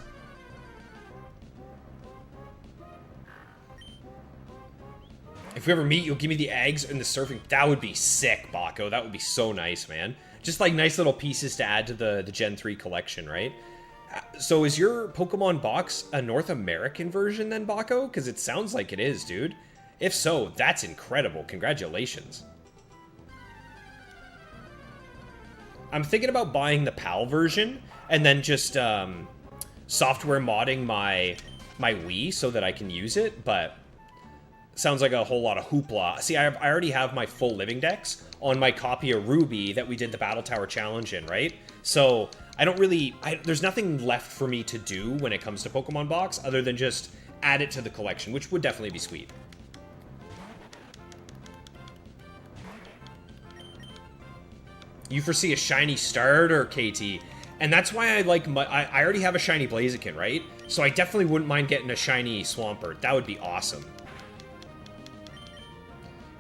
If we ever meet, you'll give me the eggs and the surfing. That would be sick, Bako. That would be so nice, man. Just like nice little pieces to add to the Gen 3 collection, right? So is your Pokemon box a North American version then, Bako? Because it sounds like it is, dude. If so, that's incredible. Congratulations. I'm thinking about buying the PAL version and then just software modding my Wii so that I can use it, but sounds like a whole lot of hoopla. See, I already have my full living dex on my copy of Ruby that we did the Battle Tower Challenge in, right? So I don't really... there's nothing left for me to do when it comes to Pokemon Box other than just add it to the collection, which would definitely be sweet. You foresee a shiny starter, KT. And that's why I like... I already have a shiny Blaziken, right? So I definitely wouldn't mind getting a shiny Swampert. That would be awesome.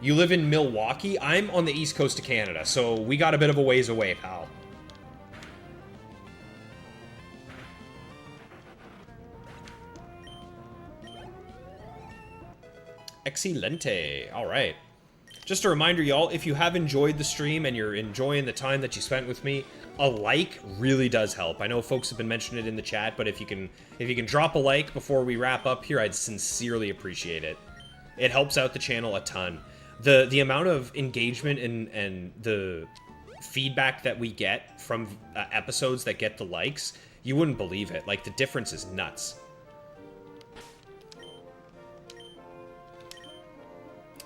You live in Milwaukee? I'm on the east coast of Canada, so we got a bit of a ways away, pal. Excelente. All right. Just a reminder, y'all, if you have enjoyed the stream and you're enjoying the time that you spent with me, a like really does help. I know folks have been mentioning it in the chat, but if you can drop a like before we wrap up here, I'd sincerely appreciate it. It helps out the channel a ton. The amount of engagement and the feedback that we get from episodes that get the likes, you wouldn't believe it. Like, the difference is nuts.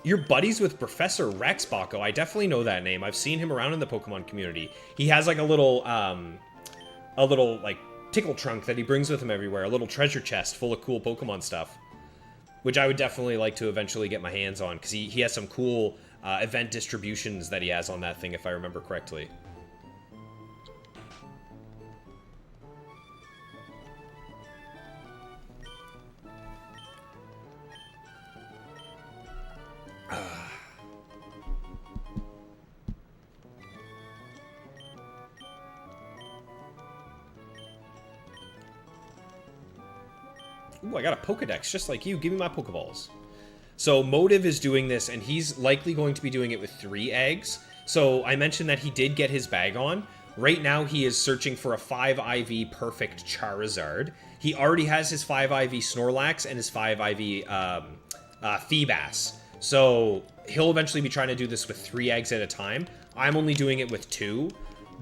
You're buddies with Professor Rex, Bako. I definitely know that name. I've seen him around in the Pokemon community. He has like a little like tickle trunk that he brings with him everywhere. A little treasure chest full of cool Pokemon stuff, which I would definitely like to eventually get my hands on because he has some cool event distributions that he has on that thing, if I remember correctly. Ooh, I got a Pokedex just like you. Give me my Pokeballs. So Motive is doing this, and he's likely going to be doing it with 3 eggs. So I mentioned that he did get his bag on. Right now, he is searching for a 5 IV perfect Charizard. He already has his 5 IV Snorlax and his 5 IV Feebas. So he'll eventually be trying to do this with 3 eggs at a time. I'm only doing it with 2.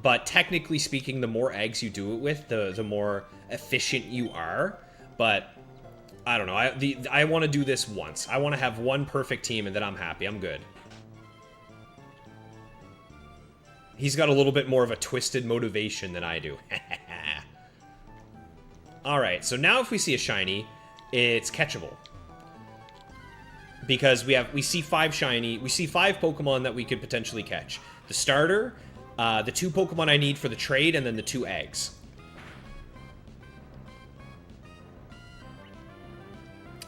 But technically speaking, the more eggs you do it with, the more efficient you are. But I don't know. I want to do this once. I want to have one perfect team, and then I'm happy. I'm good. He's got a little bit more of a twisted motivation than I do. Alright, so now if we see a shiny, it's catchable. Because we see 5 shiny, we see 5 Pokemon that we could potentially catch. The starter, the 2 Pokemon I need for the trade, and then the 2 eggs.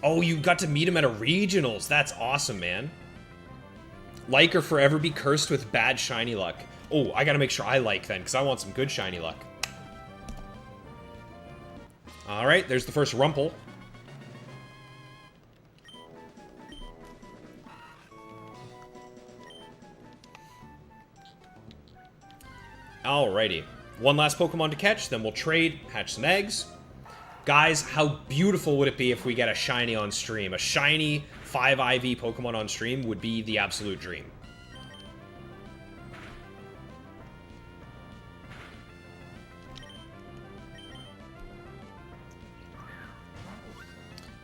Oh, you got to meet him at a regionals. That's awesome, man. Like or forever be cursed with bad shiny luck. Oh, I gotta make sure I like then, because I want some good shiny luck. Alright, there's the first Rumple. Alrighty. One last Pokemon to catch, then we'll trade, hatch some eggs. Guys, how beautiful would it be if we get a shiny on stream? A shiny 5 IV Pokemon on stream would be the absolute dream.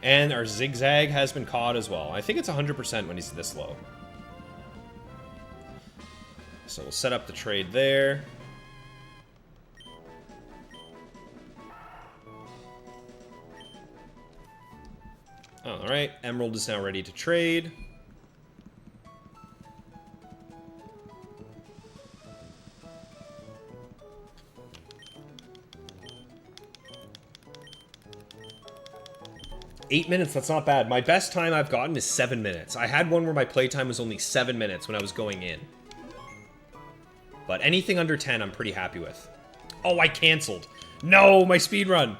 And our Zigzag has been caught as well. I think it's 100% when he's this low. So we'll set up the trade there. Alright, Emerald is now ready to trade. Eight minutes, that's not bad. My best time I've gotten is 7 minutes. I had one where my playtime was only 7 minutes when I was going in. But anything under 10, I'm pretty happy with. Oh, I canceled. No, my speed run.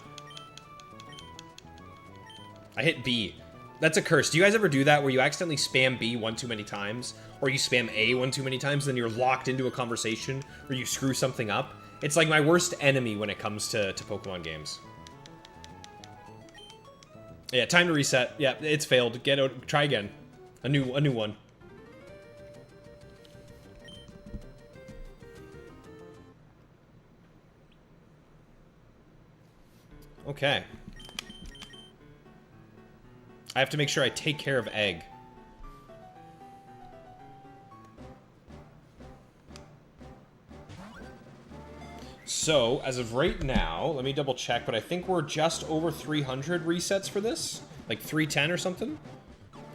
I hit B. That's a curse. Do you guys ever do that where you accidentally spam B one too many times? Or you spam A one too many times, then you're locked into a conversation, or you screw something up? It's like my worst enemy when it comes to Pokemon games. Yeah, time to reset. Yeah, it's failed. Get out. Try again. A new one. Okay. I have to make sure I take care of Egg. So, as of right now, let me double check, but I think we're just over 300 resets for this. Like 310 or something?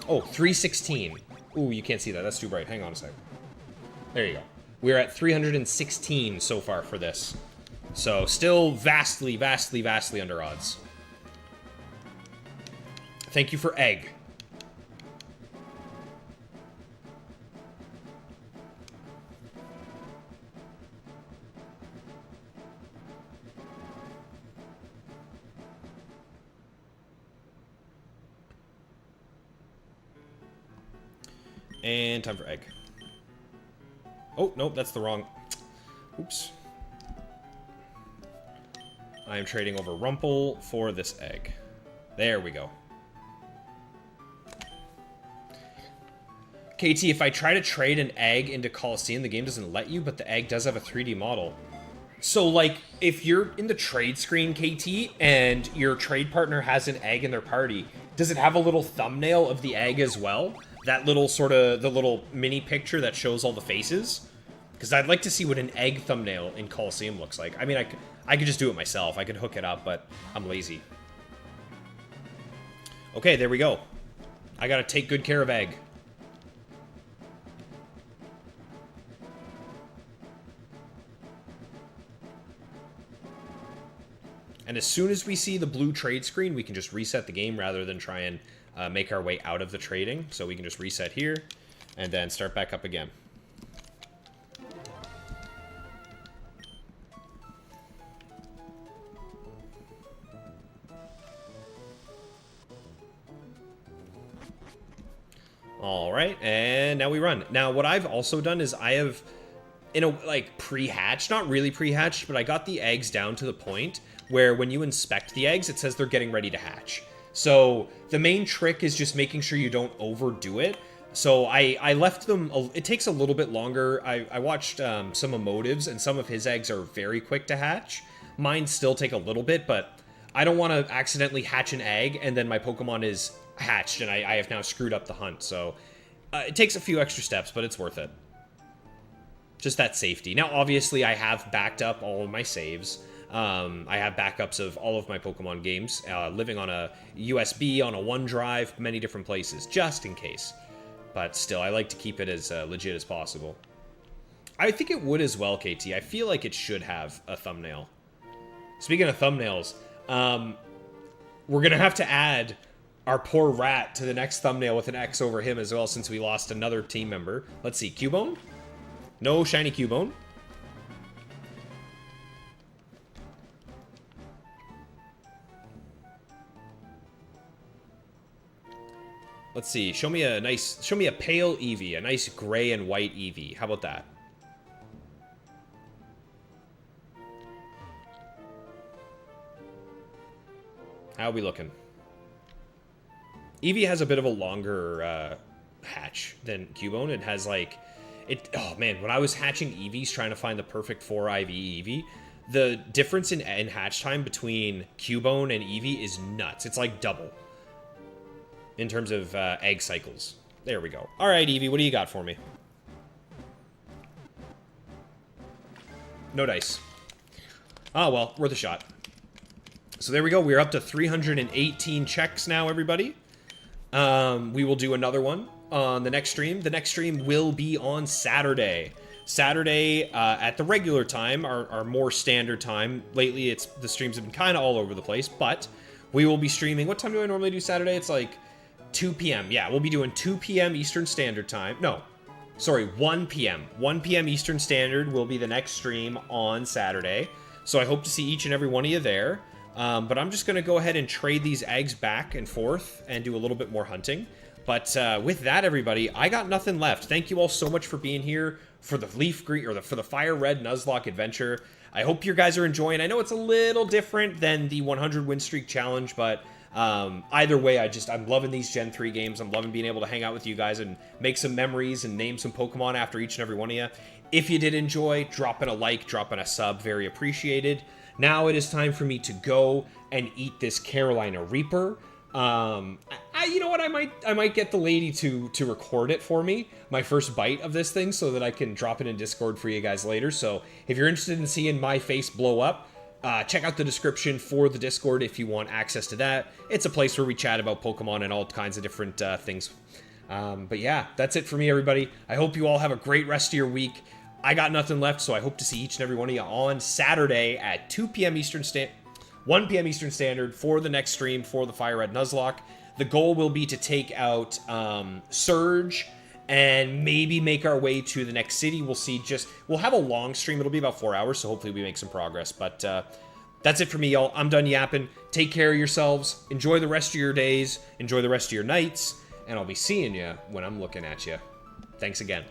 Oh, 316. Ooh, you can't see that. That's too bright. Hang on a sec. There you go. We're at 316 so far for this. So, still vastly, vastly, vastly under odds. Thank you for Egg. And time for Egg. Oh, nope, that's the wrong... Oops. I am trading over Rumple for this Egg. There we go. KT, if I try to trade an Egg into Coliseum, the game doesn't let you, but the Egg does have a 3D model. So, like, if you're in the trade screen, KT, and your trade partner has an Egg in their party, does it have a little thumbnail of the Egg as well? That little sort of, the little mini picture that shows all the faces? Because I'd like to see what an Egg thumbnail in Coliseum looks like. I mean, I could just do it myself. I could hook it up, but I'm lazy. Okay, there we go. I gotta take good care of Egg. And as soon as we see the blue trade screen, we can just reset the game rather than try and make our way out of the trading. So we can just reset here and then start back up again. All right, and now we run. Now, what I've also done is I have, like, pre-hatched, not really pre-hatched, but I got the eggs down to the point where when you inspect the eggs, it says they're getting ready to hatch. So the main trick is just making sure you don't overdo it. So I left them, it takes a little bit longer. I watched some Emotives, and some of his eggs are very quick to hatch. Mine still take a little bit, but I don't want to accidentally hatch an egg and then my Pokemon is hatched and I have now screwed up the hunt. So it takes a few extra steps, but it's worth it. Just that safety. Now, obviously, I have backed up all of my saves. I have backups of all of my Pokemon games, living on a USB, on a OneDrive, many different places, just in case. But still, I like to keep it as legit as possible. I think it would as well, KT. I feel like it should have a thumbnail. Speaking of thumbnails, we're going to have to add our poor rat to the next thumbnail with an X over him as well, since we lost another team member. Let's see, Cubone? No shiny Cubone. Let's see, show me a pale Eevee, a nice gray and white Eevee. How about that? How are we looking? Eevee has a bit of a longer hatch than Cubone. It has like, oh man, when I was hatching Eevees trying to find the perfect 4 IV Eevee, the difference in hatch time between Cubone and Eevee is nuts. It's like double in terms of egg cycles. There we go. All right, Eevee, what do you got for me? No dice. Oh, well, worth a shot. So there we go. We're up to 318 checks now, everybody. We will do another one on the next stream. The next stream will be on Saturday. Saturday at the regular time, our more standard time. Lately, the streams have been kind of all over the place, but we will be streaming. What time do I normally do Saturday? It's like 2 p.m. Yeah, we'll be doing 2 p.m. Eastern Standard Time. No, sorry, 1 p.m. 1 p.m. Eastern Standard will be the next stream on Saturday. So I hope to see each and every one of you there. But I'm just going to go ahead and trade these eggs back and forth and do a little bit more hunting. But with that, everybody, I got nothing left. Thank you all so much for being here for the Leaf Green, or for the Fire Red Nuzlocke adventure. I hope you guys are enjoying. I know it's a little different than the 100 win streak challenge, but either way, I'm loving these Gen 3 games. I'm loving being able to hang out with you guys and make some memories and name some Pokemon after each and every one of you. If you did enjoy, dropping a like, dropping a sub, very appreciated. Now it is time for me to go and eat this Carolina Reaper. You know what? I might get the lady to record it for me, my first bite of this thing, so that I can drop it in Discord for you guys later. So if you're interested in seeing my face blow up, check out the description for the Discord if you want access to that. It's a place where we chat about Pokemon and all kinds of different things. But yeah, that's it for me, everybody. I hope you all have a great rest of your week. I got nothing left, so I hope to see each and every one of you on Saturday at 2 p.m. Eastern Standard, 1 p.m. Eastern Standard for the next stream for the Fire Red Nuzlocke. The goal will be to take out Surge and maybe make our way to the next city. We'll see. We'll have a long stream. It'll be about 4 hours, so hopefully we make some progress. But that's it for me, y'all. I'm done yapping. Take care of yourselves. Enjoy the rest of your days. Enjoy the rest of your nights. And I'll be seeing you when I'm looking at you. Thanks again.